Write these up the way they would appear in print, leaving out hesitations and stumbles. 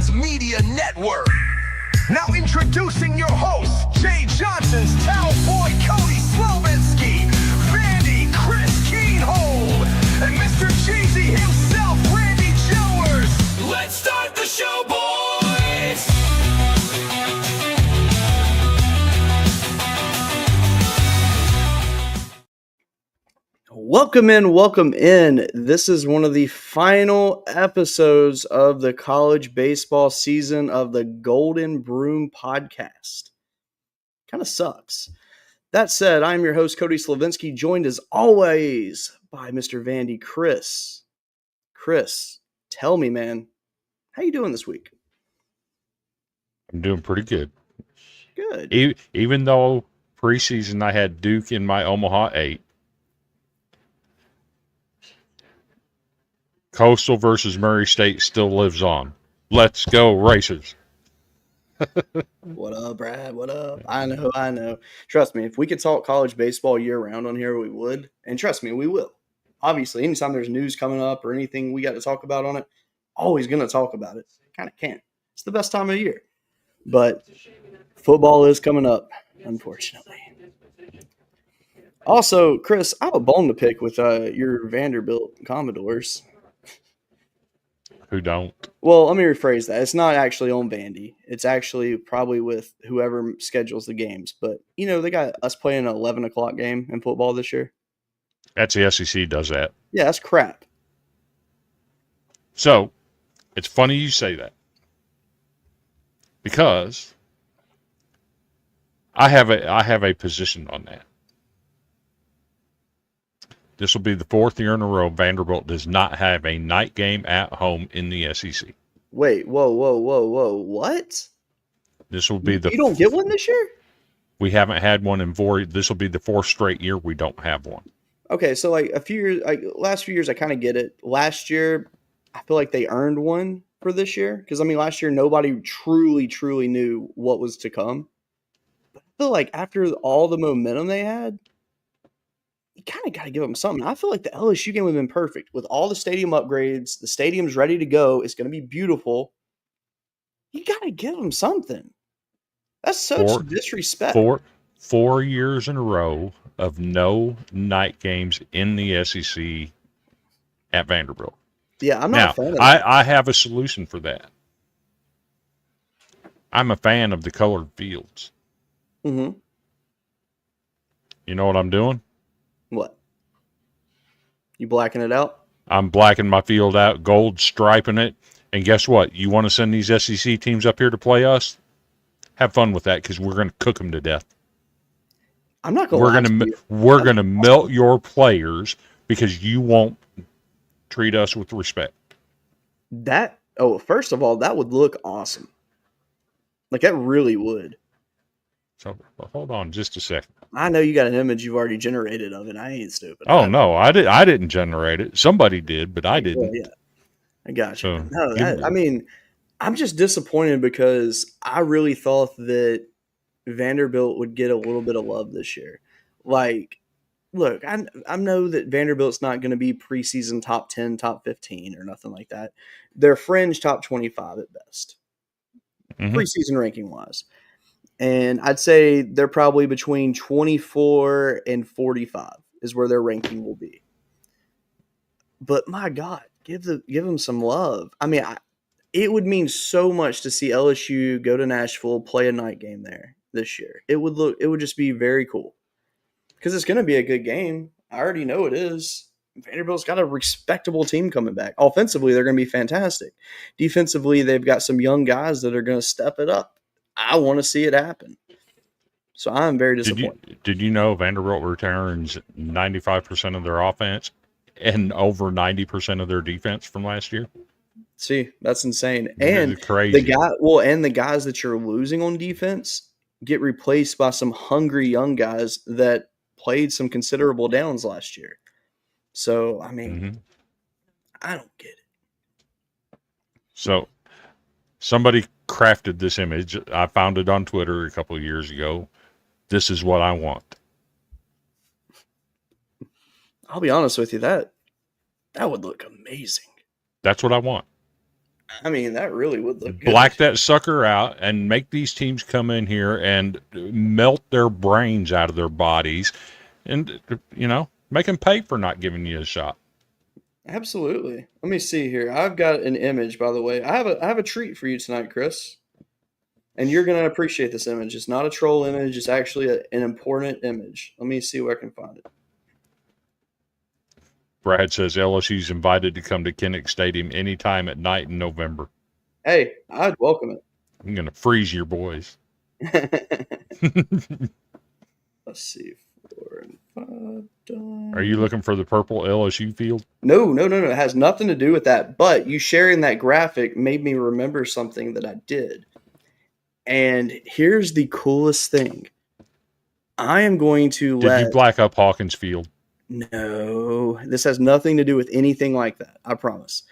John's Media Network. Now introducing your hosts, Jay Johnson's Cowboy Cody Slovinsky, Vandy Chris Keenhold, and Mr. Cheesy himself, Randy Jowers. Let's start the show, boys! Welcome in. This is one of the final episodes of the college baseball season of the Golden Broom podcast. Kind of sucks. That said, I'm your host, Cody Slovinsky, joined as always by Mr. Vandy Chris. Chris, tell me, man, how you doing this week? I'm doing pretty good. Good. Even though preseason I had Duke in my Omaha 8. Coastal versus Murray State still lives on. Let's go Racers. What up, Brad? What up? I know. Trust me, if we could talk college baseball year-round on here, we would. And trust me, we will. Obviously, anytime there's news coming up or anything we got to talk about on it, always going to talk about it. Kind of can't. It's the best time of year. But football is coming up, unfortunately. Also, Chris, I have a bone to pick with your Vanderbilt Commodores. Who don't? Well, let me rephrase that. It's not actually on Vandy. It's actually probably with whoever schedules the games. But, you know, they got us playing an 11 o'clock game in football this year. That's the SEC does that. Yeah, that's crap. So, it's funny you say that. Because I have a position on that. This will be the fourth year in a row Vanderbilt does not have a night game at home in the SEC. Wait, whoa. What? This will be You don't get one this year? We haven't had one in 4. This will be the fourth straight year we don't have one. Okay, so like last few years, I kind of get it. Last year, I feel like they earned one for this year. Because, I mean, last year, nobody truly knew what was to come. But I feel like after all the momentum they had, you kind of got to give them something. I feel like the LSU game would have been perfect. With all the stadium upgrades, the stadium's ready to go. It's going to be beautiful. You got to give them something. That's such disrespect. 4 years in a row of no night games in the SEC at Vanderbilt. Yeah, I'm not a fan of that. I have a solution for that. I'm a fan of the colored fields. Mm-hmm. You know what I'm doing? What? You blacking it out? I'm blacking my field out, gold striping it. And guess what? You want to send these SEC teams up here to play us? Have fun with that because we're going to cook them to death. I'm not going to. We're going to melt your players because you won't treat us with respect. First of all, that would look awesome. Like that really would. So hold on just a second. I know you got an image you've already generated of it. I ain't stupid. Oh no, I didn't generate it. Somebody did, but I didn't. Yeah, I got you. So, no, I mean, I'm just disappointed because I really thought that Vanderbilt would get a little bit of love this year. Like, look, I know that Vanderbilt's not going to be preseason top 10, top 15 or nothing like that. They're fringe top 25 at best, preseason ranking wise. And I'd say they're probably between 24 and 45 is where their ranking will be. But my God, give them some love. I mean, it would mean so much to see LSU go to Nashville, play a night game there this year. It would just be very cool because it's going to be a good game. I already know it is. Vanderbilt's got a respectable team coming back. Offensively, they're going to be fantastic. Defensively, they've got some young guys that are going to step it up. I want to see it happen. So I'm very disappointed. Did you know Vanderbilt returns 95% of their offense and over 90% of their defense from last year? See, that's insane. And crazy. The guys that you're losing on defense get replaced by some hungry young guys that played some considerable downs last year. So, I mean, I don't get it. So, somebody crafted this image. I found it on Twitter a couple of years ago. This is what I want. I'll be honest with you, that would look amazing. That's what I want. I mean, that really would look Black good. that sucker out and make these teams come in here and melt their brains out of their bodies and, make them pay for not giving you a shot. Absolutely. Let me see here. I've got an image, by the way. I have a treat for you tonight, Chris. And you're going to appreciate this image. It's not a troll image. It's actually an important image. Let me see where I can find it. Brad says LSU's invited to come to Kinnick Stadium anytime at night in November. Hey, I'd welcome I'm going to freeze your boys. it. Let's see. 4 and 5 done. Are you looking for the purple LSU field? No. It has nothing to do with that. But you sharing that graphic made me remember something that I did. And here's the coolest thing. I am going to Did you black up Hawkins Field? No, this has nothing to do with anything like that. I promise.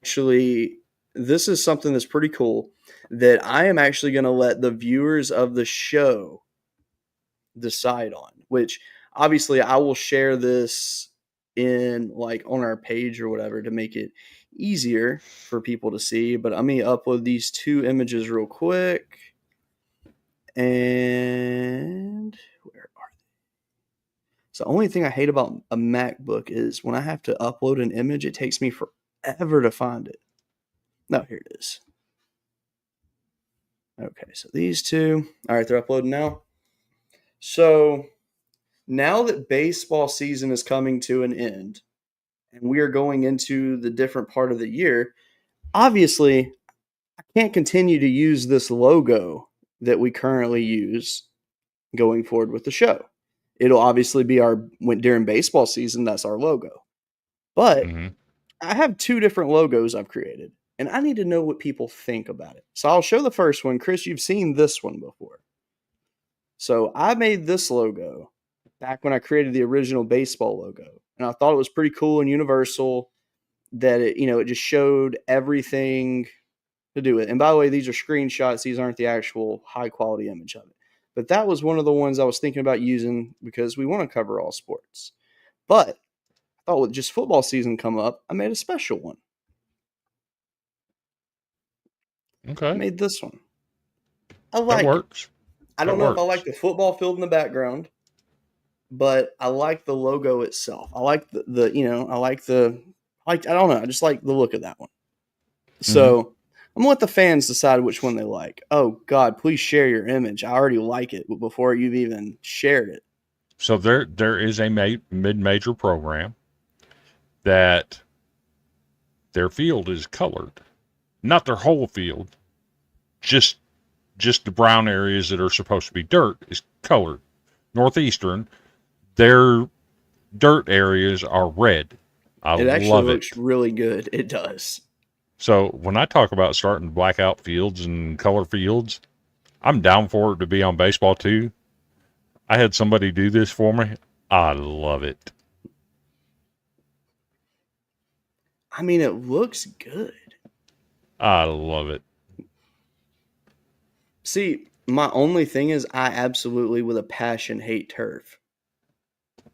Actually, this is something that's pretty cool that I am actually going to let the viewers of the show decide on, which obviously I will share this in like on our page or whatever to make it easier for people to see. But I'm going to upload these two images real quick. And where are they? So the only thing I hate about a MacBook is when I have to upload an image, it takes me forever to find it. No, here it is. Okay, so these two. All right, they're uploading now. So now that baseball season is coming to an end and we are going into the different part of the year, obviously I can't continue to use this logo that we currently use going forward with the show. It'll obviously be during baseball season, that's our logo. But I have two different logos I've created, and I need to know what people think about it. So I'll show the first one. Chris, you've seen this one before. So I made this logo back when I created the original baseball logo, and I thought it was pretty cool and universal that it just showed everything to do it. And by the way, these are screenshots. These aren't the actual high quality image of it. But that was one of the ones I was thinking about using because we want to cover all sports. But I thought with just football season come up, I made a special one. Okay. I made this one. That works. I don't know if I like the football field in the background, but I like the logo itself. I like I don't know. I just like the look of that one. So I'm gonna let the fans decide which one they like. Oh God, please share your image. I already like it before you've even shared it. So there is a mid-major program that their field is colored, not their whole field, just the brown areas that are supposed to be dirt is colored. Northeastern, their dirt areas are red. It actually looks really good. It does. So when I talk about starting blackout fields and color fields, I'm down for it to be on baseball too. I had somebody do this for me. I love it. I mean, it looks good. I love it. See, my only thing is I absolutely with a passion hate turf.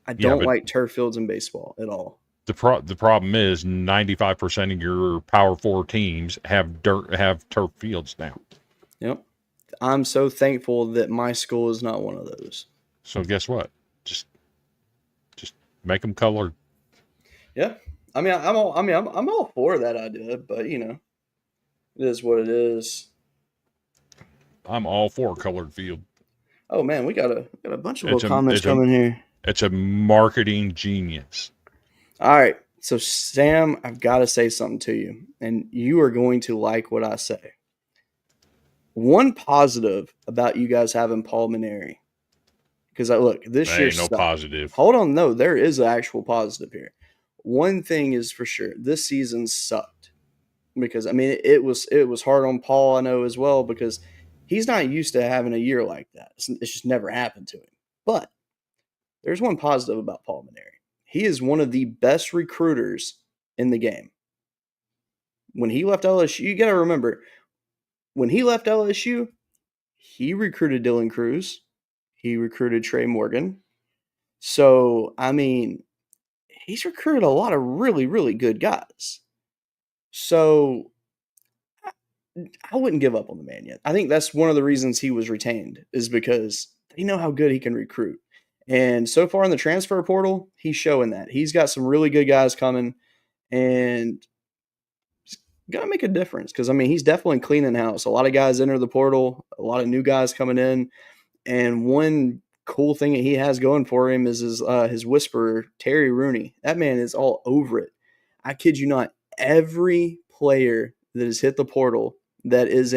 I don't like turf fields in baseball at all. The problem is 95% of your Power 4 teams have turf fields now. Yep. I'm so thankful that my school is not one of those. So guess what? Just make them colored. Yeah. I mean, I'm all for that idea, but it is what it is. I'm all for colored field. Oh man, we got a bunch of little comments coming here. It's a marketing genius. All right. So Sam, I've got to say something to you, and you are going to like what I say. One positive about you guys having Paul Maneri, because this year ain't no positive. Hold on, no, there is an actual positive here. One thing is for sure, this season sucked because it was hard on Paul, I know as well, because he's not used to having a year like that. It's just never happened to him. But there's one positive about Paul Maneri. He is one of the best recruiters in the game. When he left LSU, you got to remember, when he left LSU, he recruited Dylan Cruz. He recruited Trey Morgan. So, he's recruited a lot of really, really good guys. So, I wouldn't give up on the man yet. I think that's one of the reasons he was retained is because they know how good he can recruit. And so far in the transfer portal, he's showing that. He's got some really good guys coming and he's going to make a difference because, I mean, he's definitely cleaning house. A lot of guys enter the portal, a lot of new guys coming in. And one cool thing that he has going for him is his whisperer, Terry Rooney. That man is all over it. I kid you not. Every player that has hit the portal that is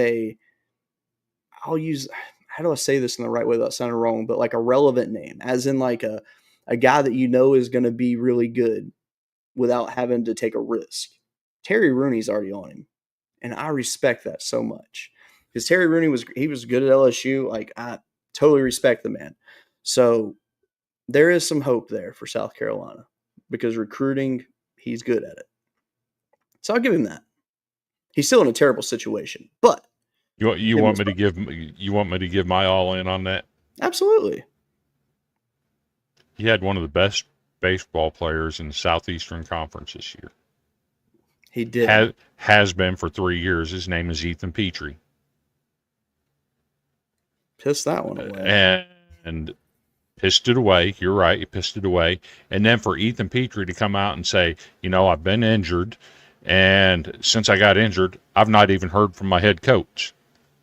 how do I say this in the right way without sounding wrong, but like a relevant name, as in like a guy that you know is going to be really good without having to take a risk. Terry Rooney's already on him, and I respect that so much because Terry Rooney was good at LSU. Like, I totally respect the man. So there is some hope there for South Carolina because recruiting, he's good at it. So I'll give him that. He's still in a terrible situation, but you want me to give my all in on that? Absolutely. He had one of the best baseball players in the Southeastern Conference this year. He did. Has been for 3 years. His name is Ethan Petrie. Pissed that one away. And pissed it away. You're right. He pissed it away. And then for Ethan Petrie to come out and say, I've been injured. And since I got injured, I've not even heard from my head coach.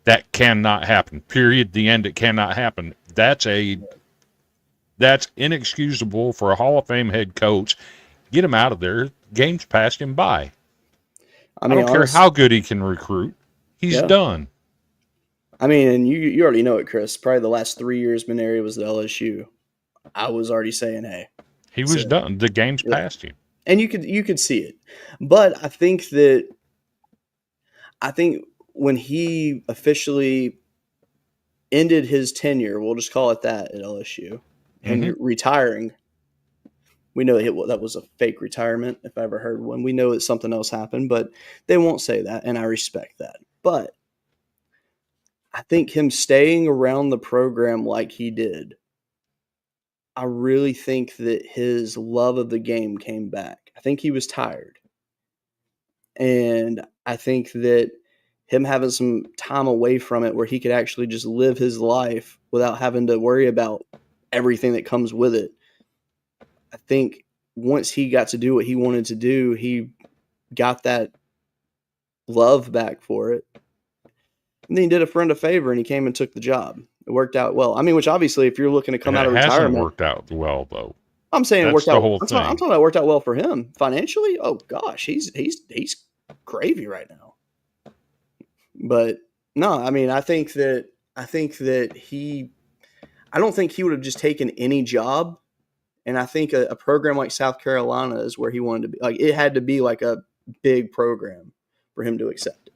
That cannot happen. Period. The end. It cannot happen. That's inexcusable for a Hall of Fame head coach. Get him out of there. Games passed him by. I don't care how good he can recruit. He's done. I mean, and you already know it, Chris. Probably the last 3 years Maneri was at LSU. I was already saying, hey. He was done. The game's passed him. And you could see it. But I think when he officially ended his tenure, we'll just call it that, at LSU, and retiring, we know that was a fake retirement, if I ever heard one. We know that something else happened, but they won't say that, and I respect that. But I think him staying around the program like he did, I really think that his love of the game came back. I think he was tired. And I think that him having some time away from it where he could actually just live his life without having to worry about everything that comes with it. I think once he got to do what he wanted to do, he got that love back for it. And then he did a friend a favor and he came and took the job. It worked out well. I mean, which obviously, if you're looking to come out of retirement, it hasn't worked out well though. I'm saying it worked out. I'm talking about it worked out well for him financially. Oh gosh, he's gravy right now. But no, I mean, I think that I don't think he would have just taken any job. And I think a program like South Carolina is where he wanted to be. Like, it had to be like a big program for him to accept it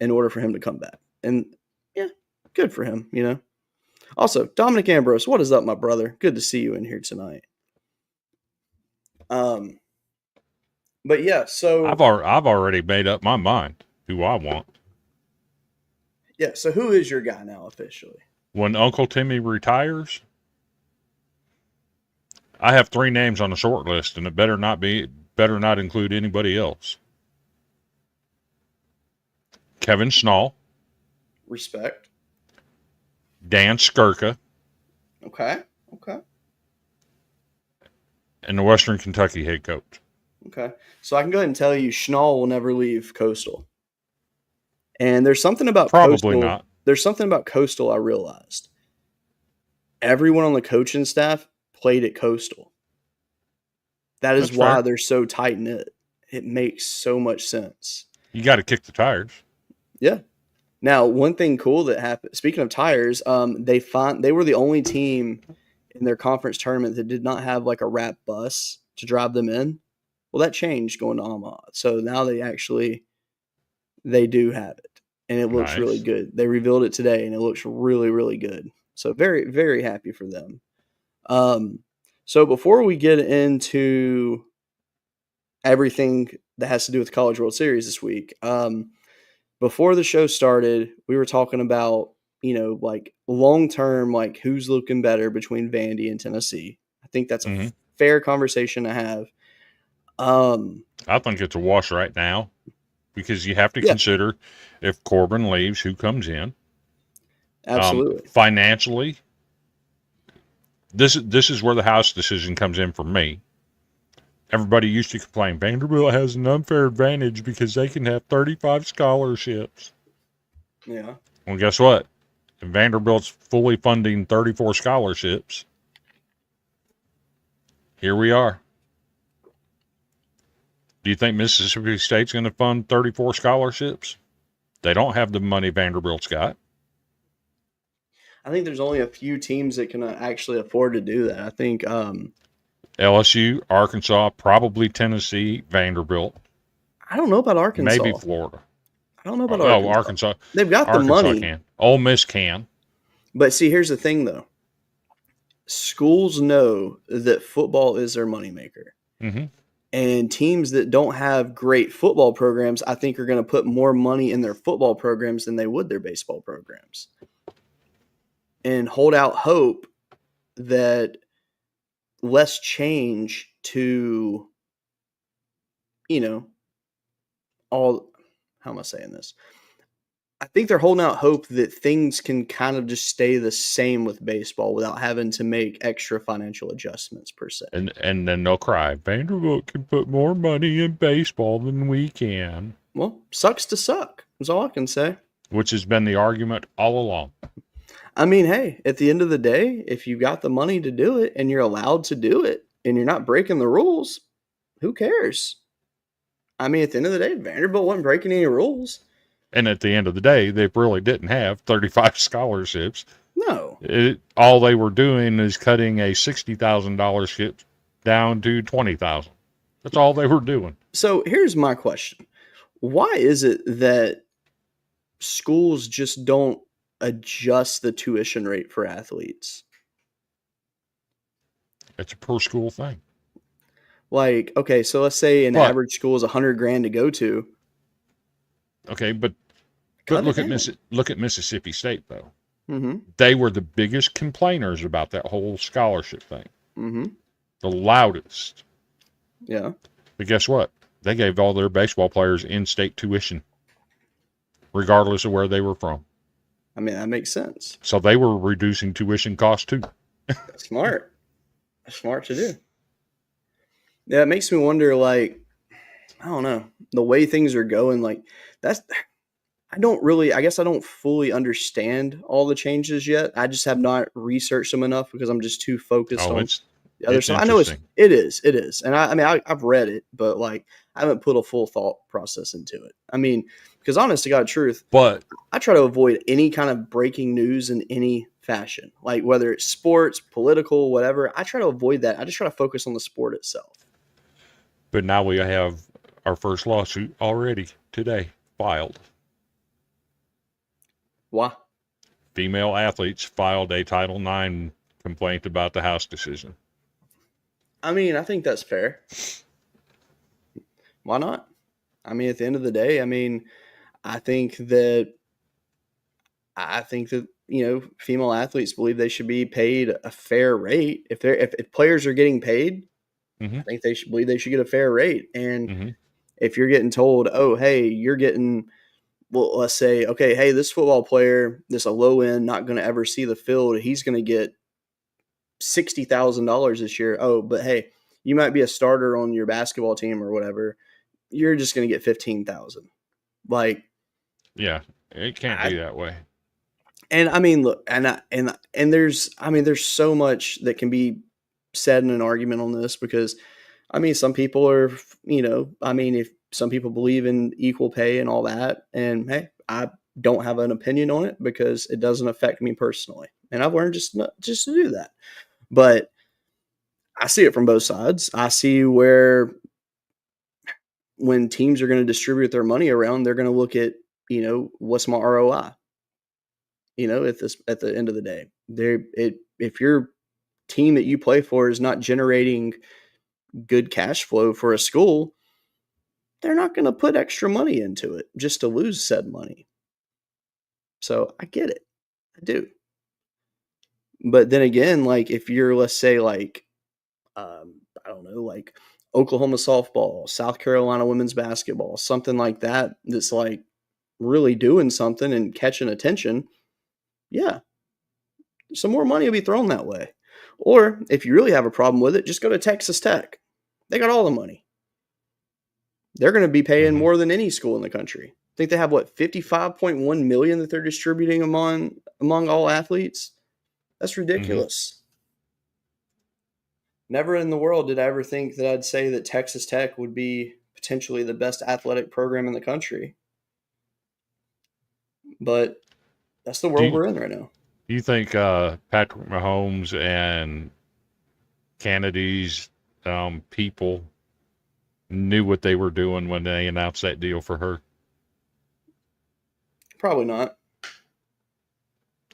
in order for him to come back. And yeah, good for him, Also, Dominic Ambrose, what is up, my brother? Good to see you in here tonight. But yeah, so I've already made up my mind who I want. Yeah, so who is your guy now officially? When Uncle Timmy retires, I have 3 names on the short list, and it better not include anybody else. Kevin Schnall. Respect. Dan Skirka. Okay. And the Western Kentucky head coach. Okay. So I can go ahead and tell you Schnall will never leave Coastal. And there's something about Probably not. There's something about Coastal I realized. Everyone on the coaching staff played at Coastal. That's why they're so tight-knit. It makes so much sense. You got to kick the tires. Yeah. Now, one thing cool that happened, speaking of tires, they were the only team in their conference tournament that did not have like a wrap bus to drive them in. Well, that changed going to Omaha. So now they do have it, and it looks really good. They revealed it today, and it looks really, really good. So very, very happy for them. So before we get into everything that has to do with the College World Series this week, before the show started, we were talking about, like long-term, like who's looking better between Vandy and Tennessee. I think that's a fair conversation to have. I think it's a wash right now. because you have to Yeah. consider if Corbin leaves, who comes in. Absolutely. Financially, this is where the House decision comes in for me. Everybody used to complain Vanderbilt has an unfair advantage because they can have 35 scholarships. Yeah. Well, guess what? Vanderbilt's fully funding 34 scholarships. Here we are. Do you think Mississippi State's going to fund 34 scholarships? They don't have the money Vanderbilt's got. I think there's only a few teams that can actually afford to do that. I think LSU, Arkansas, probably Tennessee, Vanderbilt, I don't know about Arkansas. maybe Florida. I don't know about Oh, Arkansas. Arkansas. They've got the Arkansas money. can. Ole Miss can. But see, here's the thing, though. Schools know that football is their moneymaker. Mm-hmm. And teams that don't have great football programs, I think, are going to put more money in their football programs than they would their baseball programs. And hold out hope that less change to, all, how am I saying this? I think they're holding out hope that things can kind of just stay the same with baseball without having to make extra financial adjustments per se. And then they'll cry, Vanderbilt can put more money in baseball than we can. Well, sucks to suck is all I can say. Which has been the argument all along. I mean, hey, at the end of the day, if you've got the money to do it and you're allowed to do it and you're not breaking the rules, who cares? I mean, at the end of the day, Vanderbilt wasn't breaking any rules. And at the end of the day, they really didn't have 35 scholarships. No. All they were doing is cutting a $60,000 ship down to $20,000. That's all they were doing. So here's my question. Why is it that schools just don't adjust the tuition rate for athletes? It's a per school thing. Like, okay, so let's say an What? average school is $100,000 to go to. Okay, but look at Mississippi State though. Mm-hmm. They were the biggest complainers about that whole scholarship thing. Mm-hmm. The loudest. Yeah. But guess what? They gave all their baseball players in-state tuition, regardless of where they were from. I mean, that makes sense. So they were reducing tuition costs too. Smart. Smart to do. Yeah, it makes me wonder, like, I don't know, the way things are going, like, I guess I don't fully understand all the changes yet. I just have not researched them enough because I'm just too focused on the other side. I know it is. And I've read it, but like, I haven't put a full thought process into it. I mean, because honest to God truth, But I try to avoid any kind of breaking news in any fashion, like whether it's sports, political, whatever. I try to avoid that. I just try to focus on the sport itself. But now we have our first lawsuit already today filed. Why? Female athletes filed a Title IX complaint about the House decision. I mean, I think that's fair. Why not? I mean, at the end of the day, I mean, I think that female athletes believe they should be paid a fair rate. If players are getting paid, Mm-hmm. I think they should believe they should get a fair rate. And Mm-hmm. if you're getting told, oh, hey, you're getting, well, let's say, okay, hey, this football player, this a low end, not going to ever see the field, he's going to get $60,000 this year. Oh, but hey, you might be a starter on your basketball team or whatever. You're just going to get $15,000. Like, yeah, it can't be that way. And I mean, look, and there's so much that can be said in an argument on this because, I mean, some people are, if some people believe in equal pay and all that, and hey, I don't have an opinion on it because it doesn't affect me personally, and I've learned just to do that. But I see it from both sides. I see where when teams are going to distribute their money around, they're going to look at, what's my ROI. At the end of the day, if your team that you play for is not generating good cash flow for a school, they're not going to put extra money into it just to lose said money. So I get it. I do. But then again, like if you're, let's say like, I don't know, like Oklahoma softball, South Carolina women's basketball, something like that that's like really doing something and catching attention, yeah, some more money will be thrown that way. Or if you really have a problem with it, just go to Texas Tech. They got all the money. They're going to be paying more than any school in the country. I think they have 55.1 million that they're distributing among all athletes. That's ridiculous. Never in the world did I ever think that I'd say that Texas Tech would be potentially the best athletic program in the country. But that's the world we're in right now. Do you think Patrick Mahomes and Kennedy's people knew what they were doing when they announced that deal for her? Probably not.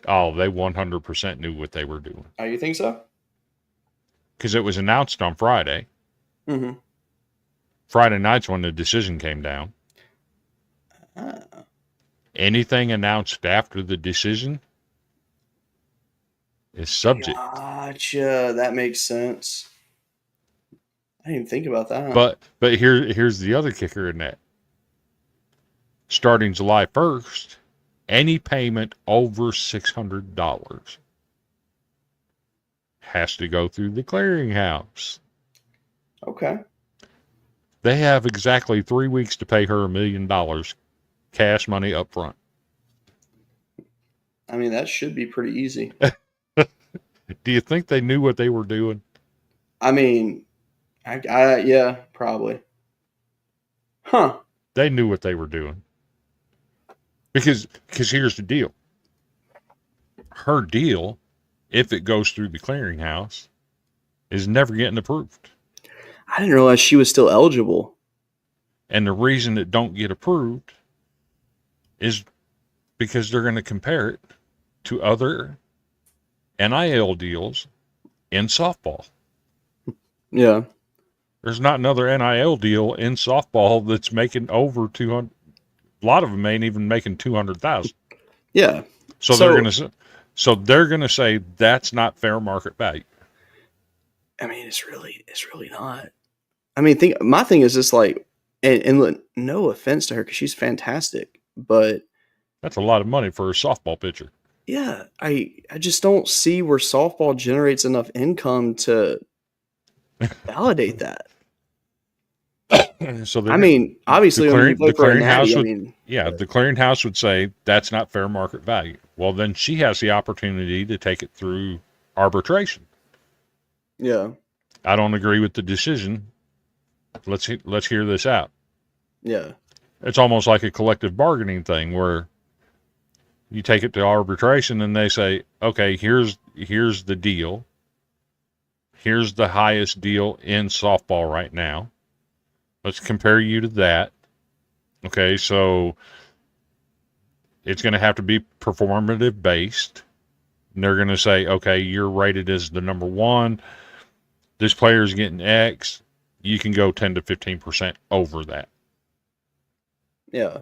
Oh, they 100% knew what they were doing. Oh, you think so? Because it was announced on Friday. Mm-hmm. Friday night's when the decision came down. Anything announced after the decision is subject. Gotcha. That makes sense. I didn't even think about that. But here's the other kicker in that. Starting July 1st, any payment over $600 has to go through the clearinghouse. Okay. They have exactly 3 weeks to pay her $1 million cash money up front. I mean, that should be pretty easy. Do you think they knew what they were doing? I mean, yeah, probably. Huh. They knew what they were doing. Because here's the deal. Her deal, if it goes through the clearinghouse, is never getting approved. I didn't realize she was still eligible. And the reason it don't get approved is because they're going to compare it to other NIL deals in softball. Yeah. There's not another NIL deal in softball that's making over 200. A lot of them ain't even making 200,000. Yeah. So they're gonna say that's not fair market value. I mean, it's really not. I mean, my thing is just like, and no offense to her because she's fantastic, but that's a lot of money for a softball pitcher. Yeah, I just don't see where softball generates enough income to validate that. So I mean, obviously, the when you play for a natty, the clearinghouse would say that's not fair market value. Well, then she has the opportunity to take it through arbitration. Yeah, I don't agree with the decision. Let's hear this out. Yeah, it's almost like a collective bargaining thing where you take it to arbitration and they say, okay, here's the deal. Here's the highest deal in softball right now. Let's compare you to that. Okay, so it's going to have to be performative based. And they're going to say, okay, you're rated as the number one. This player's getting X. You can go 10 to 15% over that. Yeah.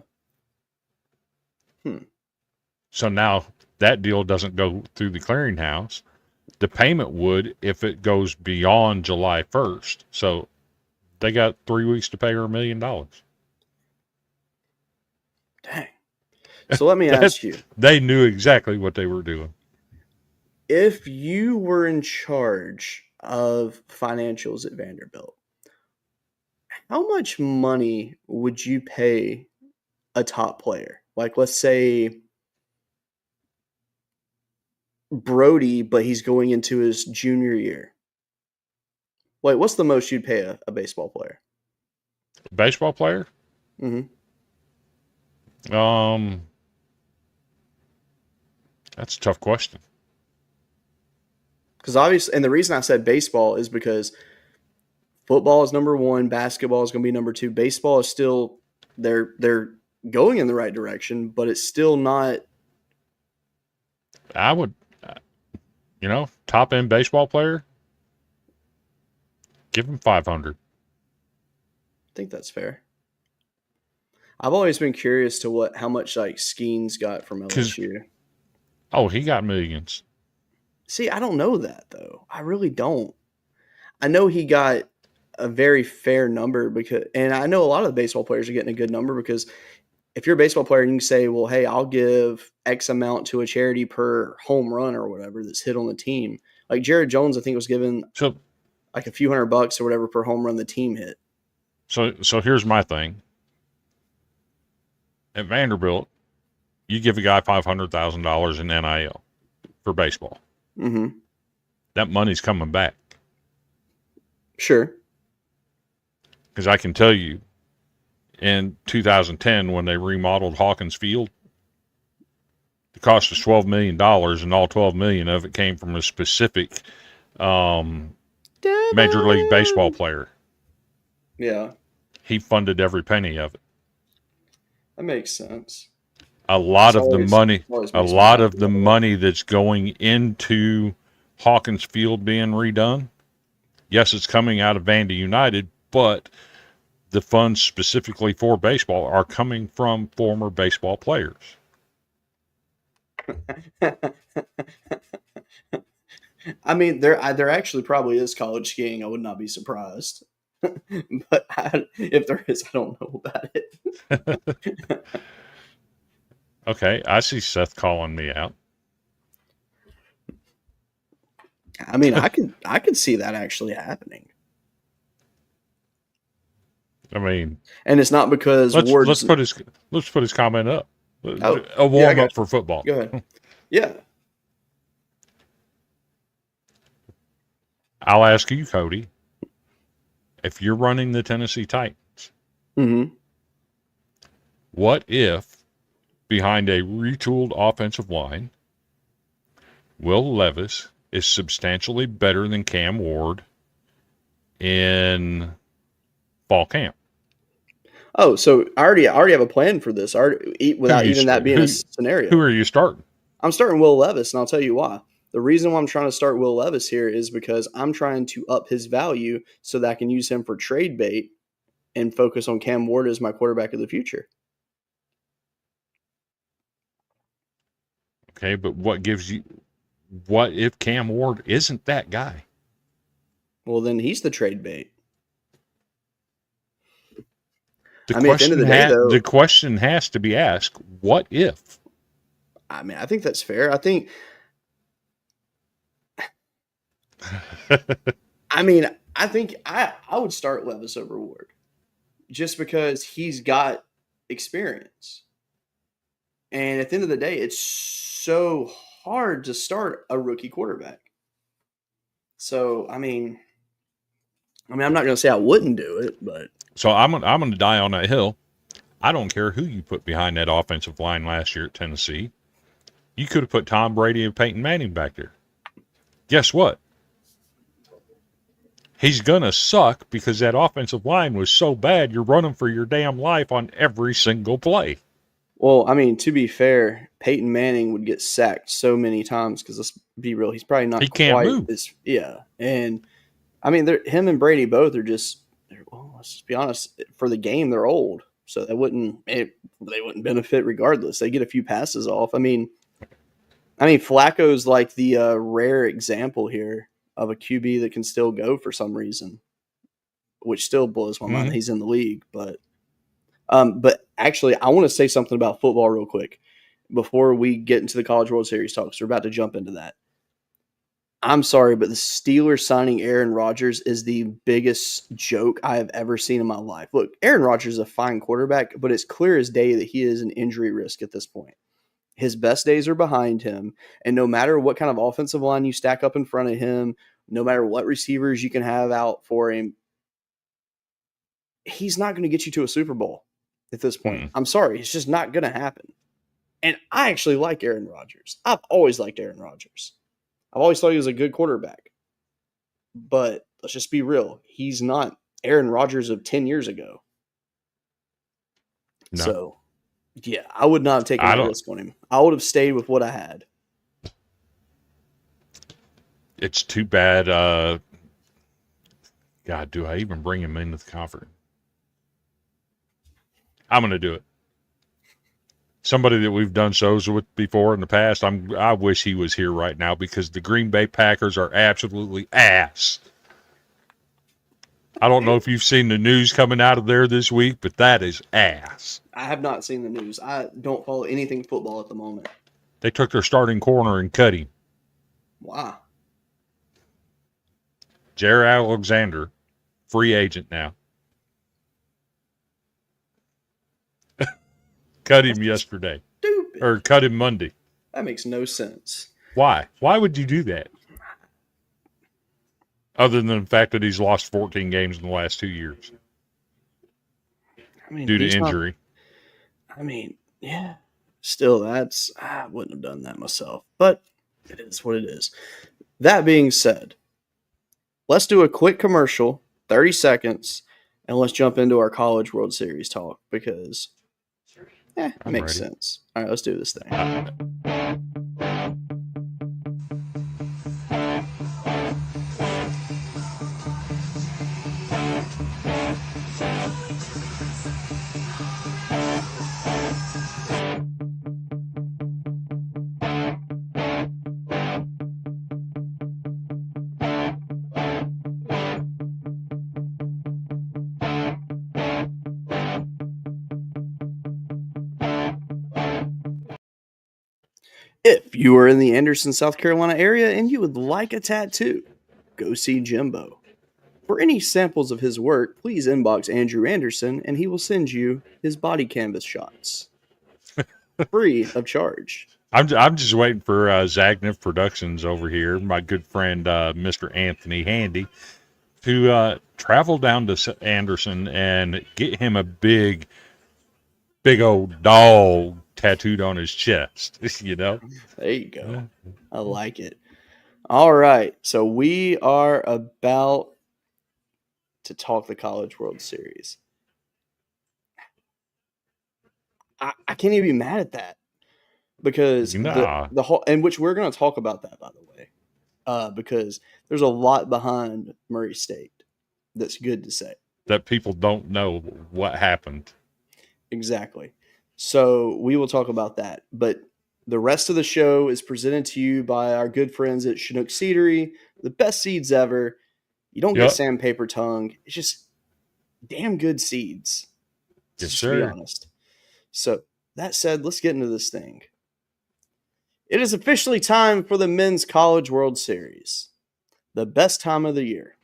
So now that deal doesn't go through the clearinghouse. The payment would if it goes beyond July 1st. So they got 3 weeks to pay her $1 million. Dang. So let me ask you. They knew exactly what they were doing. If you were in charge of financials at Vanderbilt, how much money would you pay a top player? Like, let's say Brody, but he's going into his junior year. Wait, what's the most you'd pay a baseball player? Baseball player? Mm-hmm. That's a tough question. Because obviously, and the reason I said baseball is because football is number one, basketball is going to be number two. Baseball is still they're going in the right direction, but it's still not. I would, top end baseball player, give him 500. I think that's fair. I've always been curious to how much like Skeens got from LSU. Oh, he got millions. See, I don't know that though. I really don't. I know he got a very fair number because, and I know a lot of the baseball players are getting a good number because if you're a baseball player and you say, well, hey, I'll give X amount to a charity per home run or whatever that's hit on the team. Like Jared Jones, I think was given like a few $100 or whatever per home run the team hit. So here's my thing. At Vanderbilt, you give a guy $500,000 in NIL for baseball. Mm-hmm. That money's coming back. Sure. Because I can tell you, in 2010, when they remodeled Hawkins Field, the cost was $12 million, and all $12 million of it came from a specific Major League Baseball player. Yeah. He funded every penny of it. That makes sense. A lot of the money that's going into Hawkins Field being redone, yes, it's coming out of Vandy United, but the funds specifically for baseball are coming from former baseball players. I mean, there actually probably is college skiing. I would not be surprised. But if there is, I don't know about it. Okay, I see Seth calling me out. I mean, I could see that actually happening. I mean, and it's not because let's put his comment up. A warm up for football. Go ahead. Yeah. I'll ask you, Cody, if you're running the Tennessee Titans, mm-hmm. What if behind a retooled offensive line, Will Levis is substantially better than Cam Ward in fall camp? Oh, so I already have a plan for this. Without even that being a scenario. Who are you starting? I'm starting Will Levis, and I'll tell you why. The reason why I'm trying to start Will Levis here is because I'm trying to up his value so that I can use him for trade bait and focus on Cam Ward as my quarterback of the future. Okay, but what if Cam Ward isn't that guy? Well, then he's the trade bait. The question has to be asked, what if? I mean, I think that's fair. I think I would start Levis over Ward just because he's got experience. And at the end of the day, it's so hard to start a rookie quarterback. So, I'm not going to say I wouldn't do it, but so I'm going to die on that hill. I don't care who you put behind that offensive line last year at Tennessee. You could have put Tom Brady and Peyton Manning back there. Guess what? He's going to suck because that offensive line was so bad you're running for your damn life on every single play. Well, to be fair, Peyton Manning would get sacked so many times because let's be real, he's probably not can't move. And him and Brady both are just, well, let's just be honest, for the game they're old, so they wouldn't benefit regardless. They get a few passes off. Flacco's like the rare example here of a QB that can still go for some reason, which still blows my mind. He's in the league, but actually, I want to say something about football real quick before we get into the College World Series talks. We're about to jump into that. I'm sorry, but the Steelers signing Aaron Rodgers is the biggest joke I have ever seen in my life. Look, Aaron Rodgers is a fine quarterback, but it's clear as day that he is an injury risk at this point. His best days are behind him, and no matter what kind of offensive line you stack up in front of him, no matter what receivers you can have out for him, he's not going to get you to a Super Bowl at this point. I'm sorry. It's just not going to happen. And I actually like Aaron Rodgers. I've always liked Aaron Rodgers. I've always thought he was a good quarterback. But let's just be real. He's not Aaron Rodgers of 10 years ago. No. So, yeah, I would not have taken a risk on him. I would have stayed with what I had. It's too bad. God, do I even bring him into the conference? I'm going to do it. Somebody that we've done shows with before in the past, I wish he was here right now because the Green Bay Packers are absolutely ass. I don't know if you've seen the news coming out of there this week, but that is ass. I have not seen the news. I don't follow anything football at the moment. They took their starting corner and cut him. Wow. Jared Alexander, free agent now. Cut him yesterday. Stupid. Or cut him Monday. That makes no sense. Why? Why would you do that? Other than the fact that he's lost 14 games in the last 2 years. I mean, Due to injury. Yeah. Still, I wouldn't have done that myself. But it is what it is. That being said, let's do a quick commercial, 30 seconds, and let's jump into our College World Series talk because it makes sense. All right, let's do this thing. If you are in the Anderson, South Carolina area and you would like a tattoo, go see Jimbo. For any samples of his work, please inbox Andrew Anderson and he will send you his body canvas shots. Free of charge. I'm just waiting for Zagnif Productions over here, my good friend Mr. Anthony Handy, to travel down to Anderson and get him a big old dog tattooed on his chest. You know? There you go. I like it. All right. So we are about to talk the College World Series. I can't even be mad at that because the whole, and which we're going to talk about that, by the way, because there's a lot behind Murray State that's good to say. That people don't know what happened. Exactly. So we will talk about that. But the rest of the show is presented to you by our good friends at Chinook Seedery, the best seeds ever. You don't get sandpaper tongue. It's just damn good seeds. Yes, sir. To be honest. So that said, let's get into this thing. It is officially time for the Men's College World Series. The best time of the year.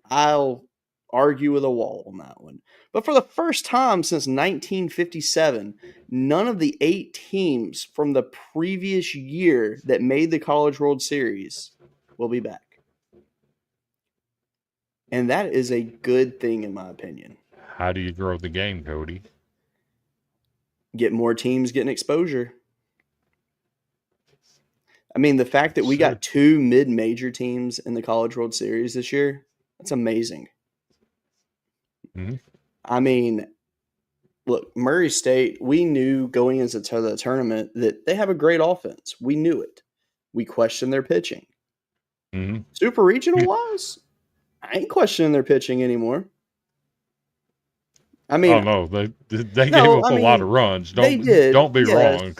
I'll argue with a wall on that one. But for the first time since 1957, none of the 8 teams from the previous year that made the College World Series will be back. And that is a good thing, in my opinion. How do you grow the game, Cody? Get more teams getting exposure. I mean, the fact that we got 2 mid-major teams in the College World Series this year, that's amazing. Mm-hmm. I mean, look, Murray State, we knew going into the tournament that they have a great offense. We knew it. We questioned their pitching. Mm-hmm. Super regional-wise, I ain't questioning their pitching anymore. I mean, oh no, they gave up a lot of runs. They did. Don't be wrong.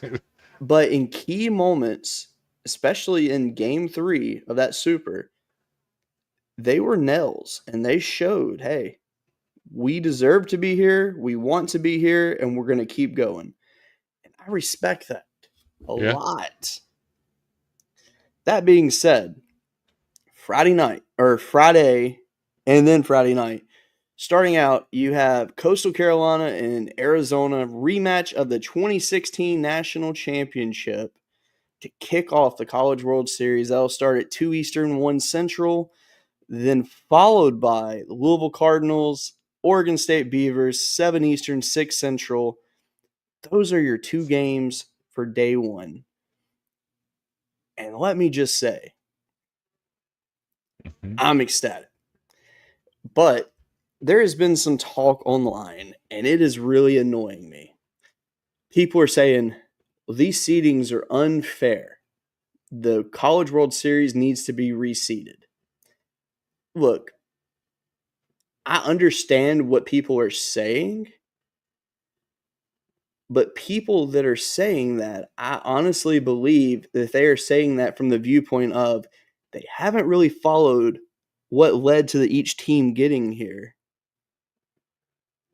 But in key moments, especially in Game 3 of that Super, they were nails, and they showed, hey, we deserve to be here, we want to be here, and we're going to keep going. And I respect that a lot. That being said, Friday, and then Friday night, starting out, you have Coastal Carolina and Arizona rematch of the 2016 National Championship to kick off the College World Series. That'll start at 2 Eastern, 1 Central, then followed by the Louisville Cardinals, Oregon State Beavers, 7 Eastern, 6 Central. Those are your 2 games for day 1. And let me just say, I'm ecstatic. But there has been some talk online, and it is really annoying me. People are saying, well, these seedings are unfair. The College World Series needs to be reseeded. Look, I understand what people are saying, but people that are saying that, I honestly believe that they are saying that from the viewpoint of they haven't really followed what led to each team getting here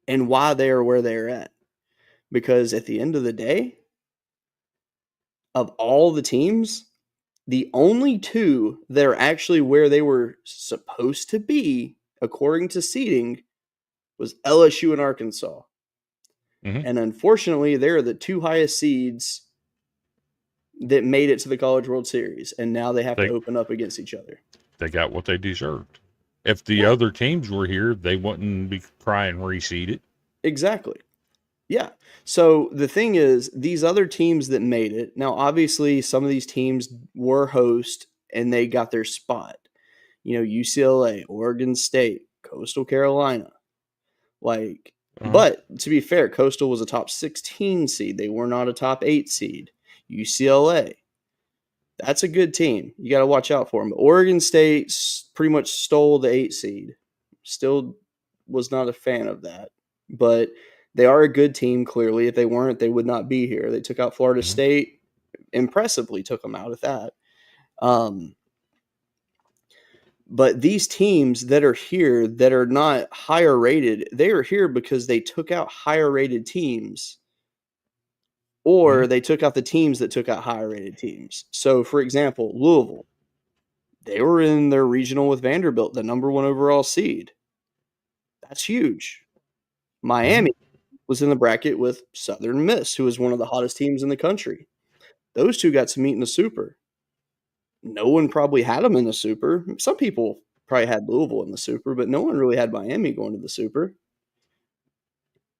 and why they are where they're at. Because at the end of the day, of all the teams, the only two that are actually where they were supposed to be, according to seeding, was LSU and Arkansas. Mhm. And unfortunately, they're the two highest seeds that made it to the College World Series, and now they have to open up against each other. They got what they deserved. If the other teams were here, they wouldn't be crying reseeded. Exactly. Yeah. So the thing is, these other teams that made it, now obviously some of these teams were host and they got their spot. You know, UCLA, Oregon State, Coastal Carolina. Like, but to be fair, Coastal was a top 16 seed. They were not a top 8 seed. UCLA, that's a good team. You got to watch out for them. But Oregon State pretty much stole the 8 seed. Still was not a fan of that. But they are a good team, clearly. If they weren't, they would not be here. They took out Florida State. Impressively took them out at that. But these teams that are here that are not higher rated, they are here because they took out higher rated teams, or they took out the teams that took out higher rated teams. So, for example, Louisville, they were in their regional with Vanderbilt, the number 1 overall seed. That's huge. Miami was in the bracket with Southern Miss, who is one of the hottest teams in the country. Those two got to meet in the Super. No one probably had them in the Super. Some people probably had Louisville in the Super, but no one really had Miami going to the Super.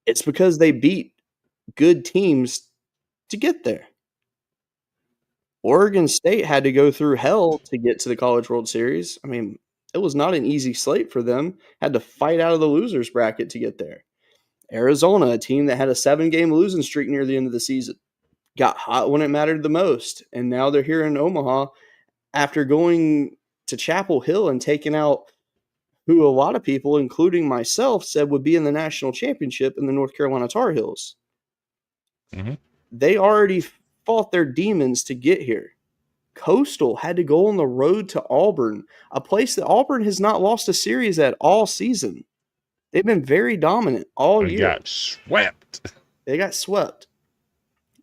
It's because they beat good teams to get there. Oregon State had to go through hell to get to the College World Series. I mean, it was not an easy slate for them. Had to fight out of the losers bracket to get there. Arizona, a team that had a 7-game losing streak near the end of the season, got hot when it mattered the most. And now they're here in Omaha after going to Chapel Hill and taking out who a lot of people, including myself, said would be in the national championship in the North Carolina Tar Heels. They already fought their demons to get here. Coastal had to go on the road to Auburn, a place that Auburn has not lost a series at all season. They've been very dominant all year. Got swept. They got swept.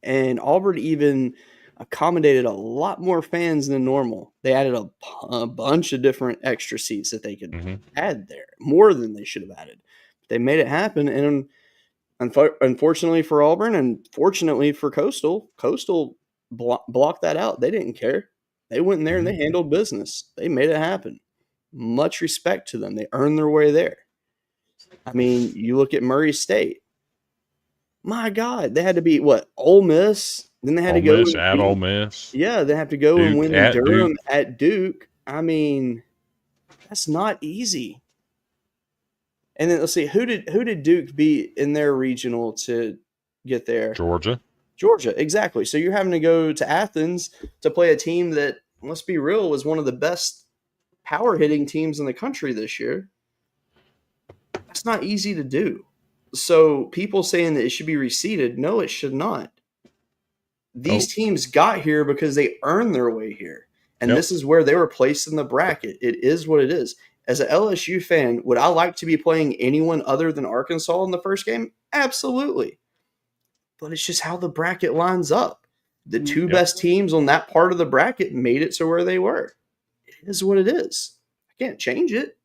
And Auburn even accommodated a lot more fans than normal. They added a bunch of different extra seats that they could add there, more than they should have added. They made it happen, and unfortunately for Auburn and fortunately for Coastal blocked that out. They didn't care. They went in there and they handled business. They made it happen. Much respect to them. They earned their way there. I mean, you look at Murray State. My God, they had to beat what? Ole Miss. Then they had to go at Ole Miss. Yeah, they have to go Duke and win in at Durham Duke. at Duke. I mean, that's not easy. And then let's see, who did Duke beat in their regional to get there? Georgia, exactly. So you're having to go to Athens to play a team that, let's be real, was one of the best power hitting teams in the country this year. That's not easy to do. So people saying that it should be reseeded, no, it should not. These teams got here because they earned their way here. And this is where they were placed in the bracket. It is what it is. As an LSU fan, would I like to be playing anyone other than Arkansas in the first game? Absolutely. But it's just how the bracket lines up. The two best teams on that part of the bracket made it to where they were. It is what it is. I can't change it.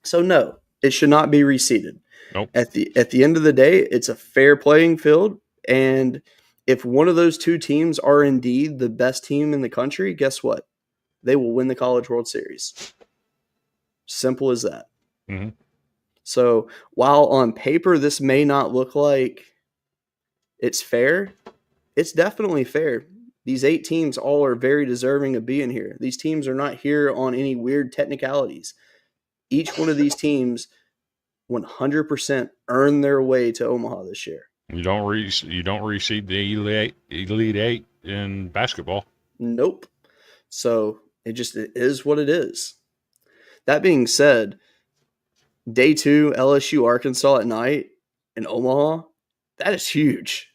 So no, it should not be reseeded. Nope. At the end of the day, it's a fair playing field, and if one of those two teams are indeed the best team in the country, guess what? They will win the College World Series. Simple as that. So while on paper this may not look like it's fair, it's definitely fair. These 8 teams all are very deserving of being here. These teams are not here on any weird technicalities. Each one of these teams 100% earned their way to Omaha this year. You don't reseed the Elite Eight in basketball. Nope. So it is what it is. That being said, day 2, LSU Arkansas at night in Omaha, that is huge.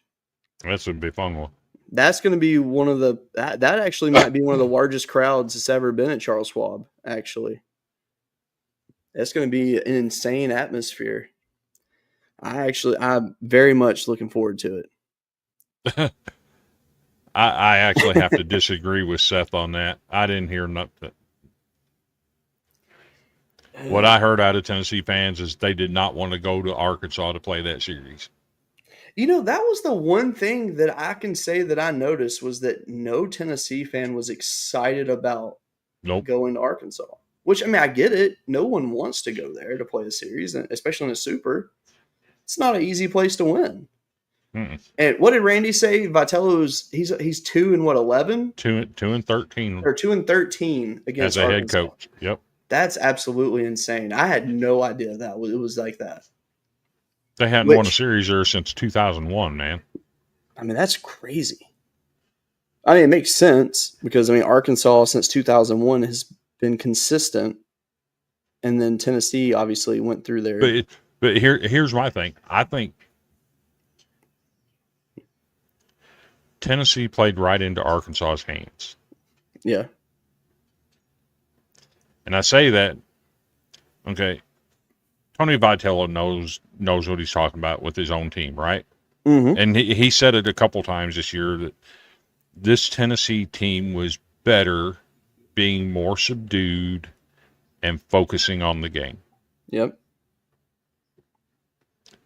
That's would be a fun one. That's going to be one of the that actually might be one of the largest crowds that's ever been at Charles Schwab. Actually, that's going to be an insane atmosphere. I'm very much looking forward to it. I actually have to disagree with Seth on that. I didn't hear nothing. What I heard out of Tennessee fans is they did not want to go to Arkansas to play that series. That was the one thing that I can say that I noticed was that no Tennessee fan was excited about Nope. going to Arkansas. Which, I mean, I get it. No one wants to go there to play a series, especially in a super. It's not an easy place to win. Mm-mm. And what did Randy say? Vitello's he's 2-11? 2-13 or 2-13 against as a Arkansas. head coach. Yep. That's absolutely insane. it was like that. They hadn't won a series there since 2001, man. I mean, that's crazy. I mean, it makes sense because, I mean, Arkansas since 2001 has been consistent. And then Tennessee obviously went through their... But here's my thing. I think Tennessee played right into Arkansas's hands. Yeah. And I say that, okay, Tony Vitello knows what he's talking about with his own team, right? Mm-hmm. And he said it a couple times this year that this Tennessee team was better being more subdued and focusing on the game. Yep.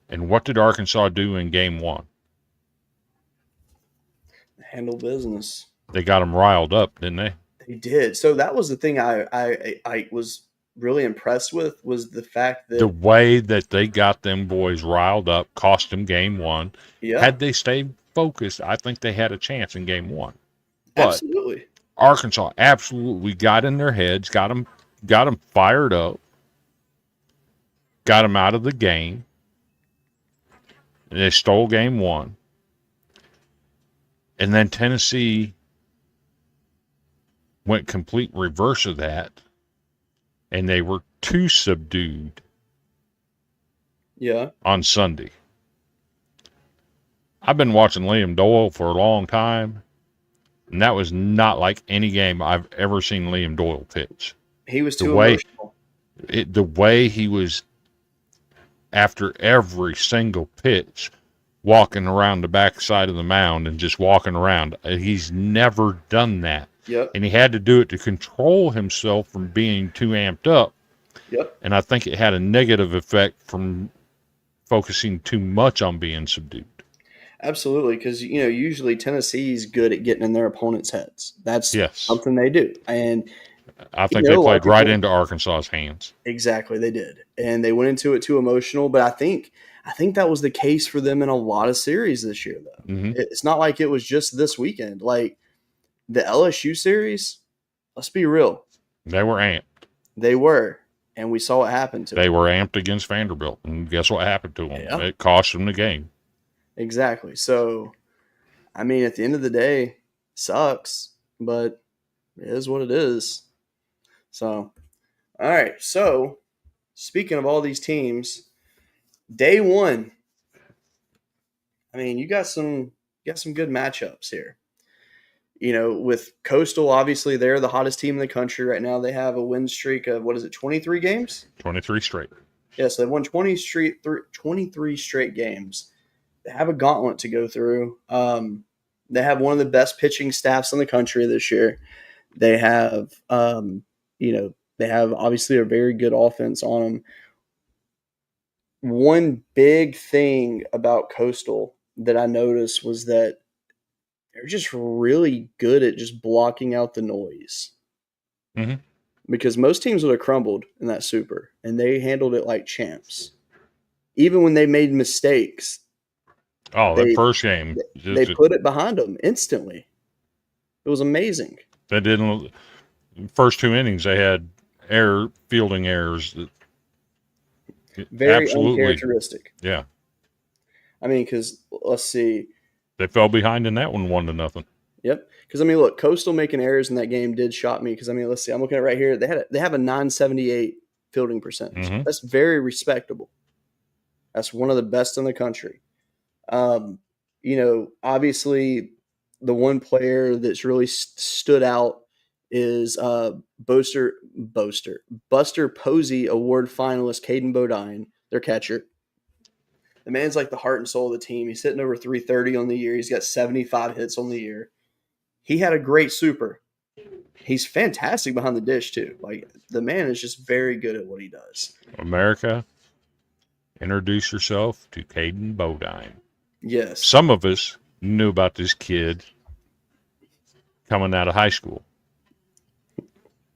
And what did Arkansas do in game one? Handle business. They got them riled up, didn't they? They did. So that was the thing I was really impressed with was the fact that the way that they got them boys riled up cost them game one. Yeah. Had they stayed focused, I think they had a chance in game one. But absolutely. Arkansas absolutely got in their heads, got them fired up, got them out of the game. And they stole game one. And then Tennessee went complete reverse of that. And they were too subdued. Yeah. On Sunday. I've been watching Liam Doyle for a long time. And that was not like any game I've ever seen Liam Doyle pitch. He was too emotional. The way he was, after every single pitch, walking around the backside of the mound and just walking around. He's never done that. Yep. And he had to do it to control himself from being too amped up. Yep. And I think it had a negative effect from focusing too much on being subdued. Absolutely, because usually Tennessee's good at getting in their opponents' heads. That's something they do, and I think they played right into Arkansas's hands. Exactly, they did, and they went into it too emotional. But I think that was the case for them in a lot of series this year, though. Mm-hmm. It's not like it was just this weekend. Like the LSU series, let's be real, they were amped. They were. And we saw what happened to them. They were amped against Vanderbilt. And guess what happened to them? Yeah. It cost them the game. Exactly. So, I mean, at the end of the day, sucks, but it is what it is. So, all right. So, speaking of all these teams, day one, I mean, you got some good matchups here. With Coastal, obviously, they're the hottest team in the country right now. They have a win streak of, 23 games? 23 straight. Yeah, so they've won 23 straight games. They have a gauntlet to go through. They have one of the best pitching staffs in the country this year. They have, they have obviously a very good offense on them. One big thing about Coastal that I noticed was that they're just really good at just blocking out the noise. Mm-hmm. Because most teams would have crumbled in that super, and they handled it like champs. Even when they made mistakes. Oh, that first game. They put it behind them instantly. It was amazing. They didn't. First two innings, they had fielding errors. Very uncharacteristic. Yeah. I mean, because let's see. They fell behind in that one, 1-0. Yep. Because, I mean, look, Coastal making errors in that game did shock me. Because, I mean, let's see. I'm looking at it right here. They have a 978 fielding percentage. Mm-hmm. That's very respectable. That's one of the best in the country. Obviously, the one player that's really stood out is Buster Posey Award finalist Caden Bodine, their catcher. The man's like the heart and soul of the team. He's hitting over 330 on the year. He's got 75 hits on the year. He had a great super. He's fantastic behind the dish too. Like the man is just very good at what he does. America, introduce yourself to Caden Bodine. Yes. Some of us knew about this kid coming out of high school.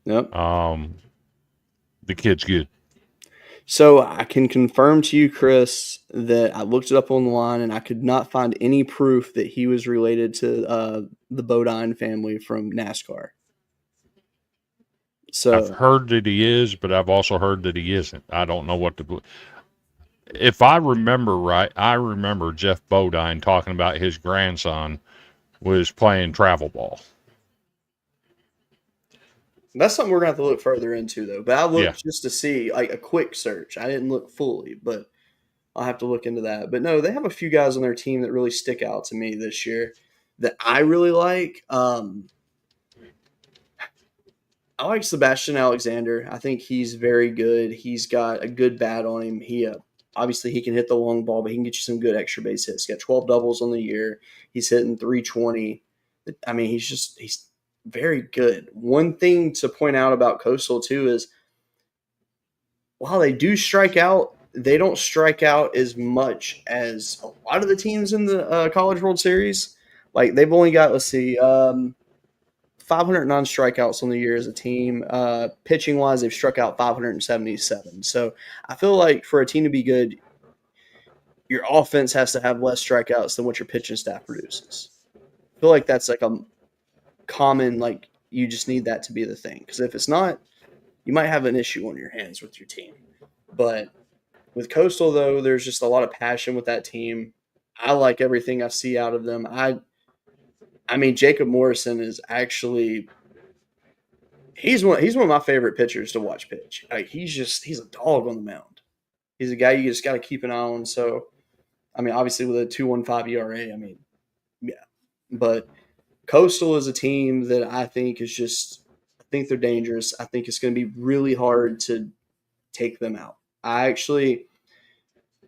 Yep. The kid's good. So I can confirm to you, Chris, that I looked it up online and I could not find any proof that he was related to the Bodine family from NASCAR. So I've heard that he is, but I've also heard that he isn't. I don't know what to believe. If I remember right, I remember Jeff Bodine talking about his grandson was playing travel ball. that's something we're going to have to look further into, though. But I looked Yeah. just to see, like a quick search. I didn't look fully, but I'll have to look into that. But no, they have a few guys on their team that really stick out to me this year that I really like. I like Sebastian Alexander. I think he's very good. He's got a good bat on him. Obviously he can hit the long ball, but he can get you some good extra base hits. He's got 12 doubles on the year. He's hitting 320. I mean, he's very good. One thing to point out about Coastal too is while they do strike out, they don't strike out as much as a lot of the teams in the College World Series. Like they've only got, let's see, 509 strikeouts on the year as a team. Pitching wise, they've struck out 577. So I feel like for a team to be good, your offense has to have less strikeouts than what your pitching staff produces. I feel like that's like a common, like you just need that to be the thing. Because if it's not, you might have an issue on your hands with your team. But with Coastal, though, there's just a lot of passion with that team. I like everything I see out of them. I mean, Jacob Morrison is actually he's one of my favorite pitchers to watch pitch. Like he's a dog on the mound. He's a guy you just got to keep an eye on. So, I mean, obviously with a 2.15 ERA, I mean, yeah. But Coastal is a team that I think I think they're dangerous. I think it's going to be really hard to take them out. I actually,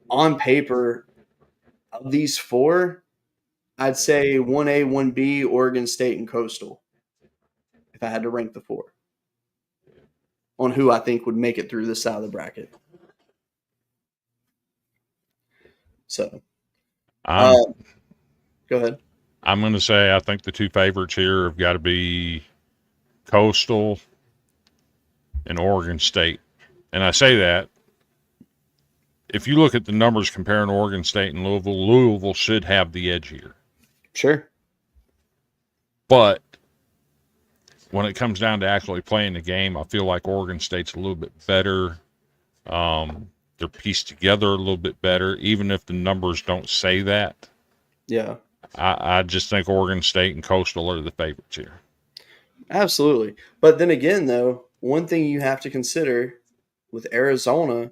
on paper, of these four, I'd say 1A, 1B, Oregon State, and Coastal, if I had to rank the four, on who I think would make it through this side of the bracket. So, I'm go ahead. I'm going to say I think the two favorites here have got to be Coastal and Oregon State. And I say that if you look at the numbers comparing Oregon State and Louisville should have the edge here. Sure. But when it comes down to actually playing the game, I feel like Oregon State's a little bit better. They're pieced together a little bit better, even if the numbers don't say that. Yeah. I just think Oregon State and Coastal are the favorites here. Absolutely. But then again, though, one thing you have to consider with Arizona,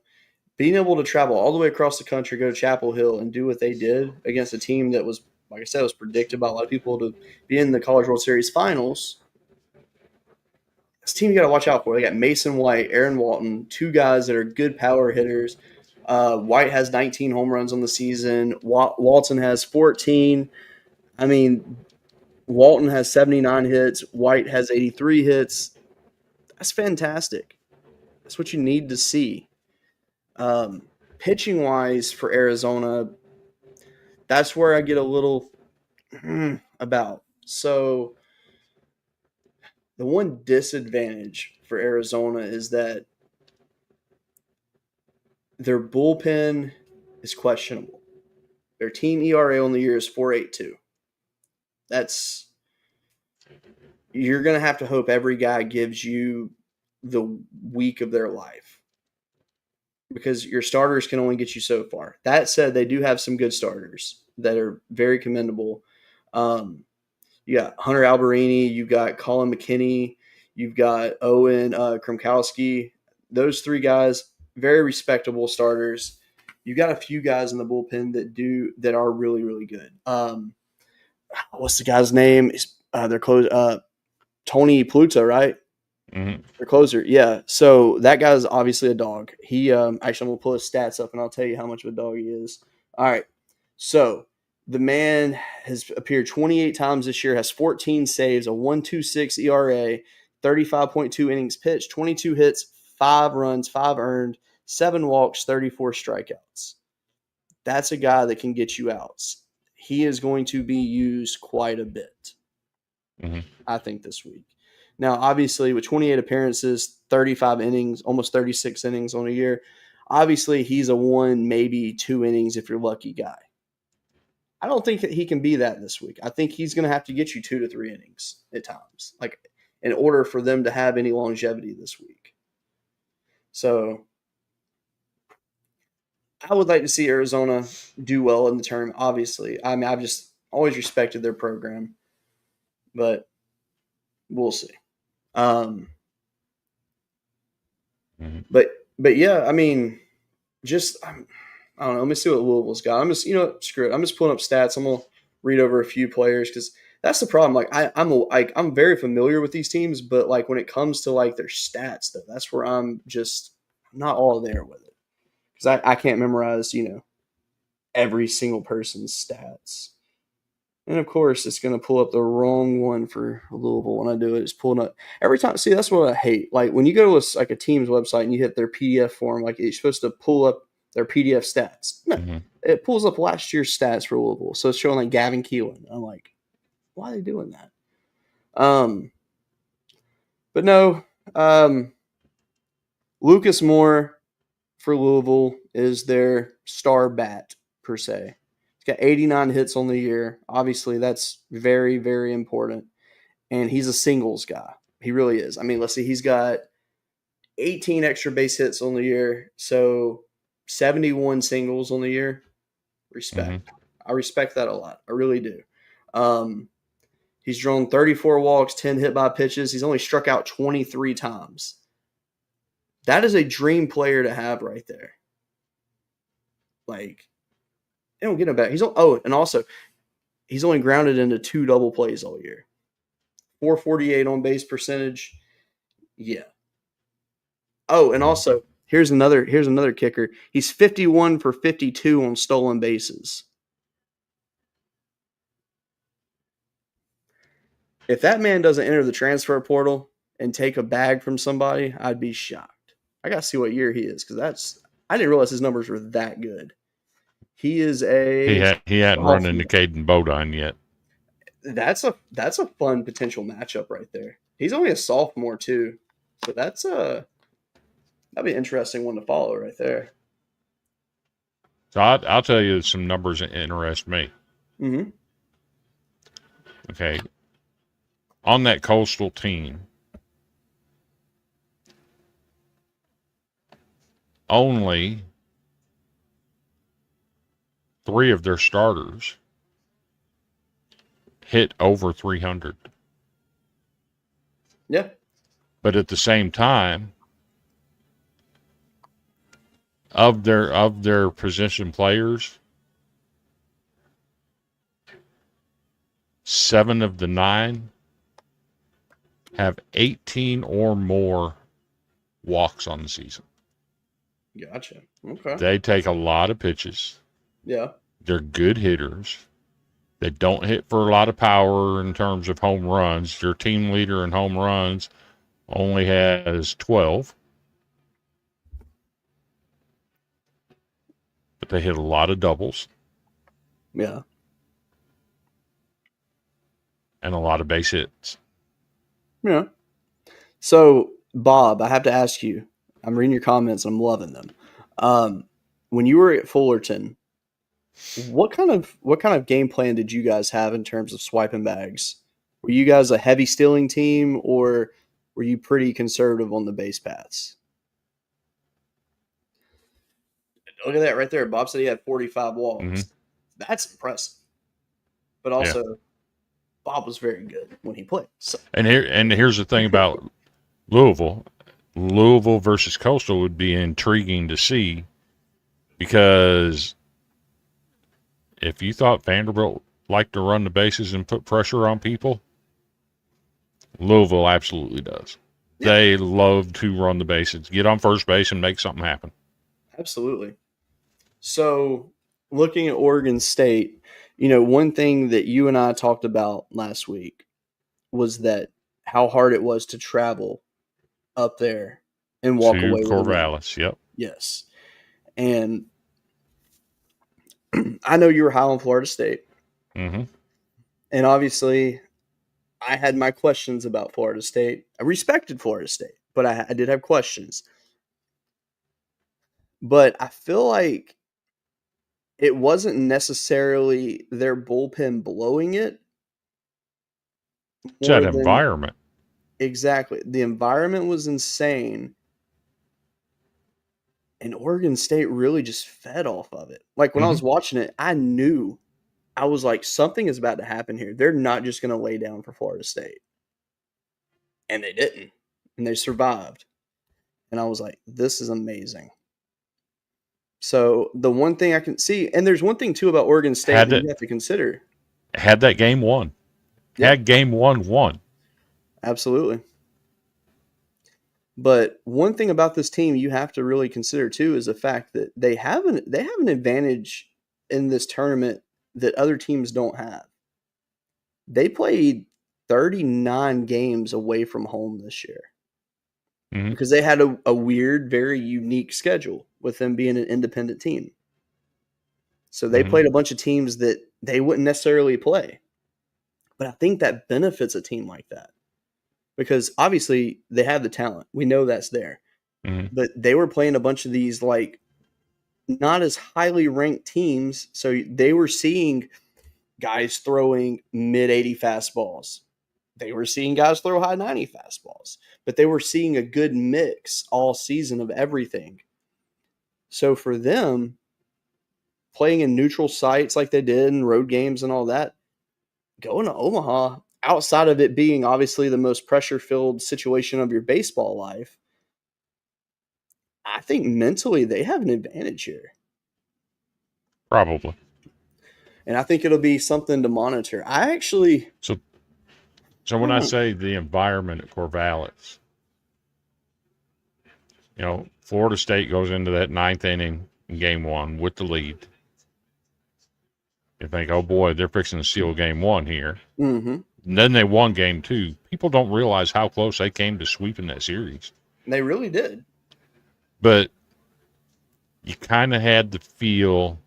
being able to travel all the way across the country, go to Chapel Hill, and do what they did against a team that was, like I said, was predicted by a lot of people to be in the College World Series finals. This team you got to watch out for. They got Mason White, Aaron Walton, two guys that are good power hitters. White has 19 home runs on the season. Walton has 14. I mean, Walton has 79 hits. White has 83 hits. That's fantastic. That's what you need to see. Pitching wise for Arizona, that's where I get a little about. So the one disadvantage for Arizona is that their bullpen is questionable. Their team ERA on the year is 4.82. You're going to have to hope every guy gives you the week of their life because your starters can only get you so far. That said, they do have some good starters that are very commendable. You got Hunter Alberini, you got Colin McKinney, you've got Owen Kromkowski. Those three guys, very respectable starters. You've got a few guys in the bullpen that are really, really good. what's the guy's name? Their close Tony Pluto, right? Mm-hmm. Their closer. Yeah. So that guy's obviously a dog. He actually, I'm gonna pull his stats up and I'll tell you how much of a dog he is. All right. So the man has appeared 28 times this year, has 14 saves, a 1.26 ERA, 35.2 innings pitched, 22 hits, 5 runs, 5 earned, 7 walks, 34 strikeouts. That's a guy that can get you outs. He is going to be used quite a bit, I think, this week. Now, obviously, with 28 appearances, 35 innings, almost 36 innings on a year, obviously he's a 1, maybe 2 innings if you're lucky guy. I don't think that he can be that this week. I think he's going to have to get you 2 to 3 innings at times, like in order for them to have any longevity this week. So I would like to see Arizona do well in the tournament, obviously. I mean, I've just always respected their program, but we'll see. But yeah, I mean, just I don't know. Let me see what Louisville's got. I'm just screw it. I'm just pulling up stats. I'm gonna read over a few players because that's the problem. Like I'm very familiar with these teams, but like when it comes to like their stats, though, that's where I'm not all there with it because I can't memorize every single person's stats. And of course, it's going to pull up the wrong one for Louisville when I do it. It's pulling up every time. See, that's what I hate. Like when you go to a team's website and you hit their PDF form, like it's supposed to pull up their PDF stats. No, it pulls up last year's stats for Louisville. So it's showing like Gavin Keelan. I'm like, why are they doing that? But no, Lucas Moore for Louisville is their star bat per se. He's got 89 hits on the year. Obviously, that's very, very important. And he's a singles guy. He really is. I mean, let's see. He's got 18 extra base hits on the year. So 71 singles on the year. Respect. I respect that a lot. I really do. He's drawn 34 walks, 10 hit by pitches. He's only struck out 23 times. That is a dream player to have right there. Like, they don't get him back. And also, he's only grounded into 2 double plays all year. 448 on base percentage. Yeah. Oh, and also, here's another kicker. He's 51 for 52 on stolen bases. If that man doesn't enter the transfer portal and take a bag from somebody, I'd be shocked. I got to see what year he is because I didn't realize his numbers were that good. He is he hadn't run into Caden Bodine yet. That's a fun potential matchup right there. He's only a sophomore too, so that'd be an interesting one to follow right there. So I'll tell you some numbers that interest me. Okay, on that Coastal team, only 3 of their starters hit over 300. Yeah. But at the same time, of their position players, 7 of the 9 have 18 or more walks on the season. Gotcha. Okay. They take a lot of pitches. Yeah. They're good hitters. They don't hit for a lot of power in terms of home runs. Their team leader in home runs only has 12. But they hit a lot of doubles. Yeah. And a lot of base hits. Yeah. So, Bob, I have to ask you, I'm reading your comments and I'm loving them. When you were at Fullerton, what kind of game plan did you guys have in terms of swiping bags? Were you guys a heavy stealing team or were you pretty conservative on the base paths? Look at that right there. Bob said he had 45 walks. That's impressive. But also, Bob was very good when he played. So. And here's the thing about Louisville. Louisville versus Coastal would be intriguing to see because if you thought Vanderbilt like to run the bases and put pressure on people, Louisville absolutely does. Yeah. They love to run the bases, get on first base, and make something happen. Absolutely. So, looking at Oregon State, one thing that you and I talked about last week was that how hard it was to travel up there and walk To away with a win. Corvallis, yep. Yes. And I know you were high on Florida State. Mm-hmm. And obviously, I had my questions about Florida State. I respected Florida State, but I did have questions. But I feel like it wasn't necessarily their bullpen blowing it. It's that More than environment. exactly. The environment was insane. And Oregon State really just fed off of it. Like when I was watching it, I knew, I was like, something is about to happen here. They're not just going to lay down for Florida State. And they didn't. And they survived. And I was like, this is amazing. So the one thing I can see, and there's one thing too about Oregon State that you have to consider. Had that game won. Yep. Had game won. Absolutely. But one thing about this team you have to really consider too is the fact that they have an advantage in this tournament that other teams don't have. They played 39 games away from home this year because they had a weird, very unique schedule with them being an independent team. So they played a bunch of teams that they wouldn't necessarily play. But I think that benefits a team like that. Because obviously they have the talent. We know that's there. But they were playing a bunch of these like not as highly ranked teams. So they were seeing guys throwing mid-80 fastballs. They were seeing guys throw high 90 fastballs. But they were seeing a good mix all season of everything. So for them, playing in neutral sites like they did in road games and all that, going to Omaha, outside of it being obviously the most pressure-filled situation of your baseball life, I think mentally they have an advantage here. Probably. And I think it'll be something to monitor. I actually... So when I say the environment at Corvallis, Florida State goes into that ninth inning in game one with the lead. You think, oh boy, they're fixing to seal game one here. And then they won game two. People don't realize how close they came to sweeping that series. They really did. But you kind of had the feel,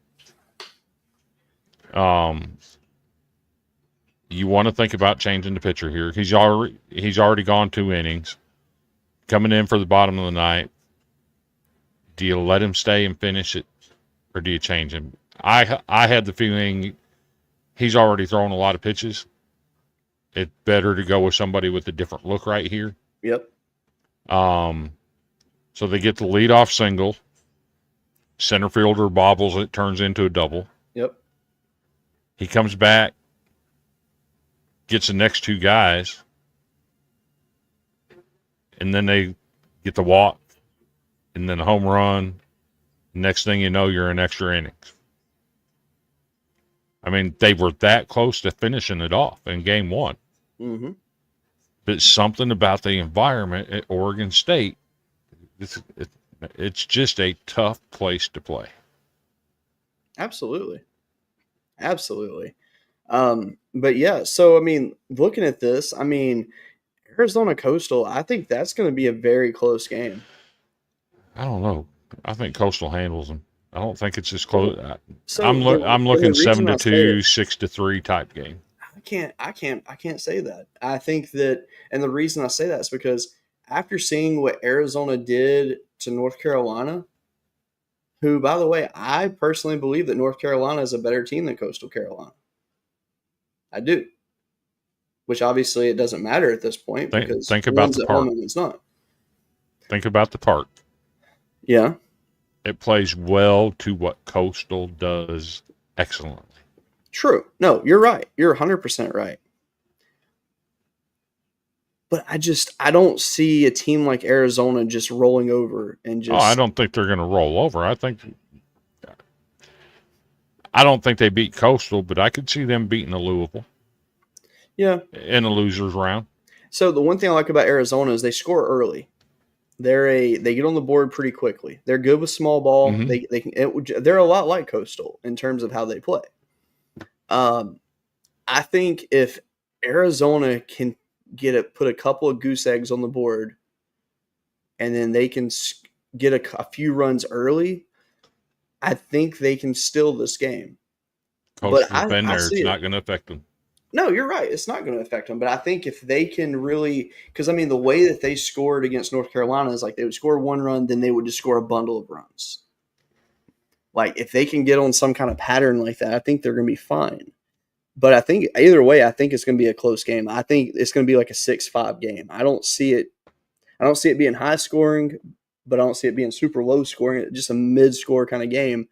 you want to think about changing the pitcher here. He's already gone 2 innings, coming in for the bottom of the ninth. Do you let him stay and finish it, or do you change him? I had the feeling he's already thrown a lot of pitches. It's better to go with somebody with a different look right here. Yep. So they get the leadoff single. Center fielder bobbles it, turns into a double. Yep. He comes back, gets the next 2 guys, and then they get the walk, and then a home run. Next thing you know, you're in extra innings. I mean, they were that close to finishing it off in game one. But something about the environment at Oregon State, it's just a tough place to play. Absolutely. But yeah, so I mean, looking at this, I mean, Arizona Coastal, I think that's going to be a very close game. I don't know. I think Coastal handles them. I don't think it's as close. So I'm looking 7-2, 6-3 type game. I can't say that. I think that, and the reason I say that is because after seeing what Arizona did to North Carolina, who, by the way, I personally believe that North Carolina is a better team than Coastal Carolina. I do. Which obviously it doesn't matter at this point because think about the park. It's not. Think about the park. Yeah. It plays well to what Coastal does excellently. True. No, you're right. You're 100% right. But I don't see a team like Arizona just rolling over and just... Oh, I don't think they're going to roll over. I don't think they beat Coastal, but I could see them beating a Louisville. Yeah. In a loser's round. So the one thing I like about Arizona is they score early. They get on the board pretty quickly. They're good with small ball. Mm-hmm. They're a lot like Coastal in terms of how they play. I think if Arizona can put a couple of goose eggs on the board, and then they can get a few runs early, I think they can steal this game. Coastal's been there. It's not going to affect them. No, you're right. It's not going to affect them. But I think if they can really – because, I mean, the way that they scored against North Carolina is like they would score one run, then they would just score a bundle of runs. Like, if they can get on some kind of pattern like that, I think they're going to be fine. But I think either way, I think it's going to be a close game. I think it's going to be like a 6-5 game. I don't see it being high scoring, but I don't see it being super low scoring. Just a mid-score kind of game.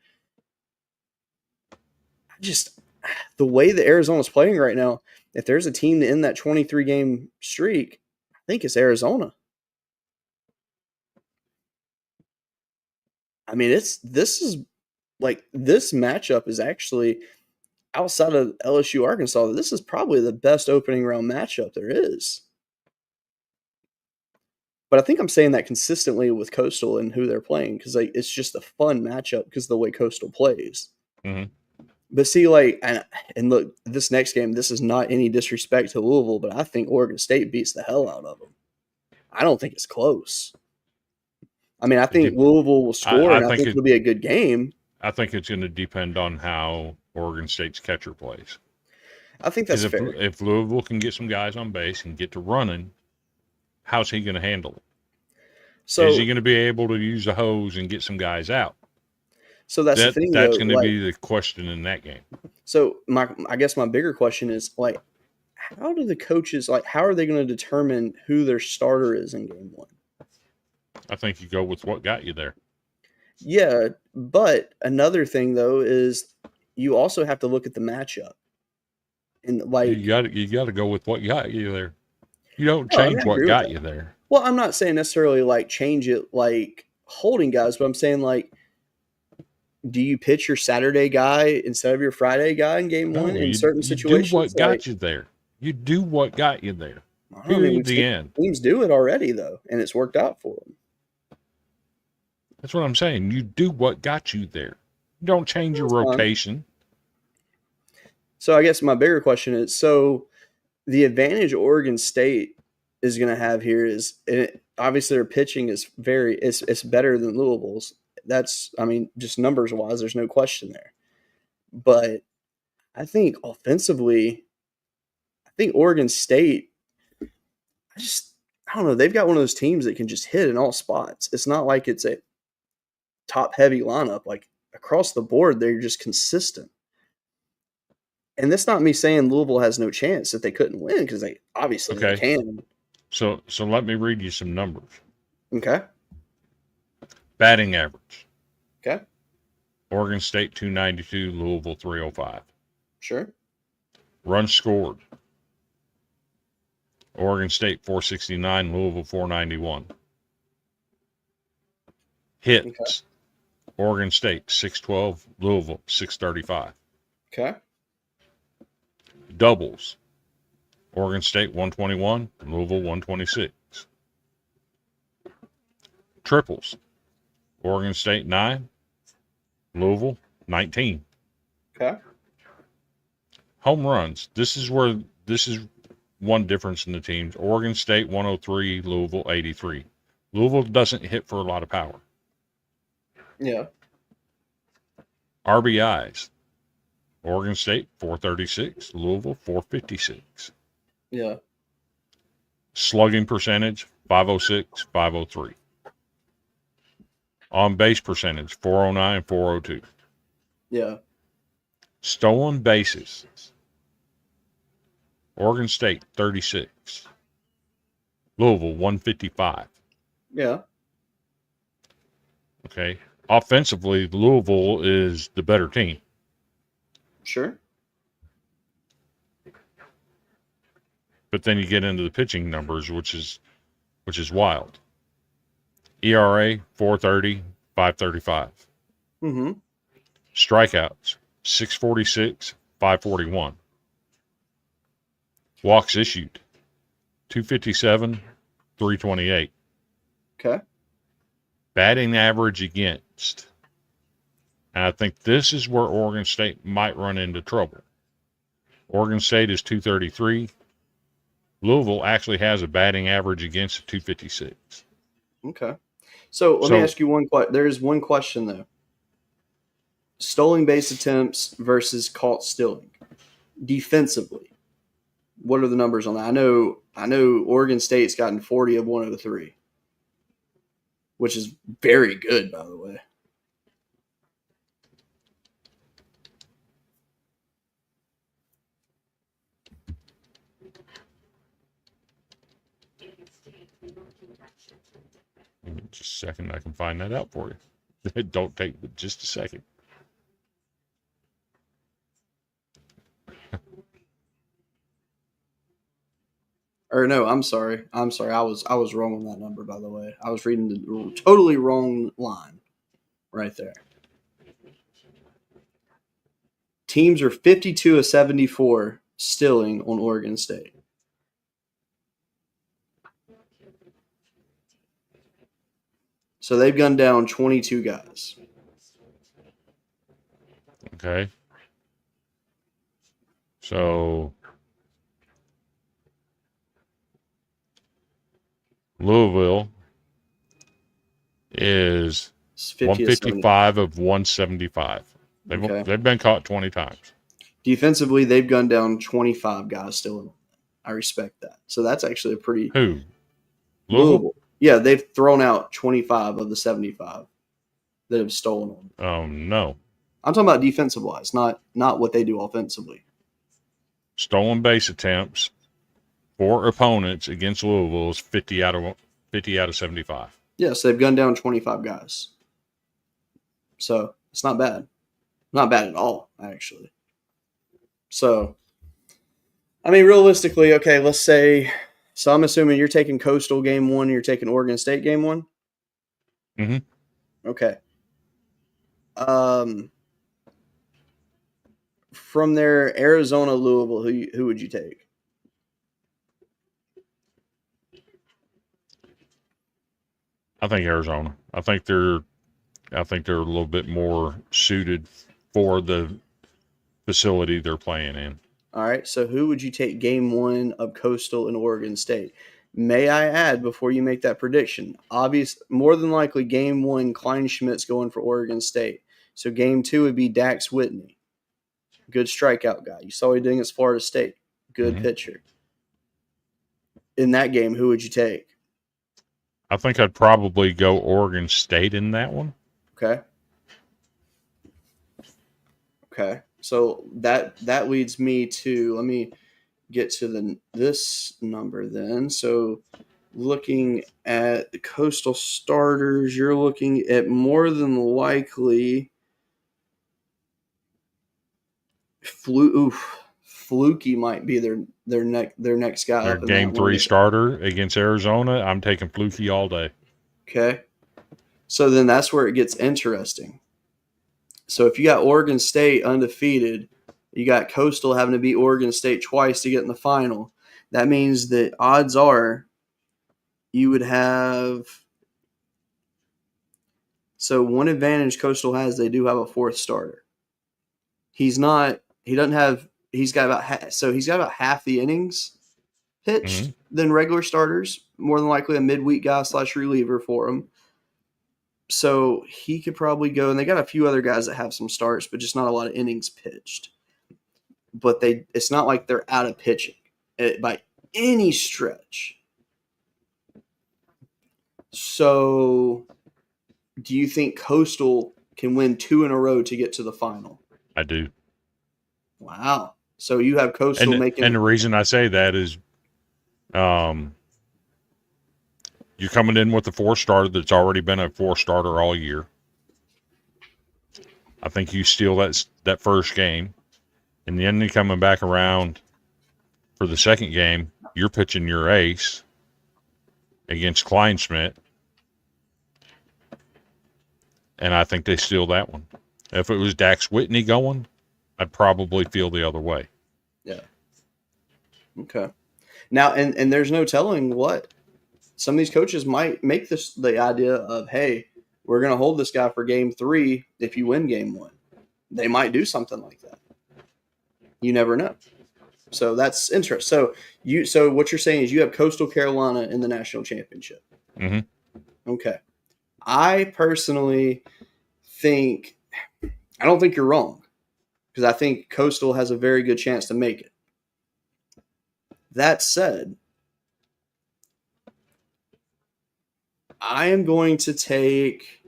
The way that Arizona's playing right now, if there's a team to end that 23-game streak, I think it's Arizona. I mean, this matchup is actually outside of LSU Arkansas. This is probably the best opening round matchup there is. But I think I'm saying that consistently with Coastal and who they're playing because it's just a fun matchup because of the way Coastal plays. Mm-hmm. But see, and look, this next game, this is not any disrespect to Louisville, but I think Oregon State beats the hell out of them. I don't think it's close. I mean, I think Louisville will score, and I think it'll be a good game. I think it's going to depend on how Oregon State's catcher plays. I think that's fair. If Louisville can get some guys on base and get to running, how's he going to handle it? So, is he going to be able to use a hose and get some guys out? So that's the thing. That's going to be the question in that game. So I guess my bigger question is how do the coaches how are they going to determine who their starter is in game one? I think you go with what got you there. Yeah, but another thing though is you also have to look at the matchup, and you got to go with what got you there. You don't change what got you there. Well, I'm not saying necessarily change it holding guys, but I'm saying do you pitch your Saturday guy instead of your Friday guy in game one in certain situations? You do what got you there. You do what got you there. Period. The end. Teams do it already, though, and it's worked out for them. That's what I'm saying. You do what got you there. You don't change your rotation. So I guess my bigger question is, the advantage Oregon State is going to have here is, obviously their pitching is it's better than Louisville's. That's, I mean, just numbers wise, there's no question there. But I think offensively, Oregon State, I don't know. They've got one of those teams that can just hit in all spots. It's not like it's a top heavy lineup. Across the board, they're just consistent. And that's not me saying Louisville has no chance that they couldn't win because they obviously they can. So let me read you some numbers. Okay. Batting average. Okay. Oregon State 292, Louisville 305. Sure. Runs scored. Oregon State 469, Louisville 491. Hits. Okay. Oregon State 612, Louisville 635. Okay. Doubles. Oregon State 121, Louisville 126. Triples. Oregon State 9, Louisville 19. Okay. Home runs. This is one difference in the teams. Oregon State 103, Louisville 83. Louisville doesn't hit for a lot of power. Yeah. RBIs. Oregon State 436, Louisville 456. Yeah. Slugging percentage 506, 503. On base percentage 409, 402. Yeah. Stolen bases. Oregon State 36. Louisville 155. Yeah. Okay. Offensively, Louisville is the better team. Sure. But then you get into the pitching numbers, which is wild. ERA 430, 535. Mm-hmm. Strikeouts 646, 541. Walks issued, 257, 328. Okay. Batting average against. And I think this is where Oregon State might run into trouble. Oregon State is 233. Louisville actually has a batting average against of 256. Okay. So let me ask you one question. There is one question, though. Stolen base attempts versus caught stealing. Defensively, what are the numbers on that? I know Oregon State's gotten 40 of 103, which is very good, by the way. Just a second, I can find that out for you. Don't take just a second. Or no, I'm sorry. I was wrong on that number, by the way. I was reading the totally wrong line right there. Teams are 52 of 74 stealing on Oregon State. So they've gunned down 22 guys. Okay. So Louisville is 155 of 175. They've been caught 20 times. Defensively, they've gunned down 25 guys still. I respect that. So that's actually a pretty... Who? Louisville? Yeah, they've thrown out 25 of the 75 that have stolen them. Oh, no. I'm talking about defensive-wise, not what they do offensively. Stolen base attempts for opponents against Louisville is 50 out of 75. Yes, they've gunned down 25 guys. So it's not bad. Not bad at all, actually. So, I mean, realistically, okay, let's say... So I'm assuming you're taking Coastal game 1, you're taking Oregon State game 1? Mm-hmm. Okay. From there, Arizona, Louisville, who would you take? I think Arizona. I think they're a little bit more suited for the facility they're playing in. All right, so who would you take game 1 of Coastal and Oregon State? May I add, before you make that prediction, more than likely game 1, Kleinschmidt's going for Oregon State. So game 2 would be Dax Whitney. Good strikeout guy. You saw what he did against Florida State. Good pitcher. In that game, who would you take? I think I'd probably go Oregon State in that one. Okay. So that leads me to, let me get to this number then. So looking at the Coastal starters, you're looking at more than likely Fluky might be their next guy. Their game 3 starter against Arizona. I'm taking Fluky all day. Okay. So then that's where it gets interesting. So if you got Oregon State undefeated, you got Coastal having to beat Oregon State twice to get in the final. That means that odds are you would have. So one advantage Coastal has, they do have a 4th starter. He's got about half the innings pitched than regular starters. More than likely a midweek guy / reliever for him. So he could probably go, and they got a few other guys that have some starts, but just not a lot of innings pitched. But it's not like they're out of pitching by any stretch. So do you think Coastal can win 2 in a row to get to the final? I do. Wow. So you have Coastal making... And the reason I say that is you're coming in with a 4-starter that's already been a 4-starter all year. I think you steal that first game. And then you're coming back around for the second game. You're pitching your ace against Kleinschmidt. And I think they steal that one. If it was Dax Whitney going, I'd probably feel the other way. Yeah. Okay. Now, and there's no telling what some of these coaches might make this the idea of, hey, we're going to hold this guy for game 3 if you win game 1. They might do something like that. You never know. So that's interesting. So what you're saying is you have Coastal Carolina in the national championship. Mm-hmm. Okay. I personally think I don't think you're wrong because I think Coastal has a very good chance to make it. That said, I am going to take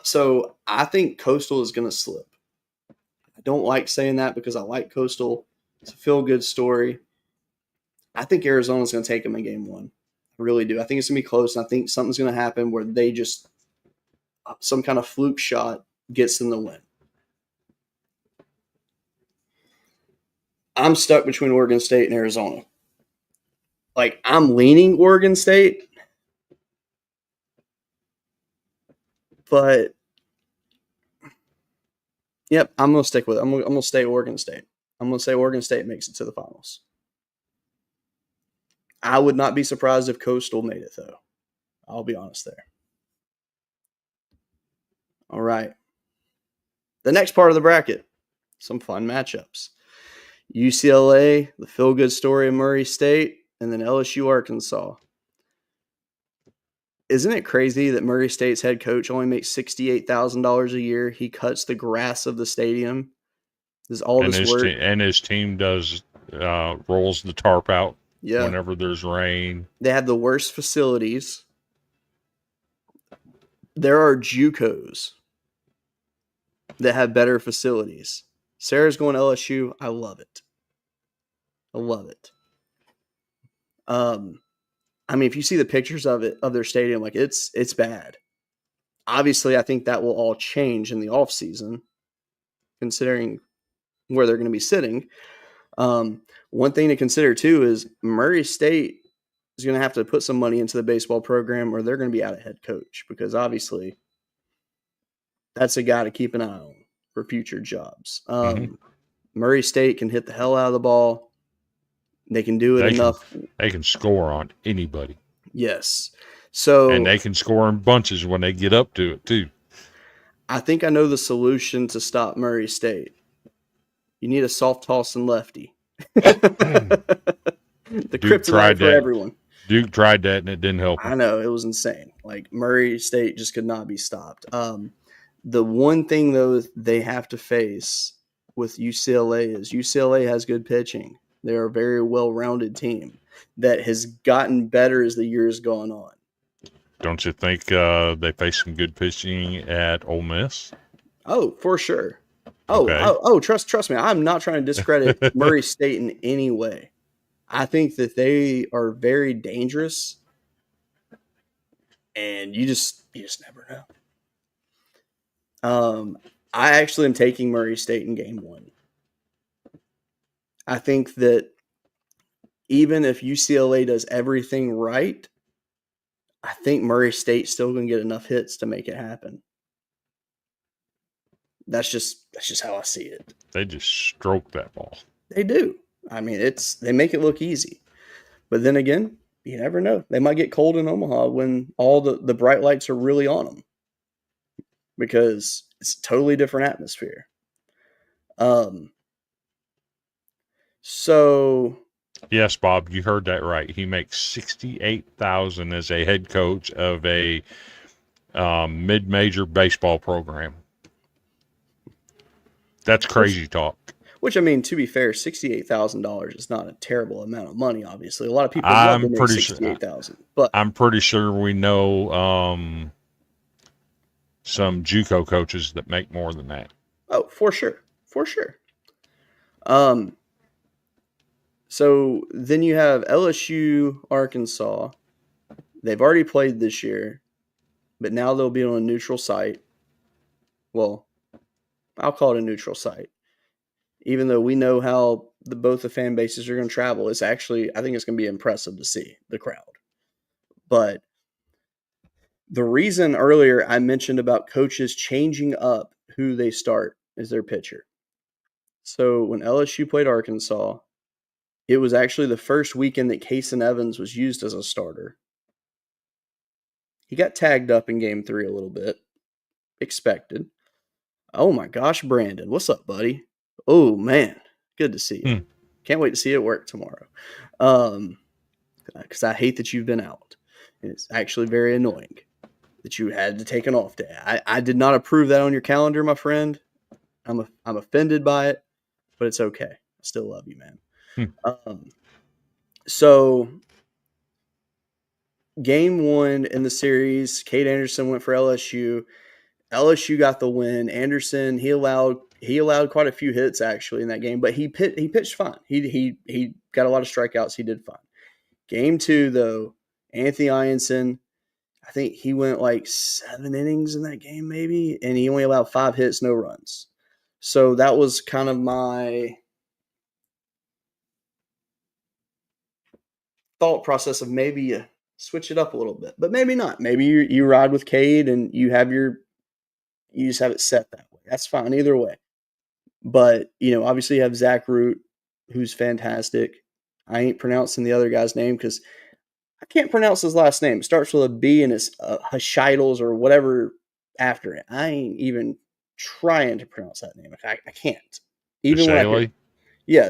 so I think Coastal is going to slip. I don't like saying that because I like Coastal. It's a feel-good story. I think Arizona's going to take them in game 1. I really do. I think it's going to be close, and I think something's going to happen where they just some kind of fluke shot gets them the win. I'm stuck between Oregon State and Arizona. Like, I'm leaning Oregon State, but yep, I'm going to stick with it. I'm going to stay Oregon State. I'm going to say Oregon State makes it to the finals. I would not be surprised if Coastal made it, though. I'll be honest there. All right. The next part of the bracket, some fun matchups. UCLA, the feel-good story of Murray State, and then LSU, Arkansas. Isn't it crazy that Murray State's head coach only makes $68,000 a year? He cuts the grass of the stadium. Does all And this work? And his team does rolls the tarp out Yeah. whenever there's rain. They have the worst facilities. There are JUCOs that have better facilities. Sarah's going to LSU. I love it. I love it. I mean, if you see the pictures of it, of their stadium, like it's bad. Obviously, I think that will all change in the off season, considering where they're going to be sitting. One thing to consider too is Murray State is going to have to put some money into the baseball program, or they're going to be out of head coach because obviously that's a guy to keep an eye on for future jobs. Murray State can hit the hell out of the ball. They can do it enough. They can score on anybody. Yes. So, and they can score in bunches when they get up to it too. I think I know the solution to stop Murray State. You need a soft tossing lefty. The kryptonite for everyone. Duke tried that and it didn't help him. I know, it was insane. Like, Murray State just could not be stopped. The one thing though they have to face with UCLA is UCLA has good pitching. They're a very well-rounded team that has gotten better as the years gone on. Don't you think they face some good pitching at Ole Miss? Oh, for sure. Trust me. I'm not trying to discredit Murray State in any way. I think that they are very dangerous, and you just never know. I actually am taking Murray State in game 1. I think that even if UCLA does everything right, I think Murray State's still going to get enough hits to make it happen. That's just how I see it. They just stroke that ball. They do. I mean, they make it look easy. But then again, you never know. They might get cold in Omaha when all the bright lights are really on them, because it's a totally different atmosphere. So yes, Bob, you heard that right. He makes $68,000 as a head coach of a mid-major baseball program. That's crazy talk. Which, I mean, to be fair, $68,000 is not a terrible amount of money. Obviously, a lot of people love to make $68,000. But I'm pretty sure we know some JUCO coaches that make more than that. Oh, for sure. So then you have LSU, Arkansas. They've already played this year, but now they'll be on a neutral site. Well, I'll call it a neutral site. Even though we know how both the fan bases are going to travel, I think it's going to be impressive to see the crowd. But The reason earlier I mentioned about coaches changing up who they start as their pitcher. So when LSU played Arkansas, it was actually the first weekend that Kason Evans was used as a starter. He got tagged up in game 3 a little bit. Expected. Oh my gosh, Brandon. What's up, buddy? Oh man. Good to see you. Can't wait to see you at work tomorrow. Because I hate that you've been out. And it's actually very annoying that you had to take an off day. I did not approve that on your calendar, my friend. I'm offended by it, but it's okay. I still love you, man. So game 1 in the series, Cade Anderson went for LSU. LSU got the win. Anderson, he allowed quite a few hits actually in that game, but he pitched fine. He got a lot of strikeouts. He did fine. Game 2 though, Anthony Ianson, I think he went like 7 innings in that game maybe, and he only allowed 5 hits, no runs. So that was kind of my thought process of maybe switch it up a little bit, but maybe not. Maybe you ride with Cade and you just have it set that way. That's fine either way. But, obviously you have Zach Root, who's fantastic. I ain't pronouncing the other guy's name because I can't pronounce his last name. It starts with a B and it's Hashidles or whatever after it. I ain't even trying to pronounce that name. I can't. Even when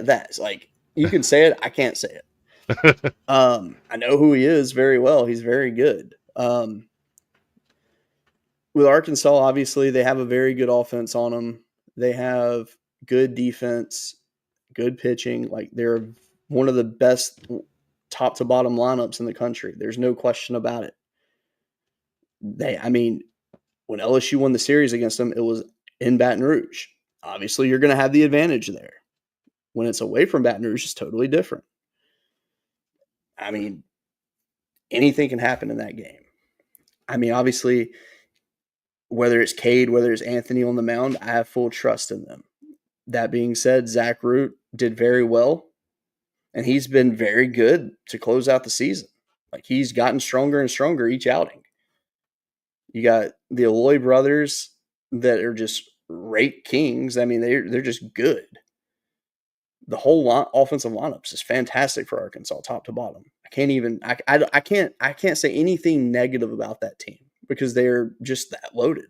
that's like, you can say it. I can't say it. I know who he is very well. He's very good. With Arkansas, obviously, they have a very good offense on them. They have good defense, good pitching. Like, they're one of the best top to bottom lineups in the country. There's no question about it. When LSU won the series against them, it was in Baton Rouge. Obviously, you're going to have the advantage there. When it's away from Baton Rouge, it's totally different. Anything can happen in that game. Obviously, whether it's Cade, whether it's Anthony on the mound, I have full trust in them. That being said, Zach Root did very well, and he's been very good to close out the season. Like, he's gotten stronger and stronger each outing. You got the Aloy brothers that are just rake kings. They're just good. The whole offensive lineups is fantastic for Arkansas, top to bottom. I can't say anything negative about that team because they're just that loaded.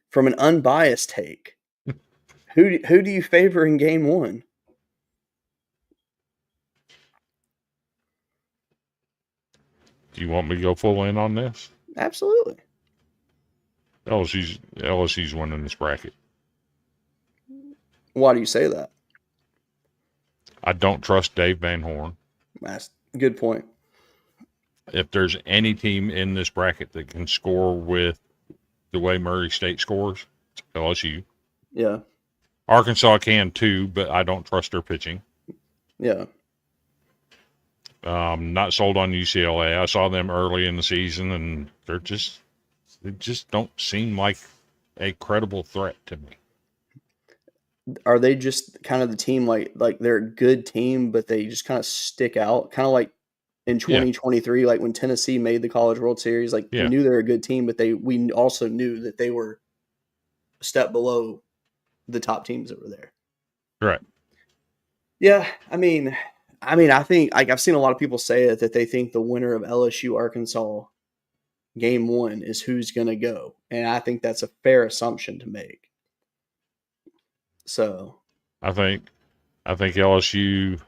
From an unbiased take, who do you favor in game 1? Do you want me to go full in on this? Absolutely. LSU's winning this bracket. Why do you say that? I don't trust Dave Van Horn. That's a good point. If there's any team in this bracket that can score with the way Murray State scores, it's LSU. Yeah. Arkansas can too, but I don't trust their pitching. Yeah. Not sold on UCLA. I saw them early in the season, and they just don't seem like a credible threat to me. Are they just kind of the team like they're a good team, but they just kind of stick out, kind of like in 2023, like when Tennessee made the College World Series? Like, we knew they were a good team, but we also knew that they were a step below the top teams that were there. Right. Yeah, I think, like, I've seen a lot of people say it, that they think the winner of LSU Arkansas game 1 is who's going to go, and I think that's a fair assumption to make. So, I think LSU,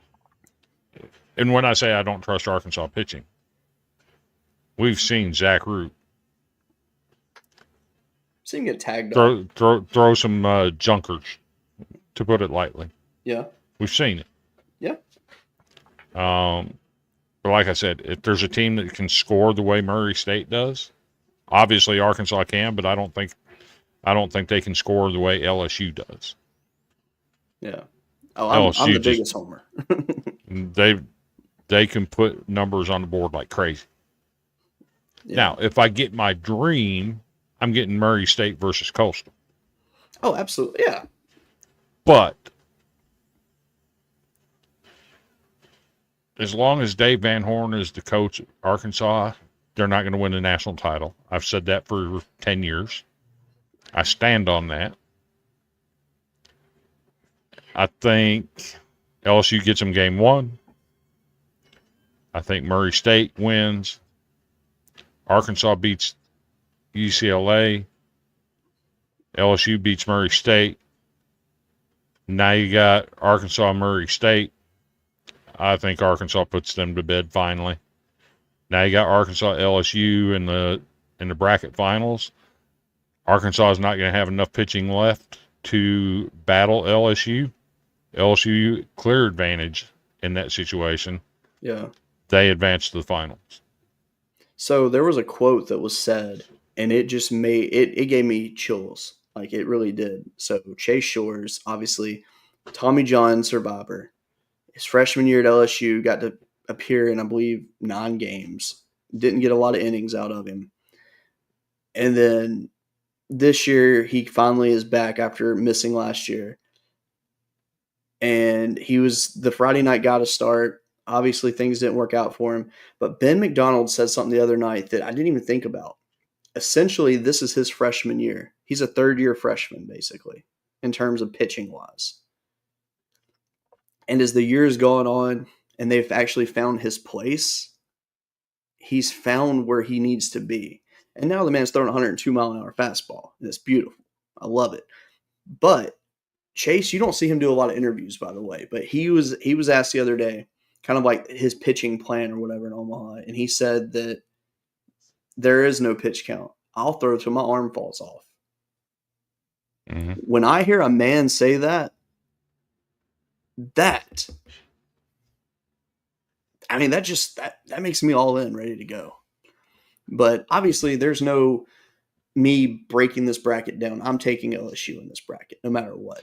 and when I say I don't trust Arkansas pitching, we've seen Zach Root get tagged throw some junkers, to put it lightly. Yeah, we've seen it. Yeah. But like I said, if there's a team that can score the way Murray State does, obviously Arkansas can, but I don't think they can score the way LSU does. Yeah. Oh, I'm the biggest homer. they can put numbers on the board like crazy. Yeah. Now, if I get my dream, I'm getting Murray State versus Coastal. Oh, absolutely. Yeah. But as long as Dave Van Horn is the coach at Arkansas, they're not going to win a national title. I've said that for 10 years. I stand on that. I think LSU gets them game one. I think Murray State wins. Arkansas beats UCLA. LSU beats Murray State. Now you got Arkansas, Murray State. I think Arkansas puts them to bed finally. Now you got Arkansas, LSU in the bracket finals. Arkansas is not going to have enough pitching left to battle LSU. LSU clear advantage in that situation. Yeah. They advance to the finals. So there was a quote that was said, and it just it gave me chills. Like, it really did. So Chase Shores, obviously, Tommy John survivor. His freshman year at LSU, got to appear in, I believe, 9 games. Didn't get a lot of innings out of him. And then this year, he finally is back after missing last year. And he was the Friday night guy to start. Obviously, things didn't work out for him. But Ben McDonald said something the other night that I didn't even think about. Essentially, this is his freshman year. He's a third-year freshman, basically, in terms of pitching-wise. And as the years gone on and they've actually found his place, he's found where he needs to be. And now the man's throwing a 102-mile-an-hour fastball, and it's beautiful. I love it. But Chase, you don't see him do a lot of interviews, by the way, but he was asked the other day, kind of like his pitching plan or whatever in Omaha, and he said that there is no pitch count. I'll throw till my arm falls off. Mm-hmm. When I hear a man say that I mean, that makes me all in, ready to go. But obviously, there's no me breaking this bracket down. I'm taking LSU in this bracket, no matter what.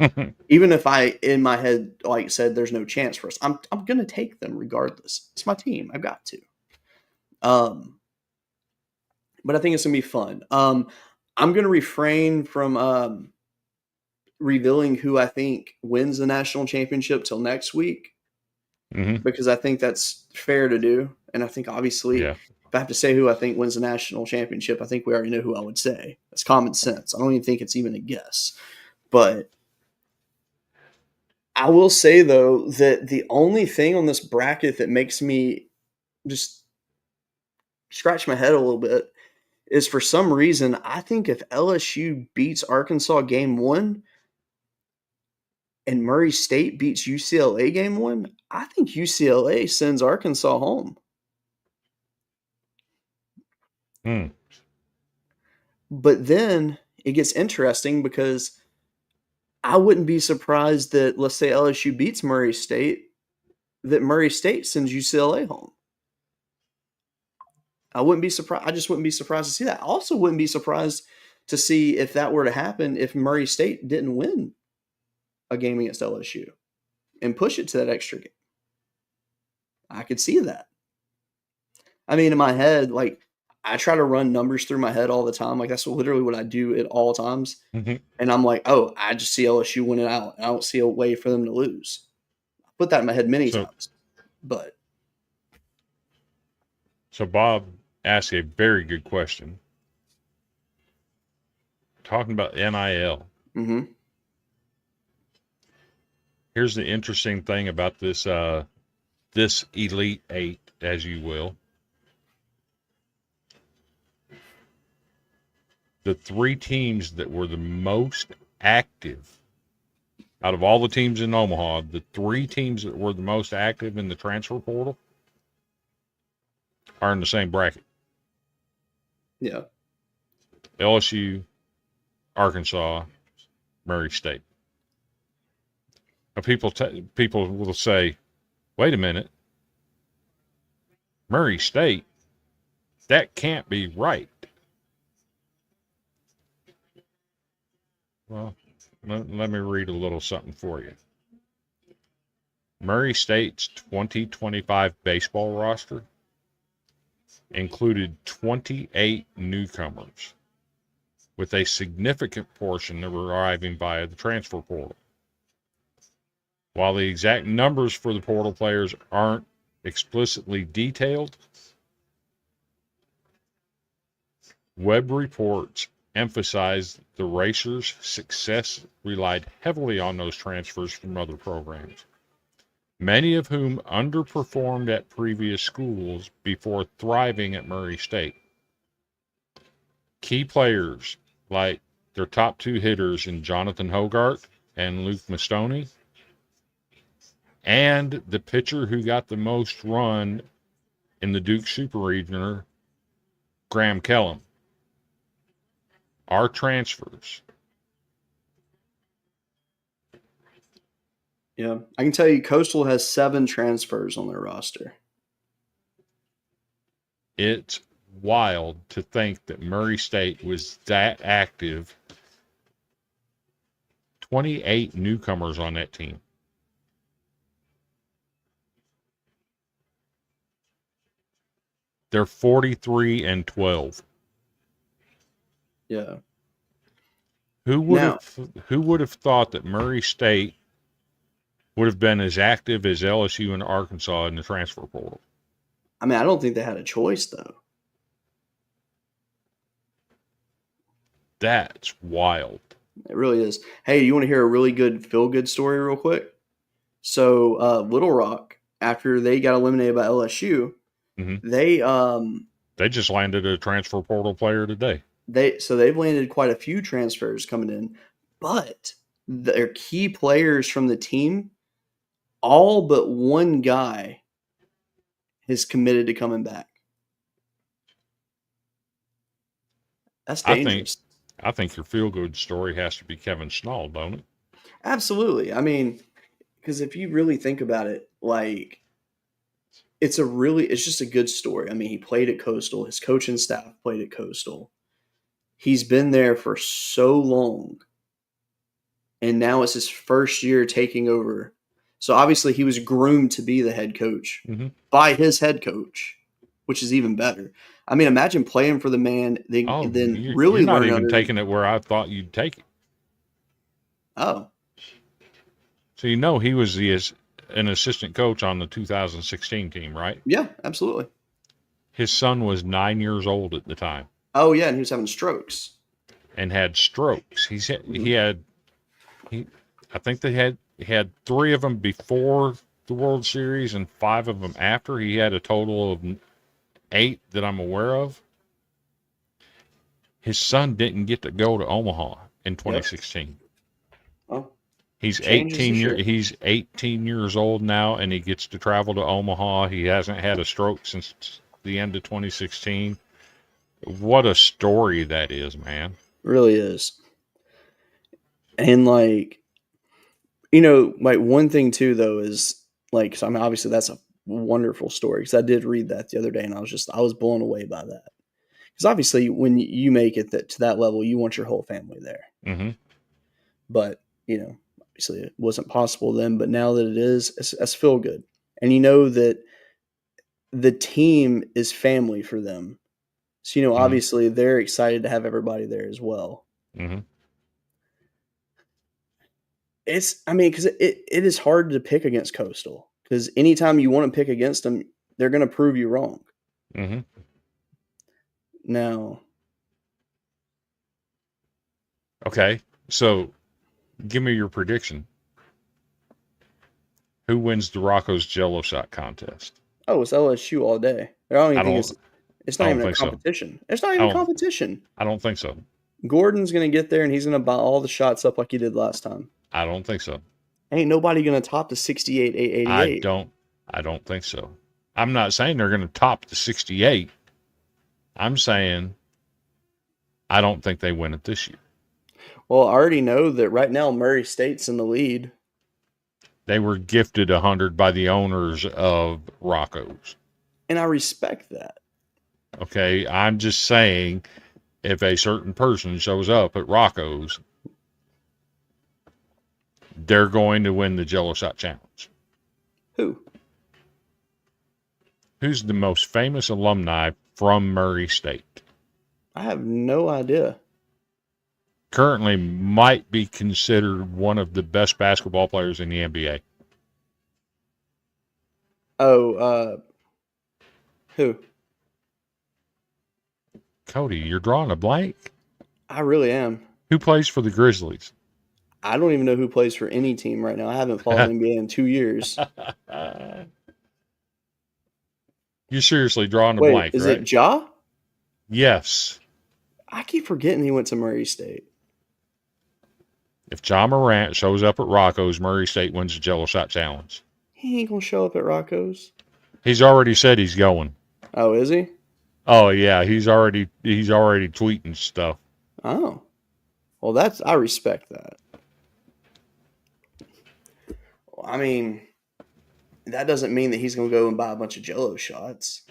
Even if I, in my head, like said, there's no chance for us, I'm going to take them regardless. It's my team. I've got to. But I think it's going to be fun. I'm going to refrain from revealing who I think wins the national championship till next week, because I think that's fair to do. And I think, obviously, if I have to say who I think wins the national championship, I think we already know who I would say. That's common sense. I don't even think it's even a guess. But I will say, though, that the only thing on this bracket that makes me just scratch my head a little bit is, for some reason, I think if LSU beats Arkansas game 1 and Murray State beats UCLA game 1, I think UCLA sends Arkansas home. But then it gets interesting, because I wouldn't be surprised that, let's say LSU beats Murray State, that Murray State sends UCLA home. I wouldn't be surprised. I just wouldn't be surprised to see that. I also wouldn't be surprised to see, if that were to happen, if Murray State didn't win a game against LSU and push it to that extra game. I could see that. I mean, in my head, like, I try to run numbers through my head all the time. Like, that's literally what I do at all times. And I'm like, oh, I just see LSU winning out. I don't see a way for them to lose. I put that in my head many times. But so Bob asked a very good question. Talking about NIL. Here's the interesting thing about this this Elite Eight, as you will. The 3 teams that were the most active out of all the teams in Omaha, the 3 teams that were the most active in the transfer portal are in the same bracket. Yeah. LSU, Arkansas, Murray State. Now, people will say, wait a minute, Murray State, that can't be right. Well, let me read a little something for you. Murray State's 2025 baseball roster included 28 newcomers, with a significant portion arriving via the transfer portal. While the exact numbers for the portal players aren't explicitly detailed, Web reports emphasized the Racers' success relied heavily on those transfers from other programs, many of whom underperformed at previous schools before thriving at Murray State. Key players like their top two hitters in Jonathan Hogart and Luke Mastoni, and the pitcher who got the most run in the Duke Super Regional, Graham Kellum, are transfers. Yeah, I can tell you Coastal has 7 transfers on their roster. It's wild to think that Murray State was that active. 28 newcomers on that team. They're 43-12. Yeah. Who would have thought that Murray State would have been as active as LSU and Arkansas in the transfer portal? I mean, I don't think they had a choice, though. That's wild. It really is. Hey, you want to hear a really good feel-good story real quick? So, Little Rock, after they got eliminated by LSU, they just landed a transfer portal player today. They've landed quite a few transfers coming in, but their key players from the team, all but one guy is committed to coming back. That's dangerous. I think your feel-good story has to be Kevin Schnall, don't it? Absolutely. I mean, because if you really think about it, like, it's just a good story. I mean, he played at Coastal. His coaching staff played at Coastal. He's been there for so long, and now it's his first year taking over. So obviously he was groomed to be the head coach by his head coach, which is even better. I mean, imagine playing for the man, you're not even taking it where I thought you'd take it. Oh. So he was an assistant coach on the 2016 team, right? Yeah, absolutely. His son was 9 years old at the time. Oh yeah, and he was having strokes. And had strokes. I think they had 3 of them before the World Series and 5 of them after. He had a total of 8 that I'm aware of. His son didn't get to go to Omaha in 2016. Oh. He's 18 years old now, and he gets to travel to Omaha. He hasn't had a stroke since the end of 2016. What a story that is, man. It really is. And one thing too, though, is obviously that's a wonderful story, because I did read that the other day, and I was blown away by that. Because obviously when you make it to that level, you want your whole family there. Mm-hmm. But, obviously it wasn't possible then, but now that it is, it's feel good. And you know that the team is family for them. So, obviously they're excited to have everybody there as well. Mm-hmm. Because it is hard to pick against Coastal, because anytime you want to pick against them, they're going to prove you wrong. Mm-hmm. Now. Okay, so give me your prediction. Who wins the Rocco's Jello Shot contest? Oh, it's LSU all day. It's not even a competition. It's not even a competition. I don't think so. Gordon's going to get there, and he's going to buy all the shots up like he did last time. I don't think so. Ain't nobody going to top the 68-888. I don't think so. I'm not saying they're going to top the 68. I'm saying I don't think they win it this year. Well, I already know that right now Murray State's in the lead. They were gifted 100 by the owners of Rocco's. And I respect that. Okay, I'm just saying, if a certain person shows up at Rocco's, they're going to win the Jello Shot Challenge. Who? Who's the most famous alumni from Murray State? I have no idea. Currently might be considered one of the best basketball players in the NBA. Oh, who? Cody, you're drawing a blank. I really am. Who plays for the Grizzlies? I don't even know who plays for any team right now. I haven't followed the NBA in 2 years. You're seriously drawing a Wait, blank, is right? it Ja? Yes. I keep forgetting he went to Murray State. If John Morant shows up at Rocco's, Murray State wins the Jello Shot Challenge. He ain't gonna show up at Rocco's. He's already said he's going. Oh, is he? Oh yeah, he's already tweeting stuff. Oh, well, I respect that. Well, I mean, that doesn't mean that he's gonna go and buy a bunch of Jello shots.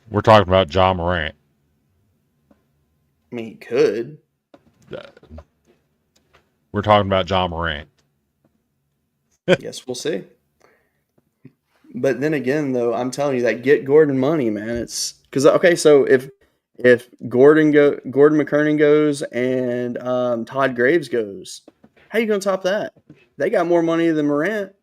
We're talking about John Morant. I mean, he could. We're talking about John Morant. Yes, we'll see. But then again, though, I'm telling you that get Gordon money, man. It's because okay, so if Gordon McKernan goes and Todd Graves goes, how you gonna top that? They got more money than Morant.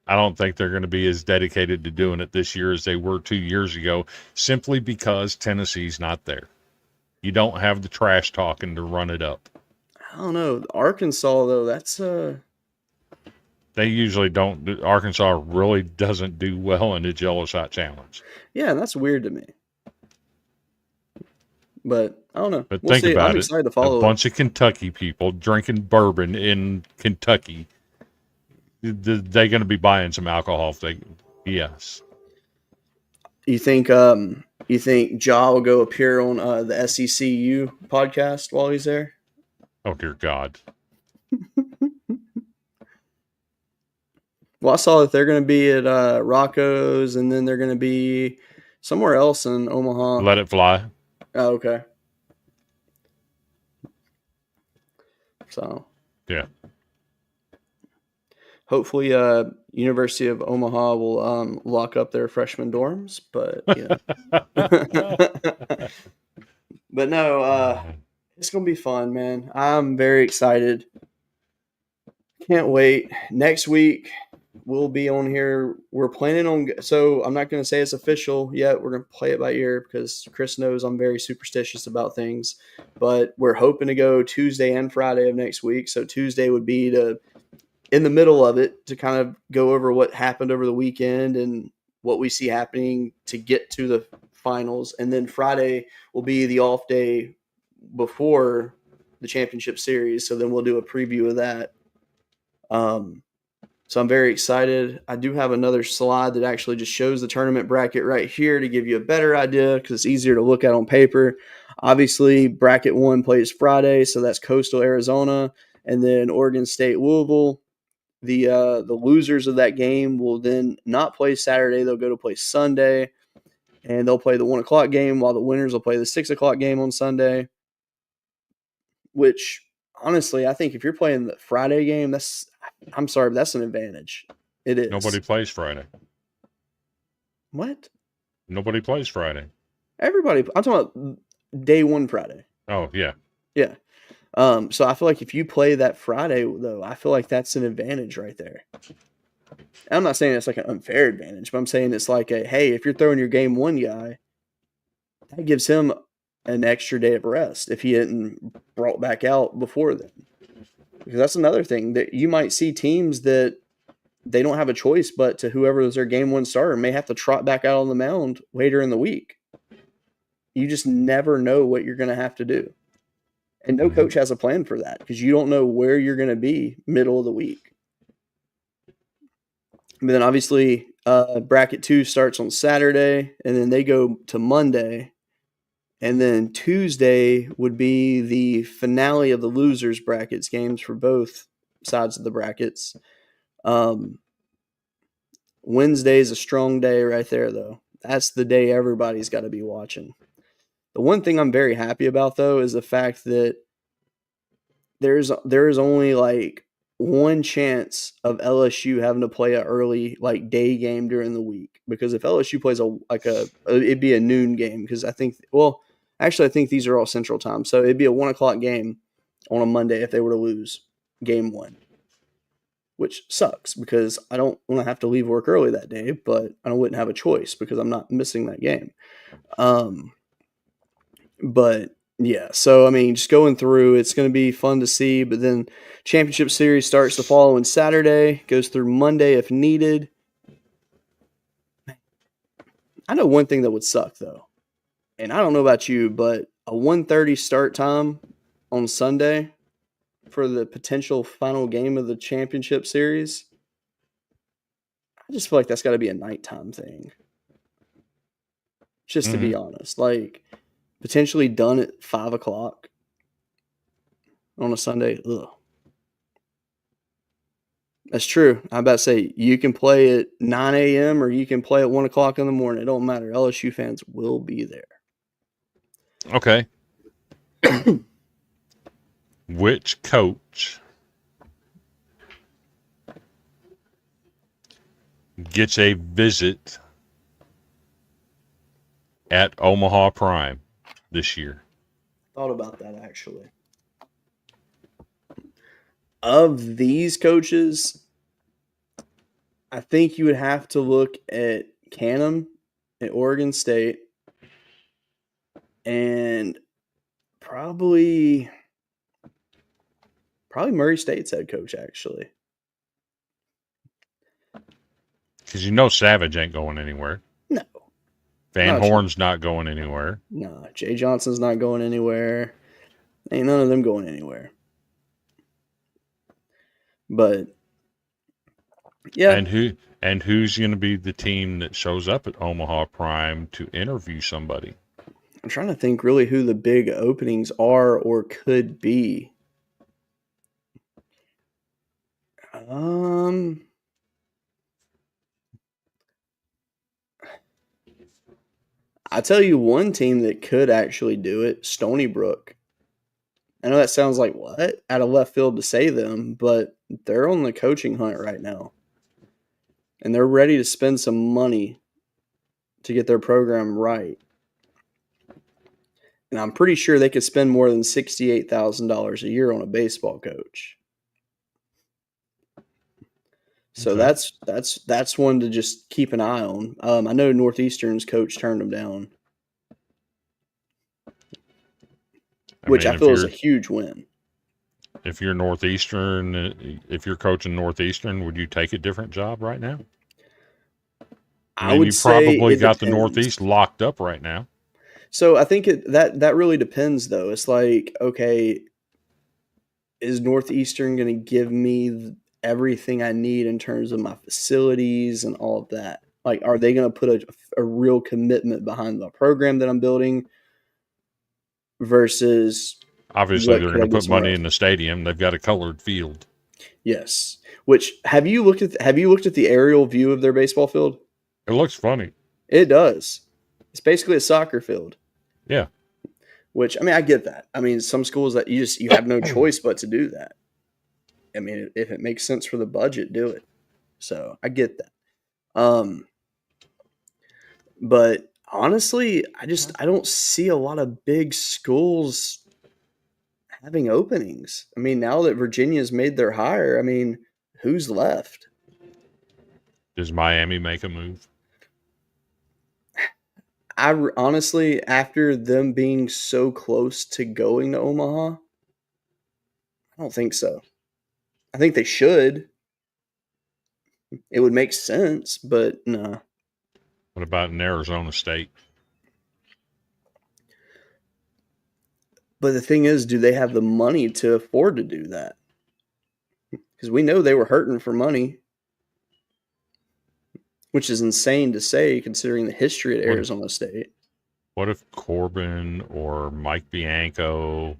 I don't think they're going to be as dedicated to doing it this year as they were 2 years ago, simply because Tennessee's not there. You don't have the trash talking to run it up. I don't know. Arkansas, though, that's They usually don't. Arkansas really doesn't do well in the Jello Shot Challenge. yeah, that's weird to me. But I don't know. But We'll think see. about I'm it. excited to follow A it. bunch of Kentucky people drinking bourbon in Kentucky. They're going to be buying some alcohol. Yes. You think Ja will go appear on the SECU podcast while he's there? Oh, dear God. Well, I saw that they're going to be at Rocco's, and then they're going to be somewhere else in Omaha. Let it fly. Oh, okay. So Yeah. hopefully, University of Omaha will lock up their freshman dorms, but but no, it's gonna be fun, man. I'm very excited. Can't wait. Next week we'll be on here. We're planning on. So I'm not gonna say it's official yet. We're gonna play it by ear because Chris knows I'm very superstitious about things. But we're hoping to go Tuesday and Friday of next week. So Tuesday would be in the middle of it to kind of go over what happened over the weekend and what we see happening to get to the finals. And then Friday will be the off day before the championship series. So then we'll do a preview of that. So I'm very excited. I do have another slide that actually just shows the tournament bracket right here to give you a better idea because it's easier to look at on paper. Obviously, bracket 1 plays Friday, so that's Coastal Arizona, and then Oregon State, Louisville. The losers of that game will then not play Saturday. They'll go to play Sunday, and they'll play the 1 o'clock game, while the winners will play the 6 o'clock game on Sunday. Which, honestly, I think if you're playing the Friday game, I'm sorry, but that's an advantage. It is. Nobody plays Friday. What? Nobody plays Friday. Everybody. I'm talking about day 1 Friday. Oh, yeah. Yeah. So I feel like if you play that Friday, though, I feel like that's an advantage right there. I'm not saying it's like an unfair advantage, but I'm saying it's like hey, if you're throwing your game 1 guy, that gives him an extra day of rest if he hadn't brought back out before then. Because that's another thing that you might see teams that they don't have a choice but to whoever is their game 1 starter may have to trot back out on the mound later in the week. You just never know what you're going to have to do. And no coach has a plan for that because you don't know where you're going to be middle of the week. But then obviously bracket 2 starts on Saturday and then they go to Monday. And then Tuesday would be the finale of the losers brackets games for both sides of the brackets. Wednesday's a strong day right there, though. That's the day everybody's got to be watching. The one thing I'm very happy about, though, is the fact that there is only like one chance of LSU having to play an early like day game during the week. Because if LSU plays it'd be a noon game. Because I think these are all Central Time, so it'd be a 1 o'clock game on a Monday if they were to lose game 1. which sucks because I don't want to have to leave work early that day, but I wouldn't have a choice because I'm not missing that game. But yeah, so I mean, just going through, it's going to be fun to see. But then championship series starts the following Saturday, goes through Monday if needed. I know one thing that would suck though, and I don't know about you, but a 1:30 start time on Sunday for the potential final game of the championship series. I just feel like that's got to be a nighttime thing. Just to be honest, like potentially done at 5 o'clock on a Sunday. Ugh. That's true. I'm about to say you can play at 9 a.m. or you can play at 1 o'clock in the morning. It don't matter. LSU fans will be there. Okay. Which coach gets a visit at Omaha Prime this year? Thought about that actually. Of these coaches, I think you would have to look at Canham at Oregon State and probably Murray State's head coach actually. Because you know Savage ain't going anywhere. No. Van Horn's not going anywhere. No. Jay Johnson's not going anywhere. Ain't none of them going anywhere. But yeah. And who's going to be the team that shows up at Omaha Prime to interview somebody? I'm trying to think really who the big openings are or could be. I tell you one team that could actually do it, Stony Brook. I know that sounds like what? Out of left field to say them, but they're on the coaching hunt right now. And they're ready to spend some money to get their program right. And I'm pretty sure they could spend more than $68,000 a year on a baseball coach. So Okay. that's one to just keep an eye on. I know Northeastern's coach turned him down, which I feel is a huge win. If you're Northeastern, if you're coaching Northeastern, would you take a different job right now? I would you say probably it got the depends. Northeast locked up right now. So I think that really depends, though. It's like, okay, is Northeastern going to give me everything I need in terms of my facilities and all of that? Like, are they going to put a real commitment behind the program that I'm building versus Obviously, what they're could I going to get put somewhere money else? in the stadium. They've got a colored field. Yes. Which have you looked at the aerial view of their baseball field? It looks funny. It does. It's basically a soccer field. Yeah. Which, I mean, I get that. I mean, some schools that you have no choice but to do that. I mean, if it makes sense for the budget, do it. So I get that. But honestly, I don't see a lot of big schools having openings. I mean, now that Virginia's made their hire, I mean, who's left? Does Miami make a move? Honestly, after them being so close to going to Omaha, I don't think so. I think they should. It would make sense, but no. What about in Arizona State? But the thing is, do they have the money to afford to do that? Because we know they were hurting for money, which is insane to say considering the history at Arizona State. What if Corbin or Mike Bianco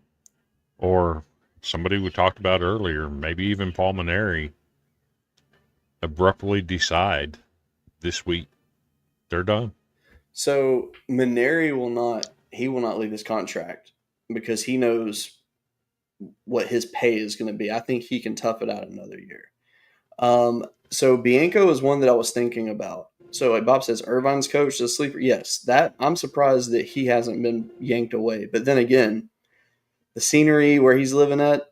or somebody we talked about earlier, maybe even Paul Maneri, abruptly decide this week they're done? So Maneri will not leave his contract because he knows what his pay is going to be. I think he can tough it out another year. So Bianco is one that I was thinking about. So like Bob says, Irvine's coach, the sleeper. Yes, that I'm surprised that he hasn't been yanked away. But then again, the scenery where he's living at,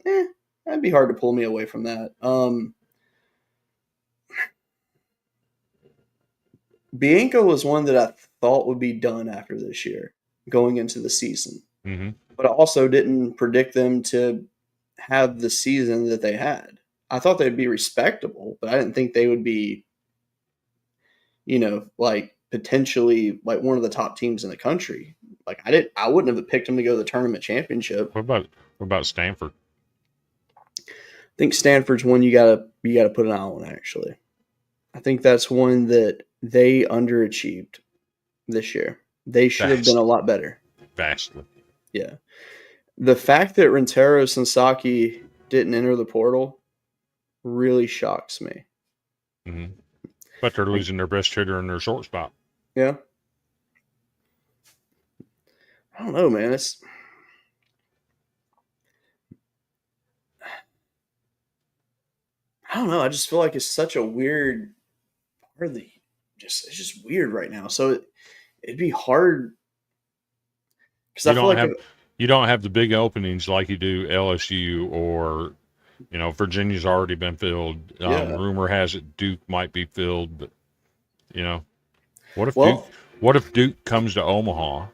that'd be hard to pull me away from that. Bianco was one that I thought would be done after this year, going into the season. Mm-hmm. But I also didn't predict them to have the season that they had. I thought they'd be respectable, but I didn't think they would be, like potentially like one of the top teams in the country. Like I wouldn't have picked them to go to the tournament championship. What about Stanford? I think Stanford's one you gotta put an eye on actually. I think that's one that they underachieved this year. They should have been a lot better. Vastly. Yeah. The fact that Renteros and Saki didn't enter the portal really shocks me. Mm-hmm. But they're losing their best hitter in their short spot. Yeah. I don't know, man. I don't know. I just feel like it's such a weird part of it's just weird right now. So it'd be hard because I feel like you don't have the big openings like you do LSU or Virginia's already been filled. Rumor has it Duke might be filled, but what if Duke comes to Omaha?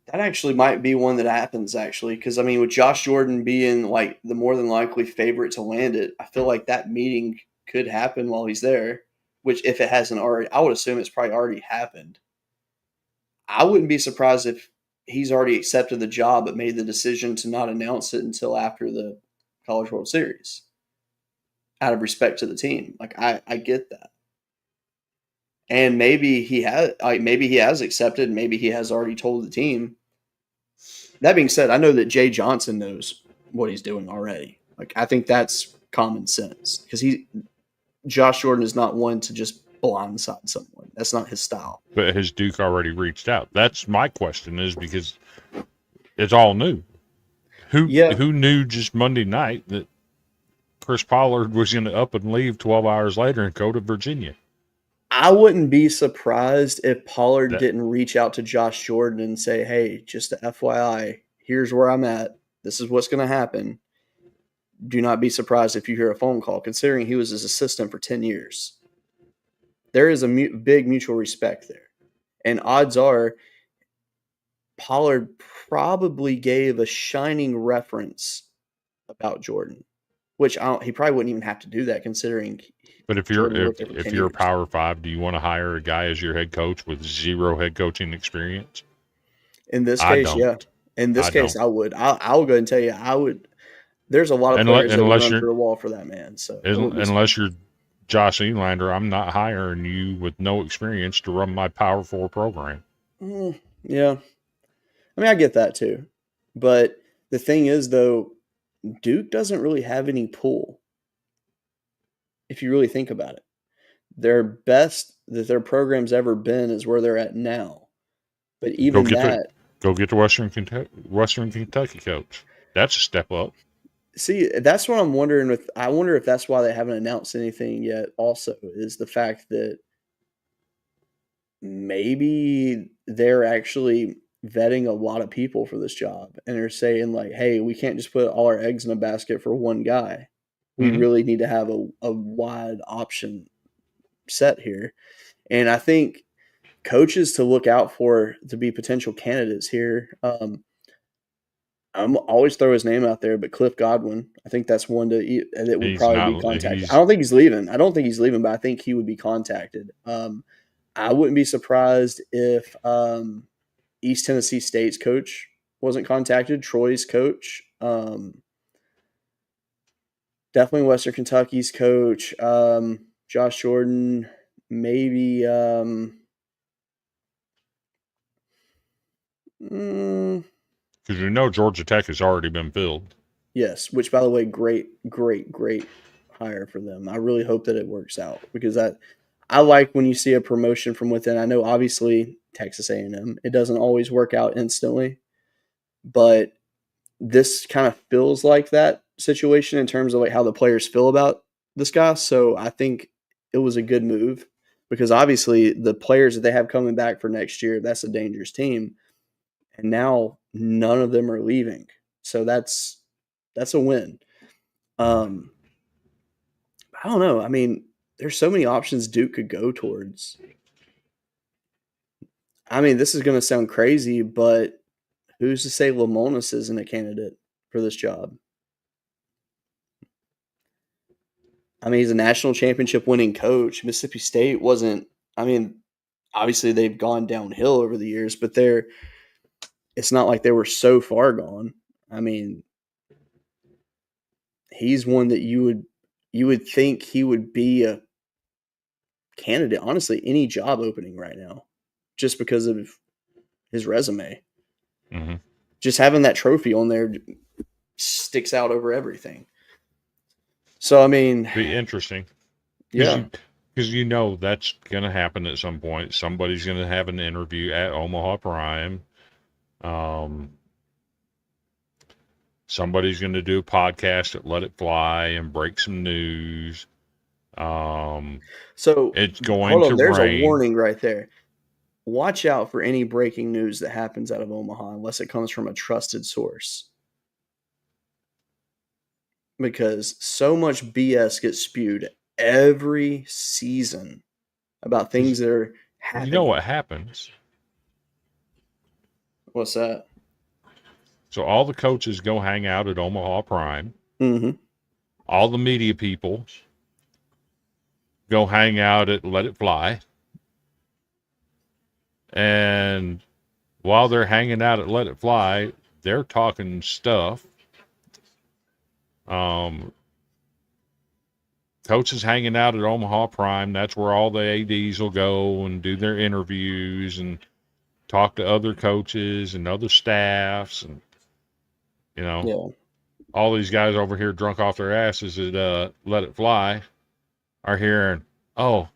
That actually might be one that happens actually because I mean with Josh Jordan being like the more than likely favorite to land it, I feel like that meeting could happen while he's there. Which if it hasn't already, I would assume it's probably already happened. I wouldn't be surprised if he's already accepted the job but made the decision to not announce it until after the College World Series out of respect to the team. Like I get that. And maybe he has accepted, maybe he has already told the team. That being said, I know that Jay Johnson knows what he's doing already. Like I think that's common sense because Josh Jordan is not one to just blindside someone. That's not his style. But has Duke already reached out? That's my question is because it's all new. Who knew just Monday night that Chris Pollard was going to up and leave 12 hours later and go to Virginia? I wouldn't be surprised if Pollard didn't reach out to Josh Jordan and say, hey, just a FYI, here's where I'm at. This is what's going to happen. Do not be surprised if you hear a phone call, considering he was his assistant for 10 years. There is a big mutual respect there. And odds are Pollard probably gave a shining reference about Jordan, which he probably wouldn't even have to do that considering. But if you're a Power 5, do you want to hire a guy as your head coach with zero head coaching experience? In this case, yeah. In this case, I would. I'll go and tell you, I would. There's a lot of players that would run through the wall for that man. So unless you're Josh Elander, I'm not hiring you with no experience to run my Power 4 program. Yeah. I mean, I get that too. But the thing is, though, Duke doesn't really have any pull. If you really think about it, their best that their program's ever been is where they're at now. But even go get the Western Kentucky coach. That's a step up. See, that's what I'm wondering. I wonder if that's why they haven't announced anything yet. Also, is the fact that maybe they're actually vetting a lot of people for this job, and they're saying like, "Hey, we can't just put all our eggs in a basket for one guy. We really need to have a wide option set here." And I think coaches to look out for to be potential candidates here. I'm always throw his name out there, but Cliff Godwin, I think that's one that would probably be contacted. I don't think he's leaving. But I think he would be contacted. I wouldn't be surprised if East Tennessee State's coach wasn't contacted. Troy's coach, definitely Western Kentucky's coach, Josh Jordan, maybe. Because Georgia Tech has already been filled. Yes, which by the way, great hire for them. I really hope that it works out because I like when you see a promotion from within. I know obviously Texas A&M, it doesn't always work out instantly, but this kind of feels like that situation in terms of like how the players feel about this guy. So I think it was a good move because obviously the players that they have coming back for next year, that's a dangerous team. And now none of them are leaving. So that's a win. I don't know. I mean, there's so many options Duke could go towards. I mean, this is going to sound crazy, but who's to say Lamonis isn't a candidate for this job? I mean, he's a national championship winning coach. Mississippi State wasn't, I mean, obviously they've gone downhill over the years, but it's not like they were so far gone. I mean, he's one that you would think he would be a candidate, honestly, any job opening right now, just because of his resume. Mm-hmm. Just having that trophy on there sticks out over everything. So, I mean, Be interesting. yeah. Because you know that's going to happen at some point. Somebody's going to have an interview at Omaha Prime. Somebody's going to do a podcast at Let It Fly and break some news. So it's going hold on, to there's rain. a warning right there. Watch out for any breaking news that happens out of Omaha unless it comes from a trusted source. Because so much BS gets spewed every season about things that are happening. You know what happens? What's that? So all the coaches go hang out at Omaha Prime. Mm-hmm. All the media people go hang out at Let It Fly. And while they're hanging out at Let It Fly, they're talking stuff. Coaches hanging out at Omaha Prime. That's where all the ADs will go and do their interviews and talk to other coaches and other staffs. And, you know, all these guys over here drunk off their asses at Let It Fly are hearing, oh,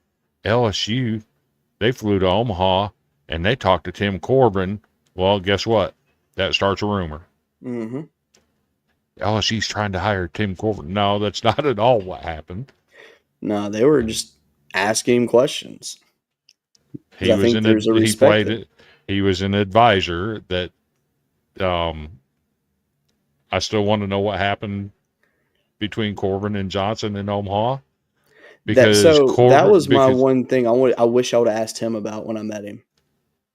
LSU, they flew to Omaha and they talked to Tim Corbin. Well, guess what? That starts a rumor. Mm-hmm. LSU's trying to hire Tim Corbin. No, that's not at all what happened. No, they were just asking him questions. He was he was an advisor that I still want to know what happened between Corbin and Johnson in Omaha. Because that was my one thing I wish I would have asked him about when I met him.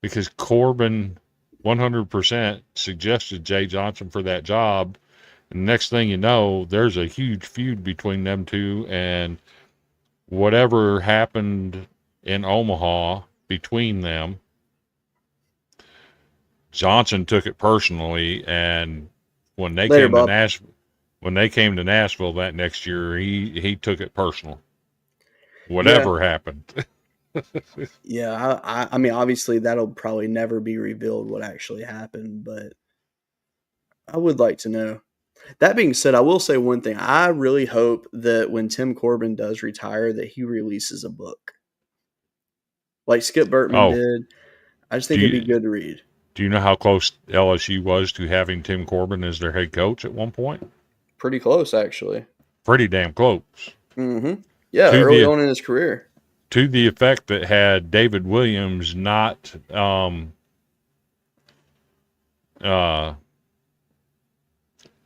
Because Corbin 100% suggested Jay Johnson for that job. And next thing you know, there's a huge feud between them two. And whatever happened in Omaha between them, Johnson took it personally. And when they came to Nashville that next year, he took it personal. Whatever happened. Yeah, I mean, obviously that'll probably never be revealed what actually happened, but I would like to know. That being said, I will say one thing. I really hope that when Tim Corbin does retire, that he releases a book. Like Skip Bertman did. I just think it'd be good to read. Do you know how close LSU was to having Tim Corbin as their head coach at one point? Pretty close, actually. Pretty damn close. Mm-hmm. Yeah, early on in his career. To the effect that had David Williams not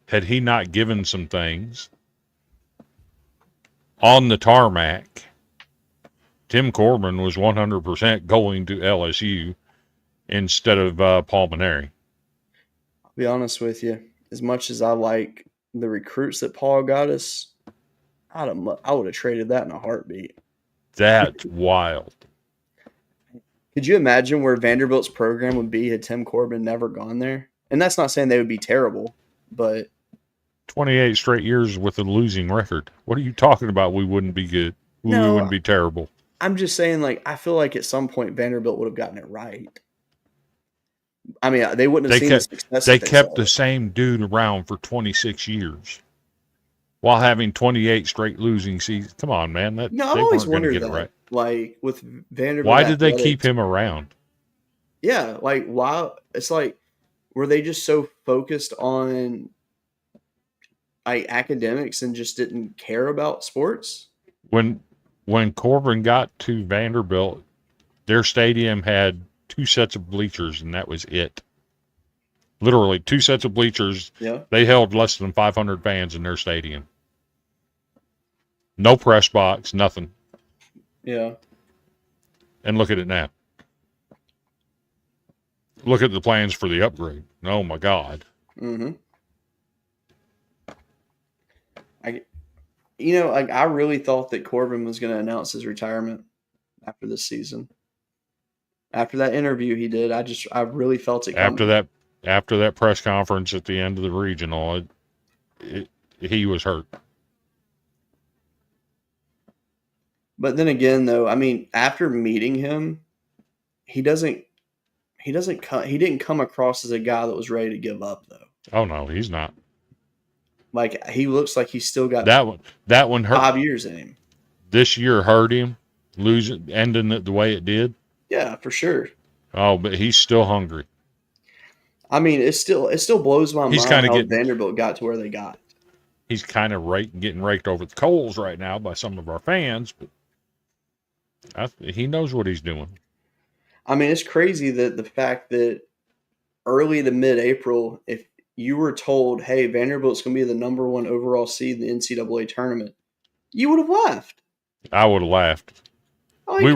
had he not given some things on the tarmac, Tim Corbin was 100% going to LSU instead of Paul Maneri. I'll be honest with you. As much as I like the recruits that Paul got us, I would have traded that in a heartbeat. That's wild. Could you imagine where Vanderbilt's program would be had Tim Corbin never gone there? And that's not saying they would be terrible, but 28 straight years with a losing record. What are you talking about? We wouldn't be good. We wouldn't be terrible. I'm just saying, like, I feel like at some point Vanderbilt would have gotten it right. I mean, they wouldn't have seen the success. They kept the same dude around for 26 years while having 28 straight losing seasons. Come on, man. I've always wondered that. Right. Like, with Vanderbilt. Why did they keep him around? Yeah, like, why? It's like, were they just so focused on like academics and just didn't care about sports? When Corbin got to Vanderbilt, their stadium had 2 sets of bleachers, and that was it. Literally 2 sets of bleachers. Yeah. They held less than 500 fans in their stadium. No press box, nothing. Yeah. And look at it now. look at the plans for the upgrade. Oh my God. Mm-hmm. I really thought that Corbin was going to announce his retirement after this season. After that interview he did, I really felt it coming. After that press conference at the end of the regional, he was hurt. But then again, though, I mean, after meeting him, he didn't come across as a guy that was ready to give up, though. Oh no, he's not. Like, he looks like he's still got that one hurt. 5 years in him. This year hurt him, ending it the way it did. Yeah, for sure. Oh, but he's still hungry. I mean, it still blows my mind how Vanderbilt got to where they got. He's kind of getting raked over the coals right now by some of our fans, but he knows what he's doing. I mean, it's crazy that the fact that early to mid-April, if you were told, hey, Vanderbilt's going to be the number 1 overall seed in the NCAA tournament, you would have laughed. I would have laughed. Like, we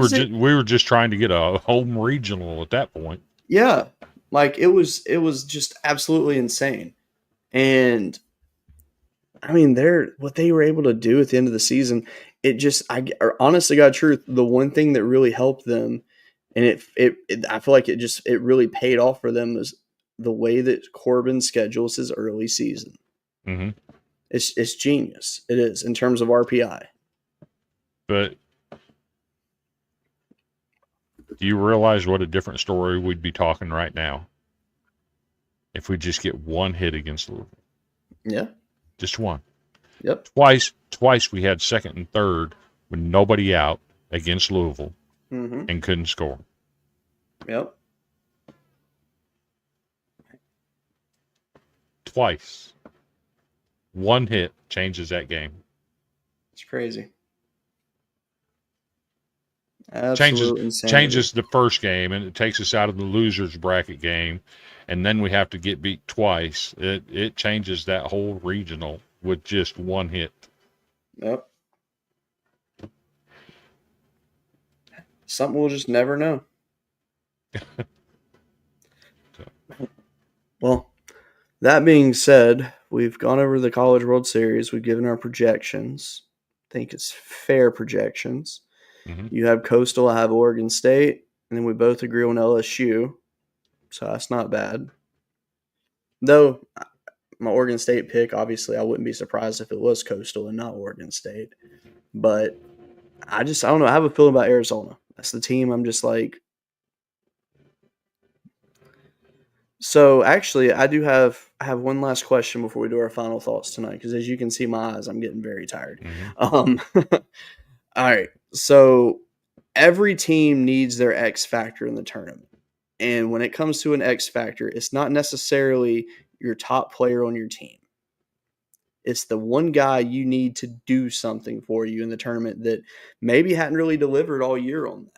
were just trying to get a home regional at that point. Yeah, like it was just absolutely insane. And I mean, what they were able to do at the end of the season, honestly, God, truth, the one thing that really helped them, and I feel like it really paid off for them, is the way that Corbin schedules his early season. Mm-hmm. It's genius. It is, in terms of RPI. But do you realize what a different story we'd be talking right now if we just get one hit against Louisville? Yeah. Just one. Yep. Twice we had second and third with nobody out against Louisville and couldn't score. Yep. Twice. One hit changes that game. It's crazy. Changes the first game, and it takes us out of the losers bracket game, and then we have to get beat twice. It changes that whole regional with just one hit. Yep. Something we'll just never know. Well, that being said, we've gone over the College World Series. We've given our projections. I think it's fair projections. Mm-hmm. You have Coastal, I have Oregon State, and then we both agree on LSU. So that's not bad. Though my Oregon State pick, obviously, I wouldn't be surprised if it was Coastal and not Oregon State. But I don't know. I have a feeling about Arizona. That's the team I'm just like. So actually, I have one last question before we do our final thoughts tonight, because as you can see my eyes, I'm getting very tired. Mm-hmm. All right. So every team needs their X factor in the tournament. And when it comes to an X factor, it's not necessarily your top player on your team. It's the one guy you need to do something for you in the tournament that maybe hadn't really delivered all year on that.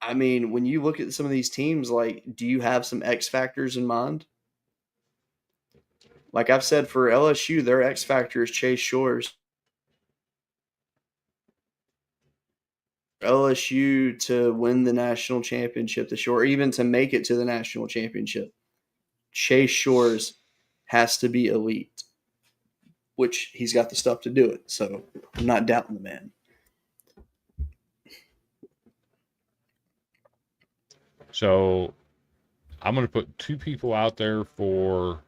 I mean, when you look at some of these teams, like, do you have some X factors in mind? Like I've said, for LSU, their X factor is Chase Shores. LSU to win the national championship this year, or even to make it to the national championship, Chase Shores has to be elite, which he's got the stuff to do it. So I'm not doubting the man. So I'm going to put two people out there for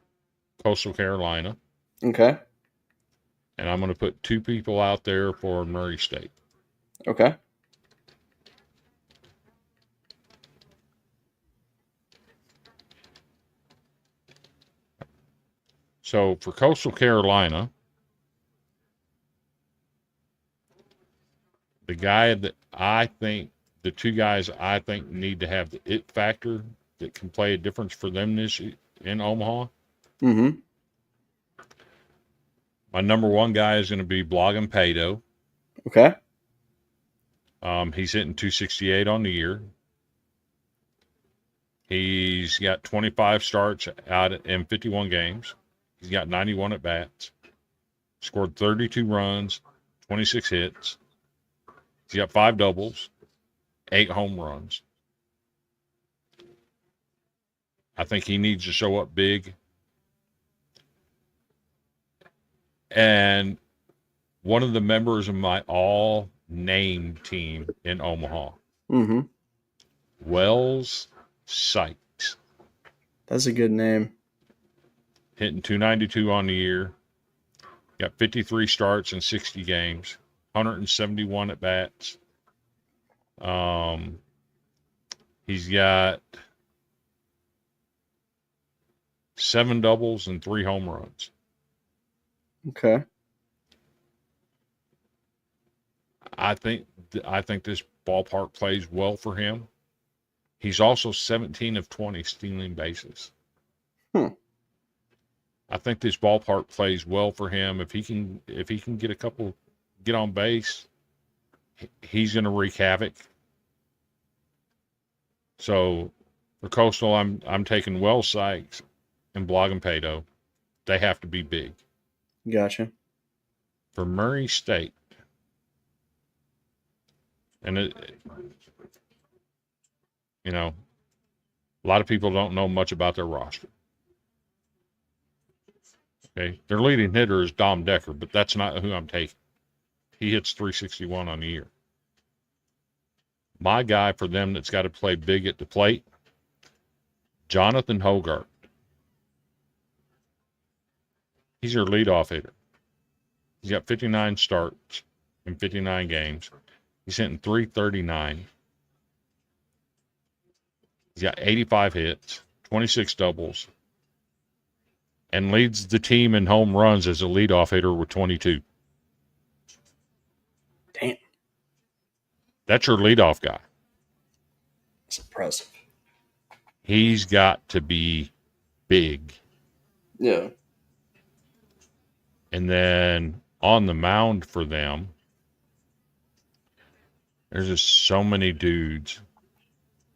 Coastal Carolina. Okay. And I'm going to put two people out there for Murray State. Okay. So for Coastal Carolina, the two guys I think need to have the it factor that can play a difference for them in Omaha. Mm-hmm. My number one guy is going to be Blogging Pato. Okay. He's hitting 268 on the year. He's got 25 starts in 51 games. He's got 91 at-bats. Scored 32 runs, 26 hits. He's got 5 doubles, 8 home runs. I think he needs to show up big. And one of the members of my all-name team in Omaha, Mm-hmm. Wells Sykes, That's a good name. hitting 292 on the year. Got 53 starts in 60 games, 171 at bats. He's got 7 doubles and 3 home runs. Okay. I think this ballpark plays well for him. He's also 17 of 20 stealing bases. Hmm. I think this ballpark plays well for him. If he can get on base, he's going to wreak havoc. So for Coastal, I'm taking Wells Sykes and Blagampedo. They have to be big. Gotcha. For Murray State, and a lot of people don't know much about their roster. Okay, their leading hitter is Dom Decker, but that's not who I'm taking. He hits 361 on the year. My guy for them that's got to play big at the plate, Jonathan Hogart. He's your leadoff hitter. He's got 59 starts in 59 games. He's hitting 339. He's got 85 hits, 26 doubles, and leads the team in home runs as a leadoff hitter with 22. Damn. That's your leadoff guy. That's impressive. He's got to be big. Yeah. And then on the mound for them, there's just so many dudes.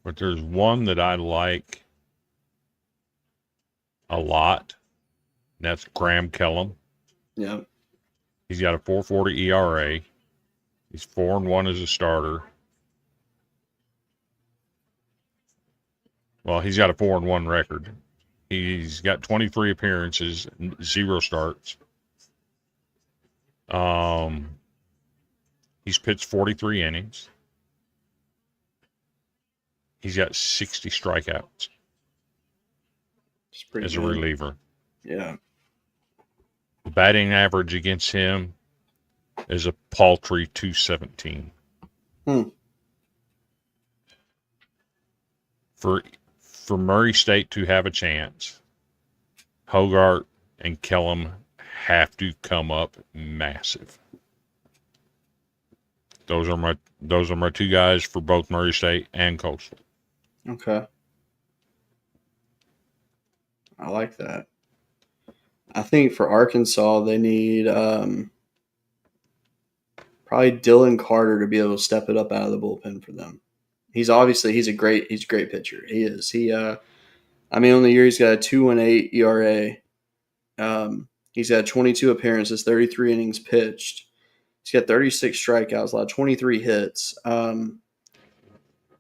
But there's one that I like a lot. And that's Graham Kellum. Yeah. He's got a 4.40 ERA. He's 4-1 as a starter. Well, he's got a 4-1 record. He's got 23 appearances, 0 starts. He's pitched 43 innings. He's got 60 strikeouts as a reliever. Yeah. The batting average against him is a paltry 217. For Murray State to have a chance, Hogart and Kellum have to come up massive. Those are my 2 guys for both Murray State and Coastal. Okay. I like that. I think for Arkansas, they need probably Dylan Carter to be able to step it up out of the bullpen for them. He's a great pitcher. He is. On the year he's got a 2.18 ERA. He's had 22 appearances, 33 innings pitched. He's got 36 strikeouts, allowed 23 hits.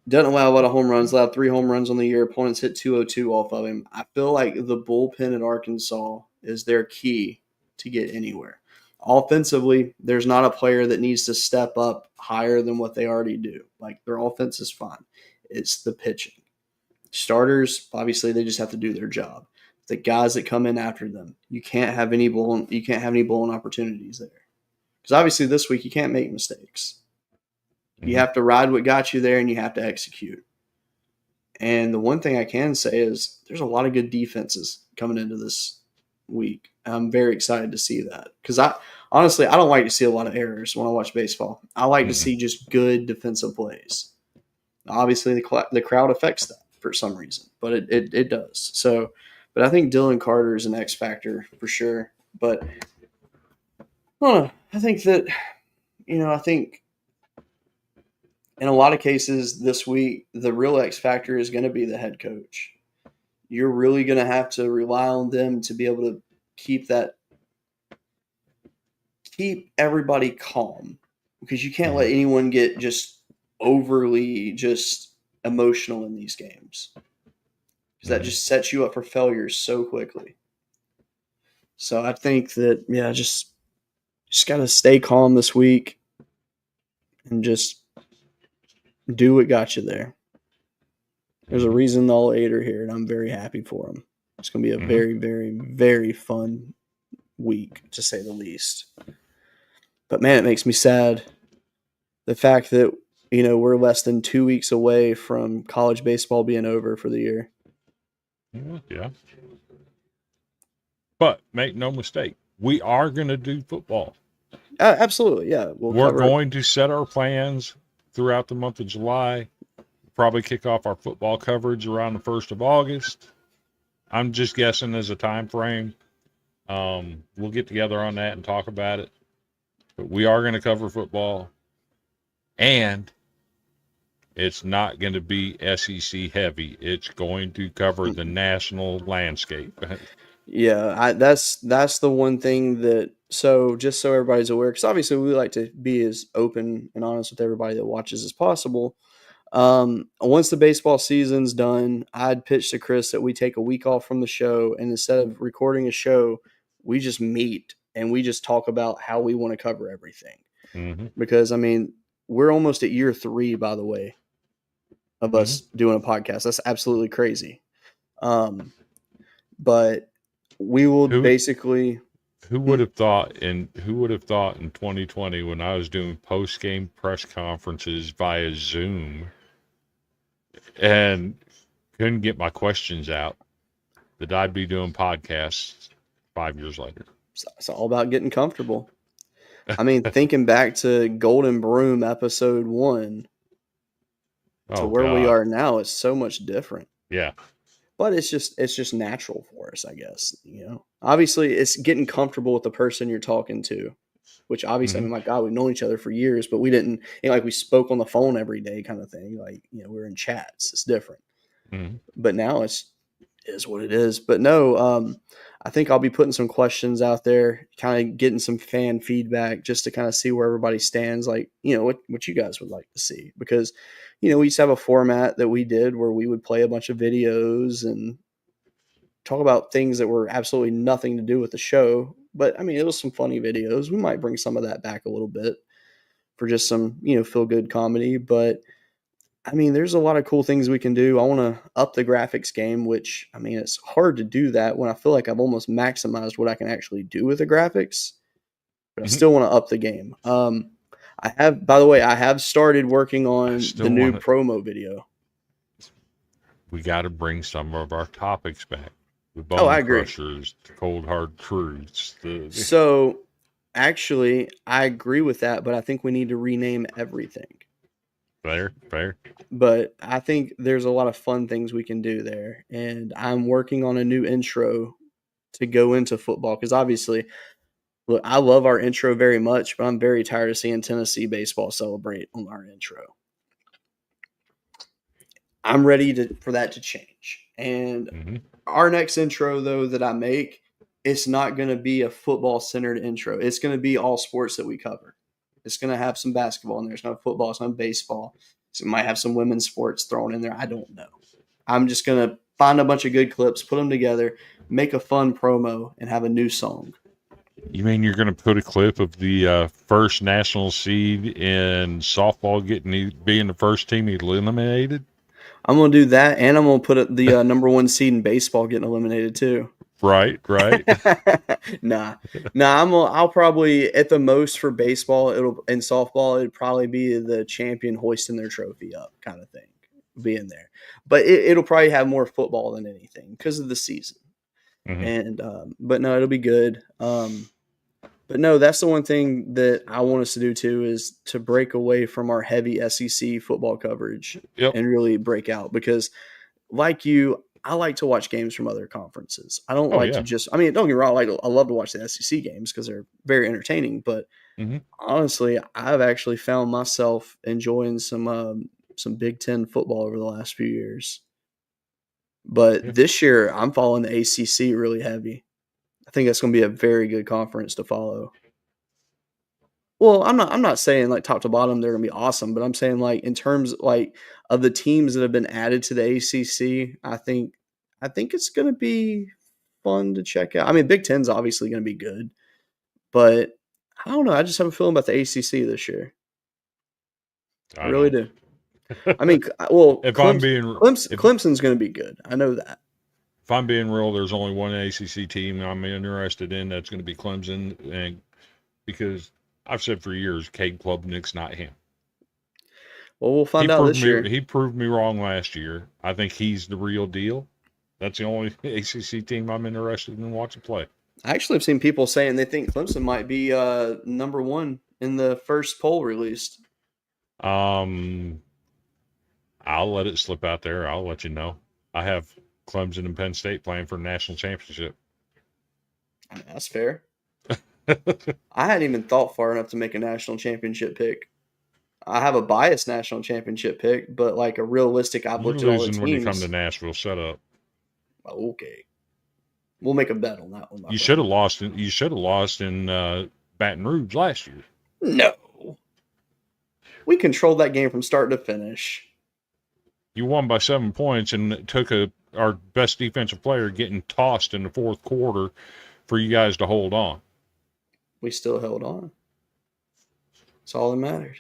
Doesn't allow a lot of home runs. Allowed 3 home runs on the year. Opponents hit 202 off of him. I feel like the bullpen at Arkansas is their key to get anywhere. Offensively, there's not a player that needs to step up higher than what they already do. Like, their offense is fine. It's the pitching. Starters, obviously, they just have to do their job. The guys that come in after them, you can't have any blowing opportunities there. Because obviously this week you can't make mistakes. You have to ride what got you there, and you have to execute. And the one thing I can say is there's a lot of good defenses coming into this week. I'm very excited to see that. Because I don't like to see a lot of errors when I watch baseball. I like to see just good defensive plays. Obviously, the crowd affects that for some reason, but it does. So, but I think Dylan Carter is an X factor for sure. But I think that, I think in a lot of cases this week, the real X factor is going to be the head coach. You're really going to have to rely on them to be able to keep everybody calm, because you can't let anyone get just overly just emotional in these games. because that just sets you up for failure so quickly. So I think that, yeah, just got to stay calm this week and just do what got you there. There's a reason all 8 are here, and I'm very happy for them. It's going to be a very, very, very fun week, to say the least. But, man, it makes me sad. The fact that, we're less than 2 weeks away from college baseball being over for the year. Yeah. But make no mistake, we are going to do football. Absolutely, yeah. We're going to set our plans throughout the month of July. Probably kick off our football coverage around the 1st of August. I'm just guessing as a time frame. We'll get together on that and talk about it. But we are going to cover football. And it's not going to be SEC heavy. It's going to cover the national landscape. Yeah, that's the one thing that, so just so everybody's aware, because obviously we like to be as open and honest with everybody that watches as possible. Once the baseball season's done, I'd pitch to Chris that we take a week off from the show, and instead of recording a show, we just meet and we just talk about how we want to cover everything. Because, we're almost at year 3, by the way, of us doing a podcast. That's absolutely crazy. But we will basically. Who would have thought in 2020 when I was doing post-game press conferences via Zoom and couldn't get my questions out, that I'd be doing podcasts 5 years later? It's all about getting comfortable. Thinking back to Golden Broom episode 1 to where we are now is so much different. Yeah. But it's just natural for us, I guess. Obviously, it's getting comfortable with the person you're talking to, which obviously, my God, we've known each other for years, but we didn't, like we spoke on the phone every day kind of thing. Like, we're in chats. It's different. But now it is what it is. But no, I think I'll be putting some questions out there, kind of getting some fan feedback just to kind of see where everybody stands. Like, what you guys would like to see, because we used to have a format that we did where we would play a bunch of videos and talk about things that were absolutely nothing to do with the show. But it was some funny videos. We might bring some of that back a little bit for just some, feel good comedy. But there's a lot of cool things we can do. I want to up the graphics game, which, it's hard to do that when I feel like I've almost maximized what I can actually do with the graphics, but I still want to up the game. I have started working on the new promo video. We got to bring some of our topics back. The bone crushers, the cold hard truths. So, actually, I agree with that, but I think we need to rename everything. Fair. But I think there's a lot of fun things we can do there. And I'm working on a new intro to go into football, because obviously, look, I love our intro very much, but I'm very tired of seeing Tennessee baseball celebrate on our intro. I'm ready for that to change. And our next intro, though, that I make, it's not going to be a football-centered intro. It's going to be all sports that we cover. It's going to have some basketball in there. It's going to have football. It's going to have baseball. So it might have some women's sports thrown in there. I don't know. I'm just going to find a bunch of good clips, put them together, make a fun promo, and have a new song. You mean you're going to put a clip of the first national seed in softball being the first team eliminated? I'm going to do that, and I'm going to put the number 1 seed in baseball getting eliminated too. Right. Nah. I'll probably, at the most for baseball, in softball, it'd probably be the champion hoisting their trophy up kind of thing, being there. But it'll probably have more football than anything because of the season. And but no, it'll be good. But no, that's the one thing that I want us to do too, is to break away from our heavy SEC football coverage and really break out, because like you, I like to watch games from other conferences. I don't to just, don't get me wrong, I love to watch the SEC games because they're very entertaining, but honestly, I've actually found myself enjoying some Big Ten football over the last few years. But this year, I'm following the ACC really heavy. I think that's going to be a very good conference to follow. Well, I'm not saying like top to bottom they're going to be awesome, but I'm saying like in terms like of the teams that have been added to the ACC, I think I think it's going to be fun to check out. I mean, Big Ten's obviously going to be good, but I don't know. I just have a feeling about the ACC this year. I I really don't. do. I mean, well, If I'm being Clemson's going to be good. I know that. if I'm being real, there's only one ACC team I'm interested in. That's going to be Clemson, and because I've said for years, Cade Klubnik's not him. Well, we'll find out this year. He proved me wrong last year. I think he's the real deal. That's the only ACC team I'm interested in watching play. I actually have seen people saying they think Clemson might be number one in the first poll released. I'll let it slip out there. I'll let you know. I have Clemson and Penn State playing for the national championship. I mean, that's fair. I hadn't even thought far enough to make a national championship pick. I have a biased national championship pick, but like a realistic, I've You're looked at all the losing teams. when you come to Nashville. Shut up. Okay, we'll make a bet on that one. You should have lost. You should have lost in Baton Rouge last year. No, we controlled that game from start to finish. You won by 7 points, and it took our best defensive player getting tossed in the fourth quarter for you guys to hold on. We still held on. That's all that mattered.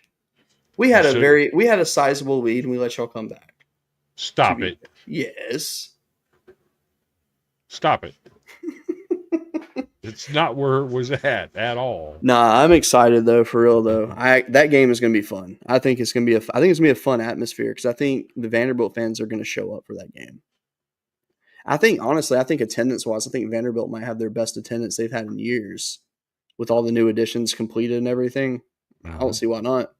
We had a sizable lead, and we let y'all come back. Stop it. Yes. Stop it. It's not where it was at all. Nah, I'm excited though, for real though. That game is going to be fun. I think it's going to be a fun atmosphere because I think the Vanderbilt fans are going to show up for that game. I think attendance wise, I think Vanderbilt might have their best attendance they've had in years with all the new additions completed and everything. I don't see why not.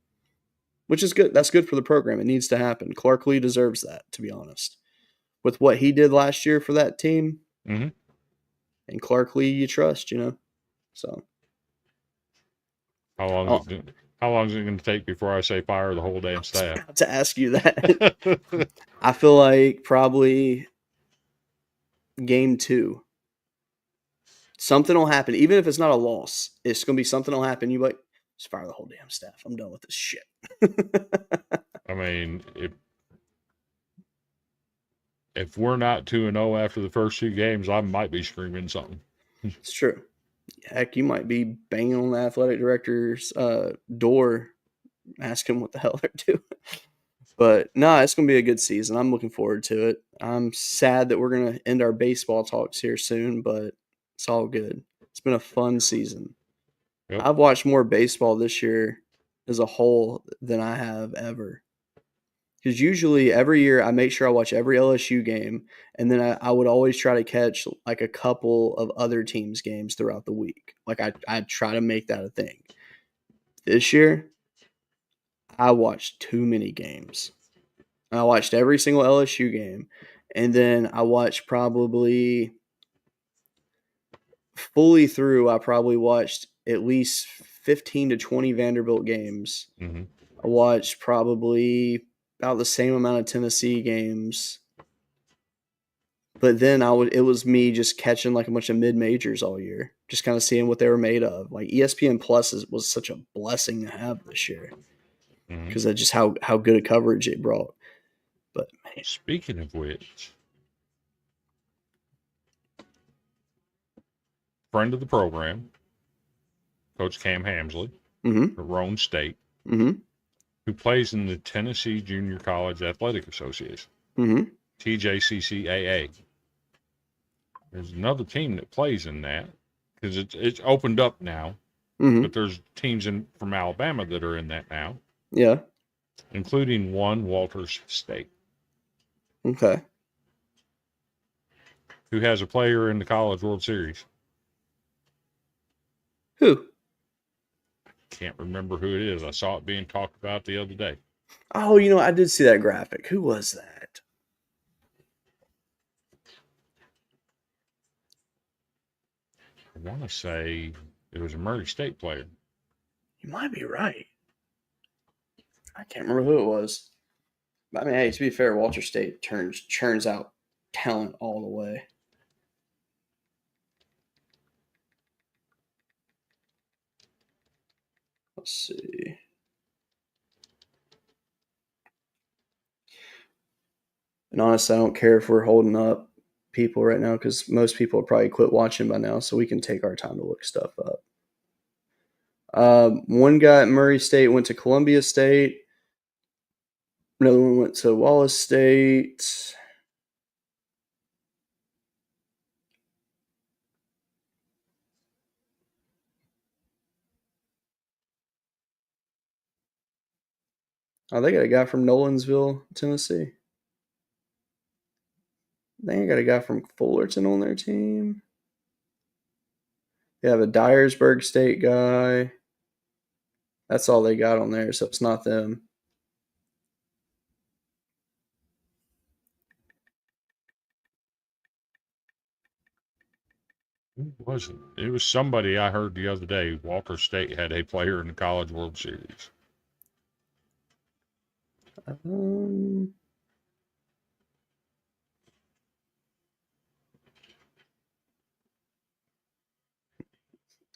Which is good. That's good for the program. It needs to happen. Clark Lee deserves that, to be honest. With what he did last year for that team, mm-hmm. and Clark Lee you trust, So how long is it going to take before I say fire the whole damn staff? I was about to ask you that. I feel like probably game 2. Something will happen. Even if it's not a loss, it's going to be something will happen. You like, just fire the whole damn staff. I'm done with this shit. I mean, if we're not 2-0 after the first 2 games, I might be screaming something. It's true. Heck, you might be banging on the athletic director's door, asking what the hell they're doing. But no, it's going to be a good season. I'm looking forward to it. I'm sad that we're going to end our baseball talks here soon, but it's all good. It's been a fun season. Yep. I've watched more baseball this year as a whole than I have ever. Because usually every year I make sure I watch every LSU game, and then I would always try to catch like a couple of other teams' games throughout the week. Like I try to make that a thing. This year, I watched too many games. I watched every single LSU game, and then I watched probably fully through. I probably watched at least 15 to 20 Vanderbilt games. Mm-hmm. I watched probably about the same amount of Tennessee games. But then it was me just catching like a bunch of mid-majors all year, just kind of seeing what they were made of. Like ESPN Plus was such a blessing to have this year because of just how good a coverage it brought. But man. Speaking of which, friend of the program, Coach Cam Hamsley, at Roane State, who plays in the Tennessee Junior College Athletic Association, TJCCAA. There's another team that plays in that because it's opened up now, but there's teams from Alabama that are in that now. Yeah. Including one, Walters State. Okay. Who has a player in the College World Series. Who? Can't remember who it is. I saw it being talked about the other day. Oh, I did see that graphic. Who was that? I want to say it was a Murray State player. You might be right. I can't remember who it was. But I mean, hey, to be fair, Walter State churns out talent all the way. Let's see. And honestly, I don't care if we're holding up people right now because most people have probably quit watching by now, so we can take our time to look stuff up. One guy at Murray State went to Columbia State. Another one went to Wallace State. Oh, they got a guy from Nolensville, Tennessee. They got a guy from Fullerton on their team. They have a Dyersburg State guy. That's all they got on there, so it's not them. Who was it? It was somebody I heard the other day. Walter State had a player in the College World Series. I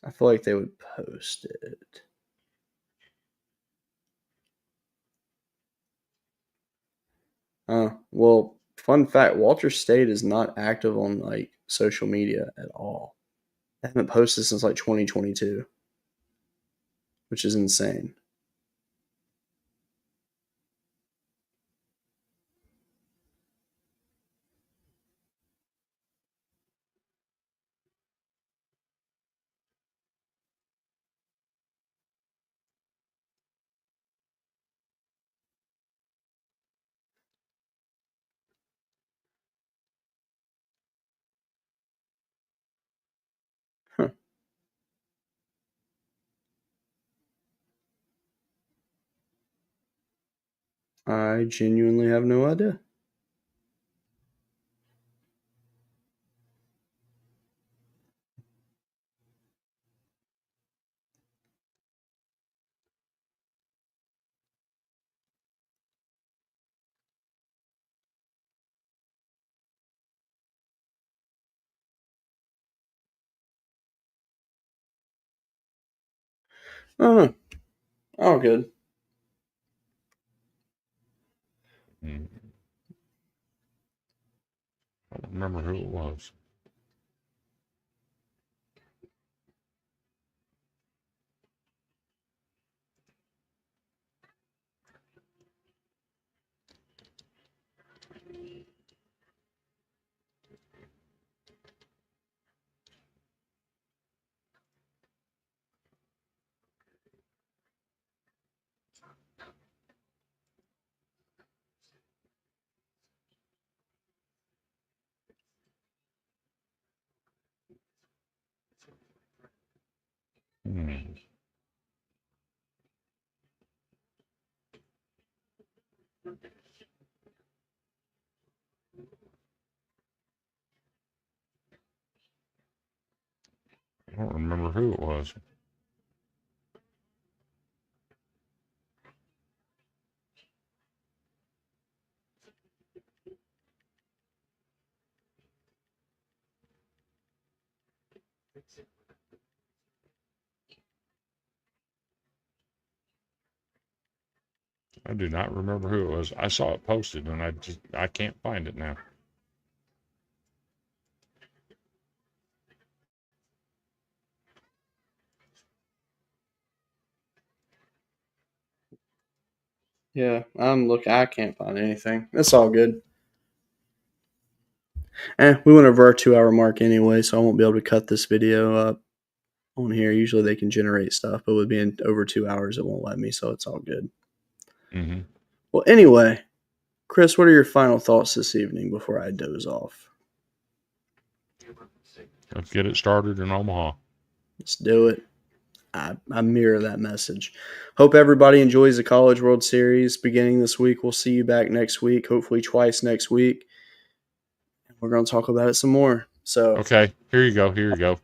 feel like they would post it. Well, fun fact, Walter State is not active on like social media at all. They haven't posted since like 2022, which is insane. Huh. I genuinely have no idea. Oh, all good. I don't remember who it was. Hmm. I don't remember who it was. I do not remember who it was. I saw it posted and I can't find it now. Yeah, I'm looking. I can't find anything. It's all good. We went over our 2 hour mark anyway, so I won't be able to cut this video up on here. Usually they can generate stuff, but with being over 2 hours, it won't let me, so it's all good. Mm-hmm. Well, anyway, Chris, what are your final thoughts this evening before I doze off? Let's get it started in Omaha. Let's do it. I mirror that message. Hope everybody enjoys the College World Series beginning this week. We'll see you back next week, hopefully twice next week. We're going to talk about it some more. So Okay, here you go. Here you go.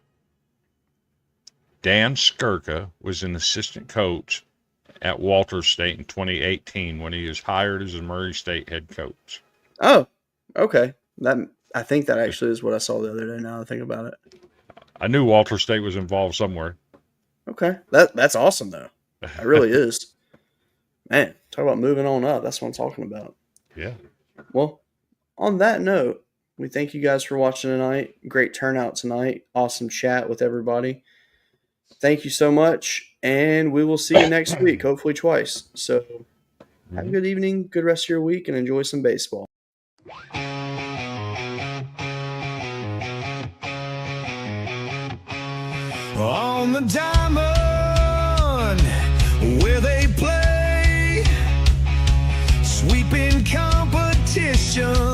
Dan Skirka was an assistant coach at Walter State in 2018 when he was hired as a Murray State head coach. Oh, okay. I think that actually is what I saw the other day. Now I think about it. I knew Walter State was involved somewhere. Okay, that's awesome though. It really is. Man, talk about moving on up. That's what I'm talking about. Yeah. Well, on that note, We thank you guys for watching tonight. Great turnout tonight. Awesome chat with everybody. Thank you so much, and we will see you next week, hopefully twice. So have a good evening, good rest of your week, and enjoy some baseball. On the diamond where they play, sweeping competition.